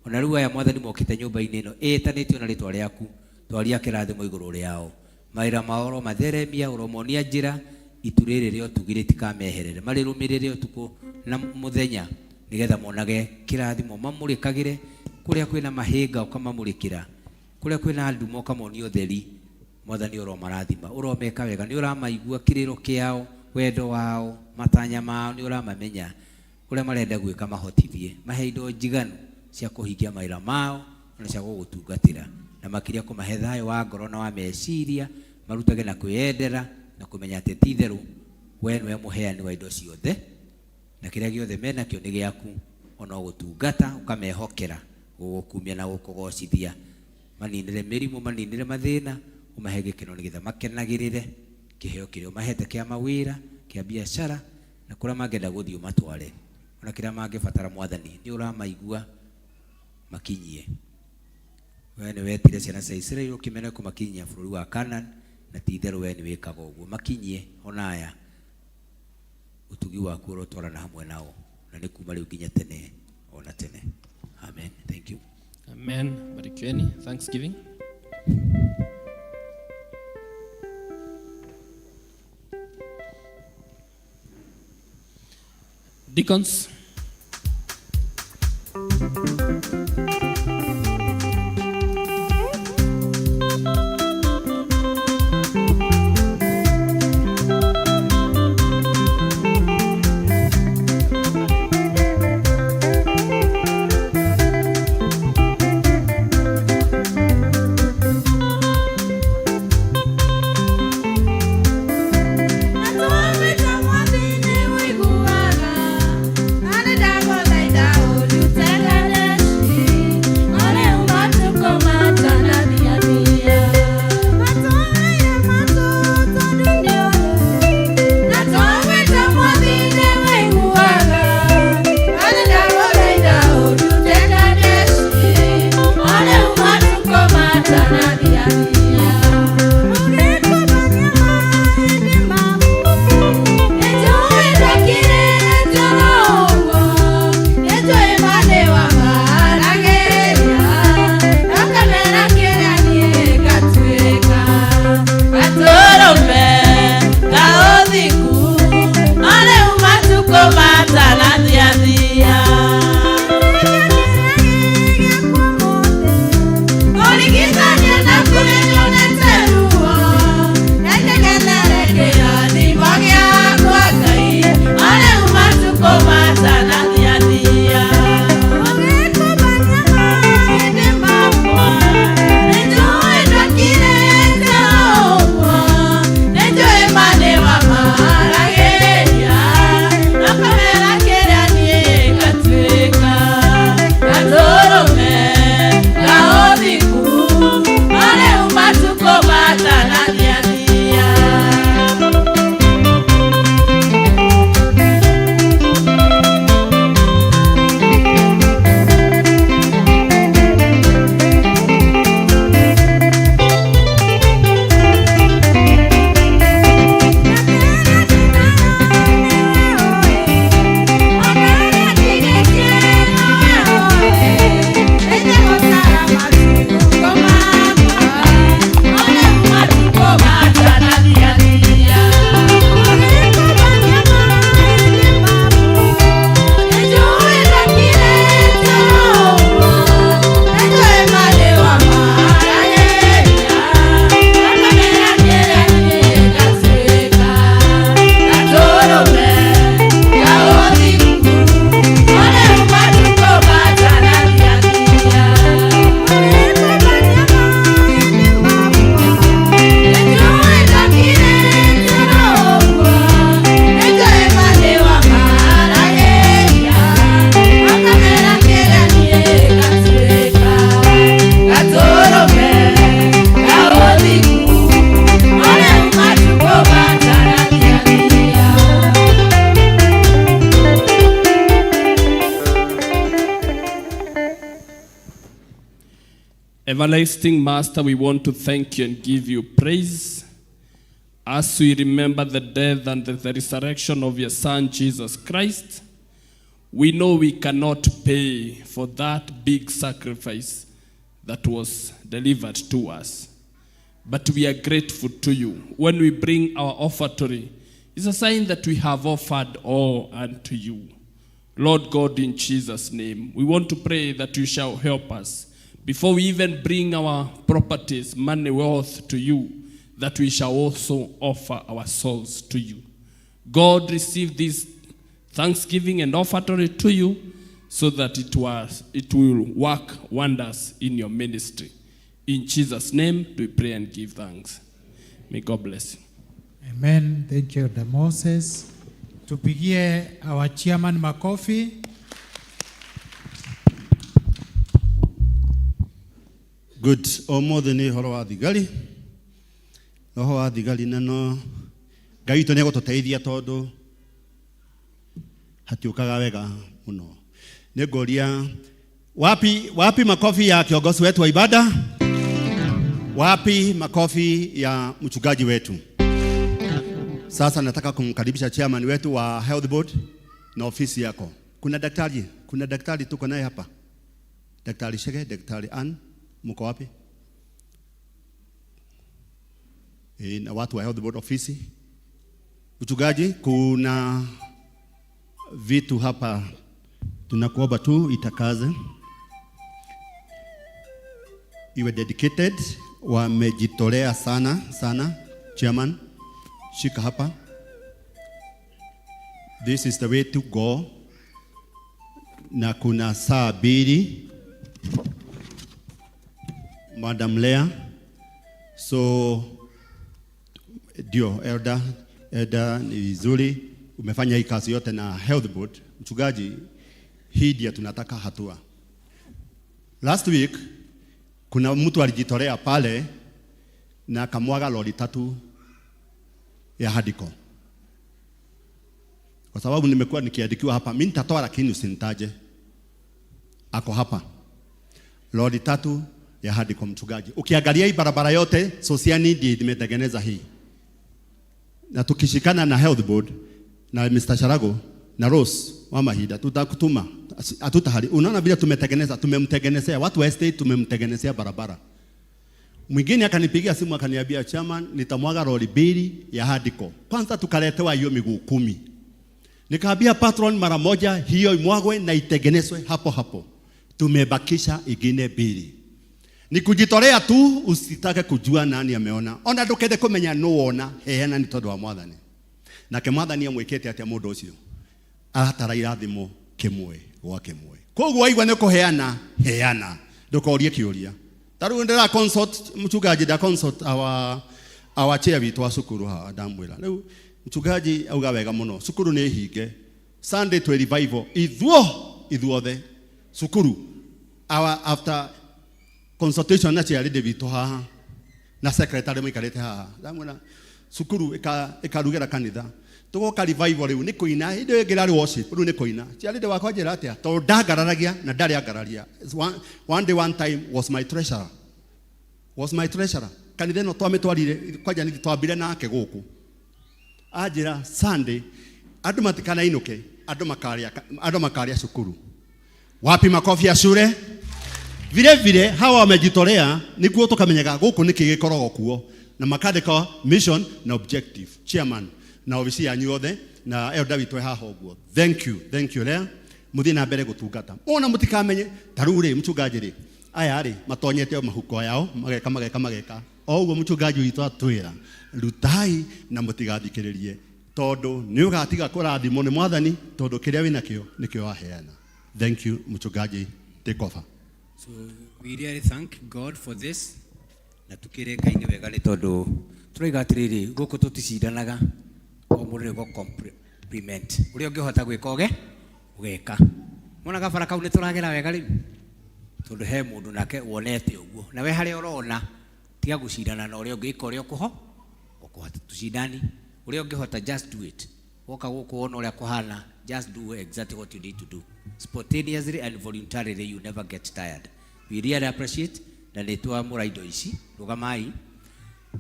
S8: ona riu aya Mwathani mokite nyumba-ini ino itanitio na ritwa riaku twaria kirathimo iguru riao maira maoro matheremia uromonia njira ituriri rio tugiriti kameherere mari rumirire utuku na muthenya nigetha monage kirathimo mamurikagire kuria kwina mahinga ukamamurikira kuria kwina ndumo kamonio theri Mwathani uromarathima uromeka wega ni uramaigua kiriro kiao wendo wao matanya mao ni uramamenya kuria marenda gwika mahotithie maheindo njiganu cia kuhingia maira mao na cia gugutungatira na makiria kumahe thayo wa ngoro na wa meciria marutage na kwiyendera na kumenya ati titheru we niwe muheani wa indo ciothe na kiria giothe mena kio ni giaku ona gutungata ukamehokera gukumia na gukugocithia maninire mirimu maninire mathina umahege kino nigetha makenagirire kiheo kirio mahete kia mawira kia biashara na kuria mangenda guthio matware ona kiria mangibatara Mwathani ni uramaigua makinyie we ni wetire ciana cia Israeli ukimena kumakinyia bururi wa Canaan na titheru we ni wikaga uguo makinyie ona aya utugi waku urotwarana hamwe nao na ni kuma riu nginya tene ona tene. Amen. Thank you.
S10: Amen. Barikiweni. Thanksgiving. Deacons.
S7: Thank you.
S10: Everlasting Master, we want to thank you and give you praise as we remember the death and the resurrection of your Son, Jesus Christ. We know we cannot pay for that big sacrifice that was delivered to us. But we are grateful to you. When we bring our offertory, it's a sign that we have offered all unto you. Lord God, in Jesus' name, we want to pray that you shall help us before we even bring our properties, money, wealth to you, that we shall also offer our souls to you. God, receive this thanksgiving and offertory to you so that it will work wonders in your ministry. In Jesus' name, we pray and give thanks. May God bless you.
S3: Amen. Thank you, Elder Moses. Tupigie our chairman makofi.
S2: Good. Omo ni horo wa thigari. Roho wa thigari nano. Ngai to nego tuteithia tondu hatiukaga wega muno. Negoria wapi makofi ya kiongozi wetu wa ibada? Wapi makofi ya mchungaji wetu? Sasa nataka kumkaribisha chairman wetu wa Health Board na ofisi yako. Kuna daktari tuko naye hapa. Daktari Shege, Daktari Ann, mko wapi? Na watu wa Health Board ofisi. Mchungaji, kuna vitu hapa tunakuomba tu itakaze. Iwe dedicated, wamejitolea sana. Chairman, shika hapa. This is the way to go. Na kuna saa 2. Madam Lea. So ndio Elda ni vizuri umefanya hii kazi yote na Health Board. Mchungaji, hii ndio tunataka hatua. Last week kuna mtu alijitolea pale na kamwaga lori 3 ya Hadiko. Kwa sababu nimekuwa nikiandikiwa hapa, mimi nitatoa lakini usinitaje. Ako hapa. Lori 3 ya Hadiko, mchungaji. Ukiangalia hii barabara yote, Sosiani ndiye imetengeneza hii. Na tukishikana na Health Board na Mr. Sharago na Rose wa Mahida tutakutuma. Hatutahari. Unaona vile tumemtengenezea watu wa estate, tumemtengenezea barabara. Mwingine akanipigia simu akaniambia, chairman, nitamwaga lori 2 ya Hadiko. Kwanza tukaletewa hiyo miguu 10. Nikaambia patron mara moja hiyo imwagwe na itengenezwe hapo. Tumebakisha ingine 2. Nikujitolea tu, usitake kujua nani ameona. Ona ndukende kumenya no ona heana ni tondu wa mwathani. Na ke mwathani amwikete atia mundu ucio. Aratara irathimo kimwe gwa kimwe. Koguo aigwa ne kuheana heana. Ndukorie kiuria. Taru ndira consult mchungaji da consult our chair witu wa cukuru ha ndamwira. Riu mchungaji auga wega muno. Cukuru ni hinge. Sunday to revival ithuothe cukuru after consultation na chair David ha na secretary mwikarete ha ndamwira cukuru ikarugera kanitha tugoka revival riu ni kuina inde ngirari worship riu ni kuina ciarinde wakwa njira atia to ndagararagia na ndari agararia. One time was my treasurer kanitha no twamitwarire kwaja ni twambire nake guku ajira Sunday andu matikana inuke andu makaria cukuru. Wapi makofi ya shule? Vile hawa wamejitolea niguo tukamenyaga guku niki gikorogo kuo na makandika mission na objective. Chairman na ofisi ya nyuothe na Elder witwe haha uguo. Thank you lea muthina mbere gutungata. Ona mutikamenye tarure mchungaji ri aya ri matonyete mahuko yao mageka o uguo mchungaji witũ atwira rutai na mutigathikiririe tondu ni ugatiga kurathimo ni mwathani tondu kiria wina kio nikio aheana. Thank you mchungaji, take over.
S8: So we really thank God for this. Na tukire kaini wega ni tondu turiga atiriri guku tutishindanaga o mundu go compliment uria ungihota gwika ugeka mona gabara kau ni turagera wega ri tondu he mundu nake wonete uguo na we hari urona tiga gucindana na uria ungika uria ukuhota tucindani uria ungihota just do it woka guku wona uria kuhana just do exactly what you need to do spontaneously and voluntarily. You never get tired. We really appreciate na nĩ twamũra indo ici rũgamai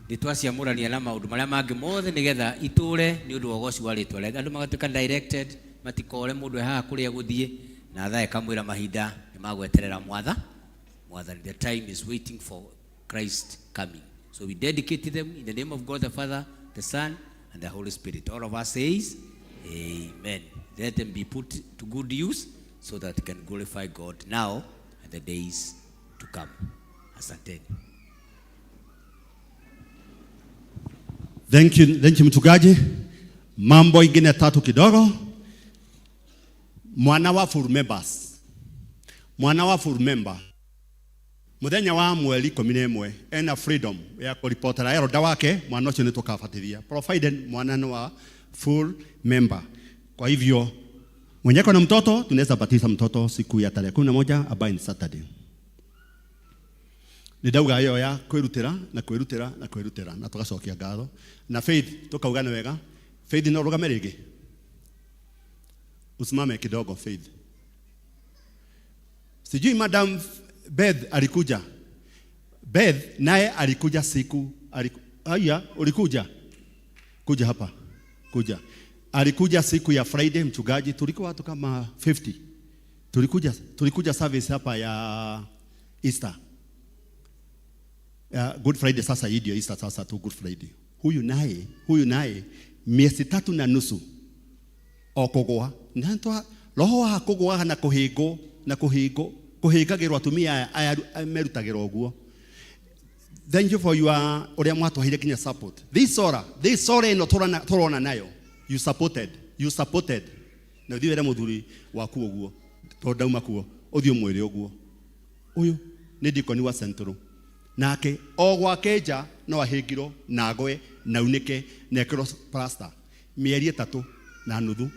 S8: nĩ twaciamũrania na maũndũ marĩa mangĩ mothe nĩgetha itũre nĩ ũndũ wa ũgoci wa rĩtwa rĩake andũ magatuĩka directed matikore mũndũ haha kũrĩa gũthiĩ na thaa ĩkamwĩra mahinda nĩ magweterera mwathani. The time is waiting for Christ coming, so we dedicate them in the name of God the Father, the Son and the Holy Spirit. All of us says amen. Let them be put to good use so that we can glorify God now and the days to come. Asanteni.
S2: Thank you mchungaji. Mambo ingine tatu kidogo. Mwana wa full members. Mwana wa full member. Muthenya wa mweri 11 ena freedom ya kuripotera eroda wake mwana ucio nitukabatithia provided mwana ni wa full member. Kwa hivyo mwenye kuna mtoto tunaweza batiza mtoto siku ya tarehe 11 ambayo ni Saturday. Nidauga hiyo ya kwirutira na tugacokia ngatho na Faith tukauga ni wega. Faith no rugame rigi usimame kidogo Faith. Sijui Madam Beth alikuja. Beth naye alikuja siku haya ulikuja kuja hapa kuja alikuja siku ya Friday mchungaji, tulikuwa watu kama 50 tulikuja service hapa ya Easter. Good Friday sasa hii ndio Easter sasa tu Good Friday. Huyu naye miezi 3.5 okogwa ntwa roho wa kugwa na kuhingagirwa atumia merutagirwa uguo. Thank you for your uria mwatwahire kinya support. This sora ino turona nayo you supported na thiwere muthuri waku uguo tondauma kuo uthio mwiri uguo uyu ni dikoni wa Central nake ogwa keja no ahingiro na gwe na unike na ekro plaster mieri 3.5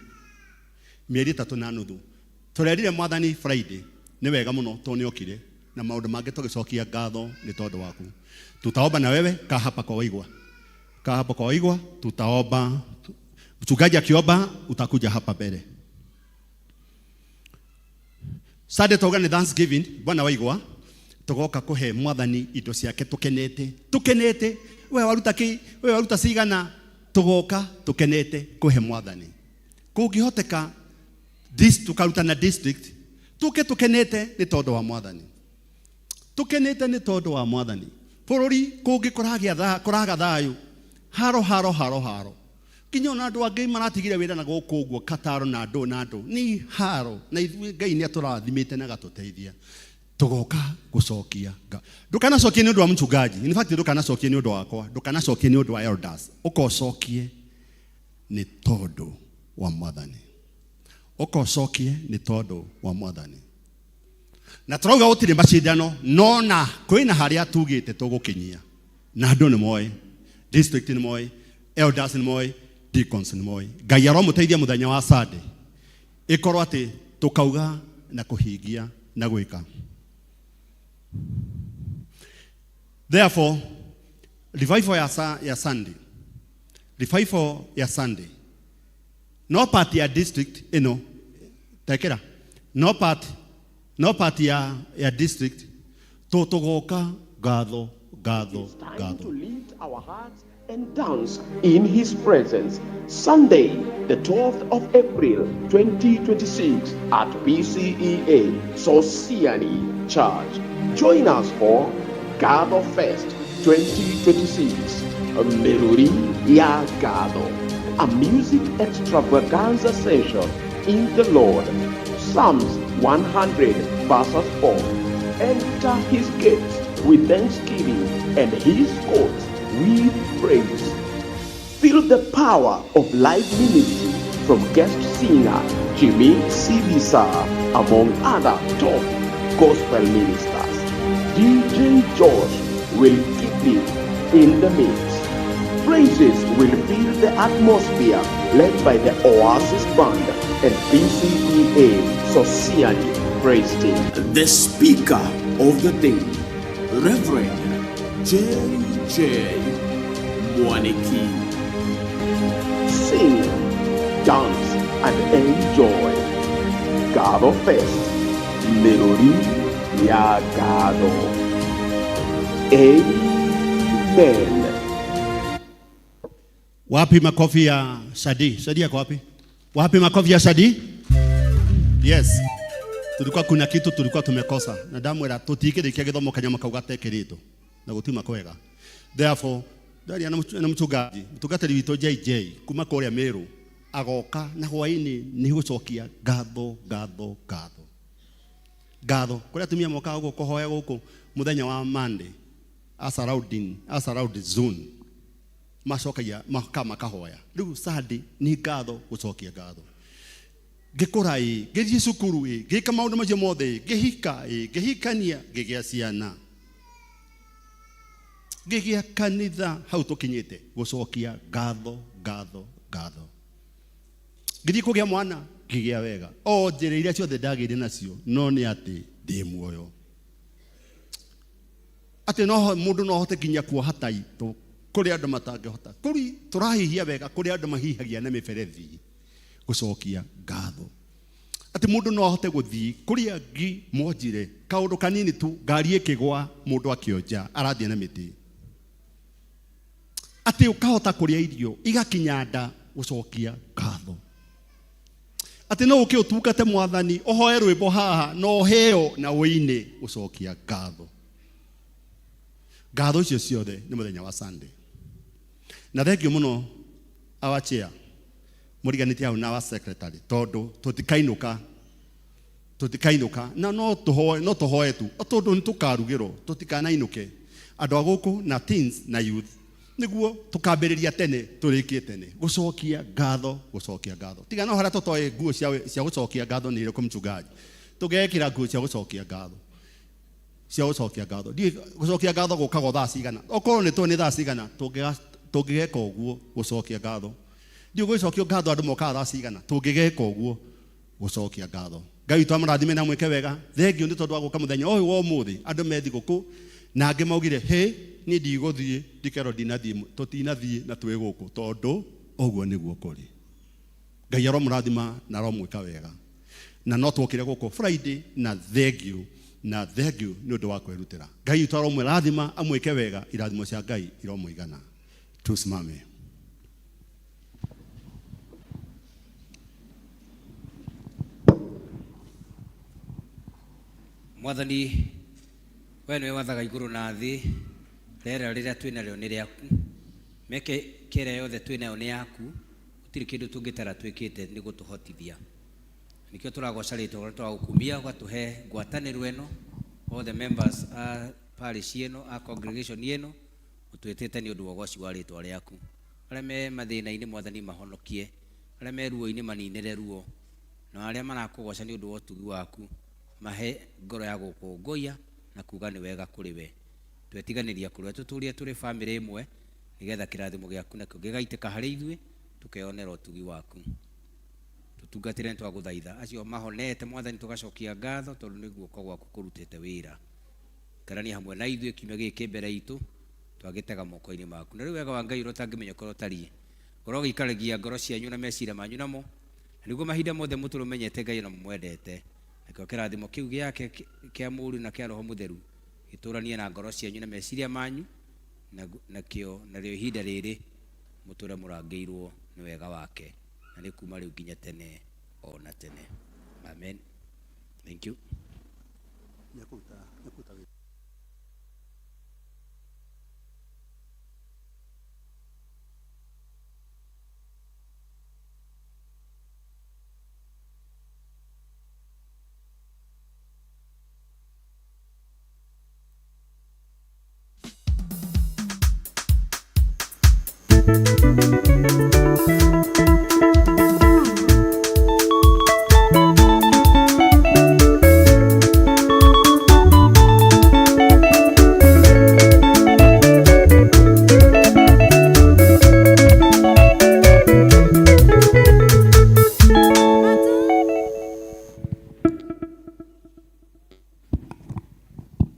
S2: turerire mwathani Friday ni wega muno to ni okire na maundu mangi tugicokia ngatho ni tondu waku. Tutaomba na wewe ka hapa kwa waigwa tutaomba. Mchungaji akiomba utakuja hapa mbele. Sade toga ni Thanksgiving bwana waigwa tugoka kuhe mwathani indo ciake tukenete we waruta cigana tugoka tukenete kuhe mwathani kungihoteka tukaruta na district tukenete ni tondu wa mwathani bururi kungi kuraga thayu haro kinyo na andu angi maratigire wira na guku uguo Kataro na andu ni haro na Ngai ni aturathimite na gatuteithia tugoka gucokia ndukanacokie ni undu wa mchungaji. In fact ndukanacokie ni undu wakwa, ndukanacokie ni undu wa elders, ukocokie ni tondu wa mwathani. Na turauga utire macindano no na kwina haria tugite tugukinyia na andu ni moe district ni moe elders ni moe deacons ni moe. Ngai aromuteithia muthenya wa Sunday ikorwo ati tukauga na kuhingia na gwika. Therefore revival ya Sunday no part ya district ino tekera no part ya district tugoka gatho
S11: to lift our hearts and dance in his presence. Sunday, the 12th of April, 2026 at PCEA Sosiani Church. Join us for Gado Fest 2026, Melody Ya Gado, a music extravaganza session in the Lord. Psalms 100 verses 4. Enter his gates with thanksgiving and his courts with praise. Feel the power of live ministry from guest singer Jimmy Sibisa, among other top gospel ministers. DJ Josh will keep it in the mix. Praises will fill the atmosphere, led by the Oasis Band and PCEA Sosiani Praise Team. The speaker of the day, Reverend J.J. Mwaniki. Sing, dance, and enjoy. Gado Fest, Melody Ya Gado. Amen.
S2: Wapi makofi ya Shadi? Shadi yako wapi? Wapi makofi ya Shadi? Yes. Tulikuwa kuna kitu tulikuwa tumekosa. Na damu era tutikirikia githomo kanyama kauga tekerito. Na gutima kwega. Therefore, ndari ana mchungaji, mtungatiri wito JJ kuma kuria Meru agoka na hwaini ni gucokia ngatho. Ngatho. Kuria tumia moka guko kuhoya guko muthenya wa Monday. Asaraudi zone. Macokagia makahoya. Riu Sunday ni ngatho gucokia ngatho. Ngikura ngithie cukuru ngika maundu macio mothe ngihika ngihikania ngigia ciana ngigia kanitha hau tukinyite gucokia ngatho. Ngithie kugia mwana ngigia wega o njira iria ciothe ndagire nacio no ni ati ndi muoyo ati no mundu no hote kinya kuoha taito kuri andu matangihota kuri turahihia wega kuri andu mahihagia na miberethi gucokia ngatho ati mundu no ahote guthii kuri angi monjire kaundu kanini tu ngari ikigwa mundu akionja arathie na miti ati ukahota kuria irio igakinya nda gucokia ngatho ati no uke utungate mwathani uhoe rwimbo haha no heo na uine gucokia ngatho. Ngatho icio ciothe ni muthenya wa Sunday. Na thengio muno awachia muriganite au na wa secretary tondu tutikainuka na no tuhoe tu tondu nitukarugiro tutikanainũke andu aguku na teens na youth niguo tukambiriria tene turikie tene gucokia ngatho tiga no hara tutoe nguo cia gucokia ngatho ni iriku mchungaji tugekira nguo cia gucokia ngatho di gucokia ngatho gukago thaa cigana okorwo ni toni thaa cigana tungigeka uguo gucokia ngatho di gucokia ngatho andu moka thaa cigana tungigeka uguo gucokia ngatho. Ngai twamurathime na mweke wega thengio ni tondu wa guka muthenya uyu wa umuthi andu methi guku na angi maugire he ni ndiguthie ndikero ndinathie tutinathie na twi guku tondu uguo niguo kuri. Ngai aromurathima na aromwika wega na no twokire guku Friday na thengio ni undu wa kwirutira. Ngai twaromurathima amwike wega irathimo cia Ngai iromuigana. Tusimame.
S8: Mwathani we niwe wathaga iguru na thi rĩera rĩrĩa twĩnarĩo nĩ rĩaku meke kĩrĩa yothe twĩnayo nĩ yaku gũtirĩ kĩndũ tũngĩtara twĩkĩte nĩ gũtũhotithia nikĩo tũragoca rĩtwa rĩrĩa twagũkumia ũgatũhe ngwatanĩro ĩno all the members a parish ĩno a congregation ĩno ũtwĩtĩte nĩ ũndũ wa ũgoci wa rĩtwa rĩaku arĩa me mathĩna-inĩ Mwathani mahonokie arĩa me ruo-inĩ maninĩre ruo na arĩa marakũgoca nĩ ũndũ wa ũtugi waku mahe ngoro ya gũkũngũiya na kuga nĩ wega kũrĩ we twetiganĩria kũrĩ tũtũrie tũrĩ family ĩmwe nĩgetha kĩrathimo gĩaku nakĩo gĩgaitĩka harĩ ithuĩ tũkeonera ũtugi waku tũtungatĩre twagũthaitha acio mahonete Mwathani tũgacokia ngatho tondũ nĩ guoko gwaku kũrutĩte wĩra karania hamwe na ithuĩ kiumia gĩkĩ mbere itũ twagĩtega moko-inĩ maku na rĩu wega wa Ngai ũtangĩmenya ũkorwo tariĩ ngoro gĩikaragia ngoro cianyu na meciria manyu namo nĩguo mahinda mothe mũtũmenyete Ngai na mũmwendete nakĩo kĩrathimo kĩu gĩake kĩa mũriũ na kĩa Roho Mũtheru gĩtũranie na ngoro cianyu na meciria manyu nakĩo narĩo ihinda rĩrĩ mũtũre mũrangĩirwo nĩ wega wake na nĩ kuma rĩu nginya tene ona tene. Amen. Thank you.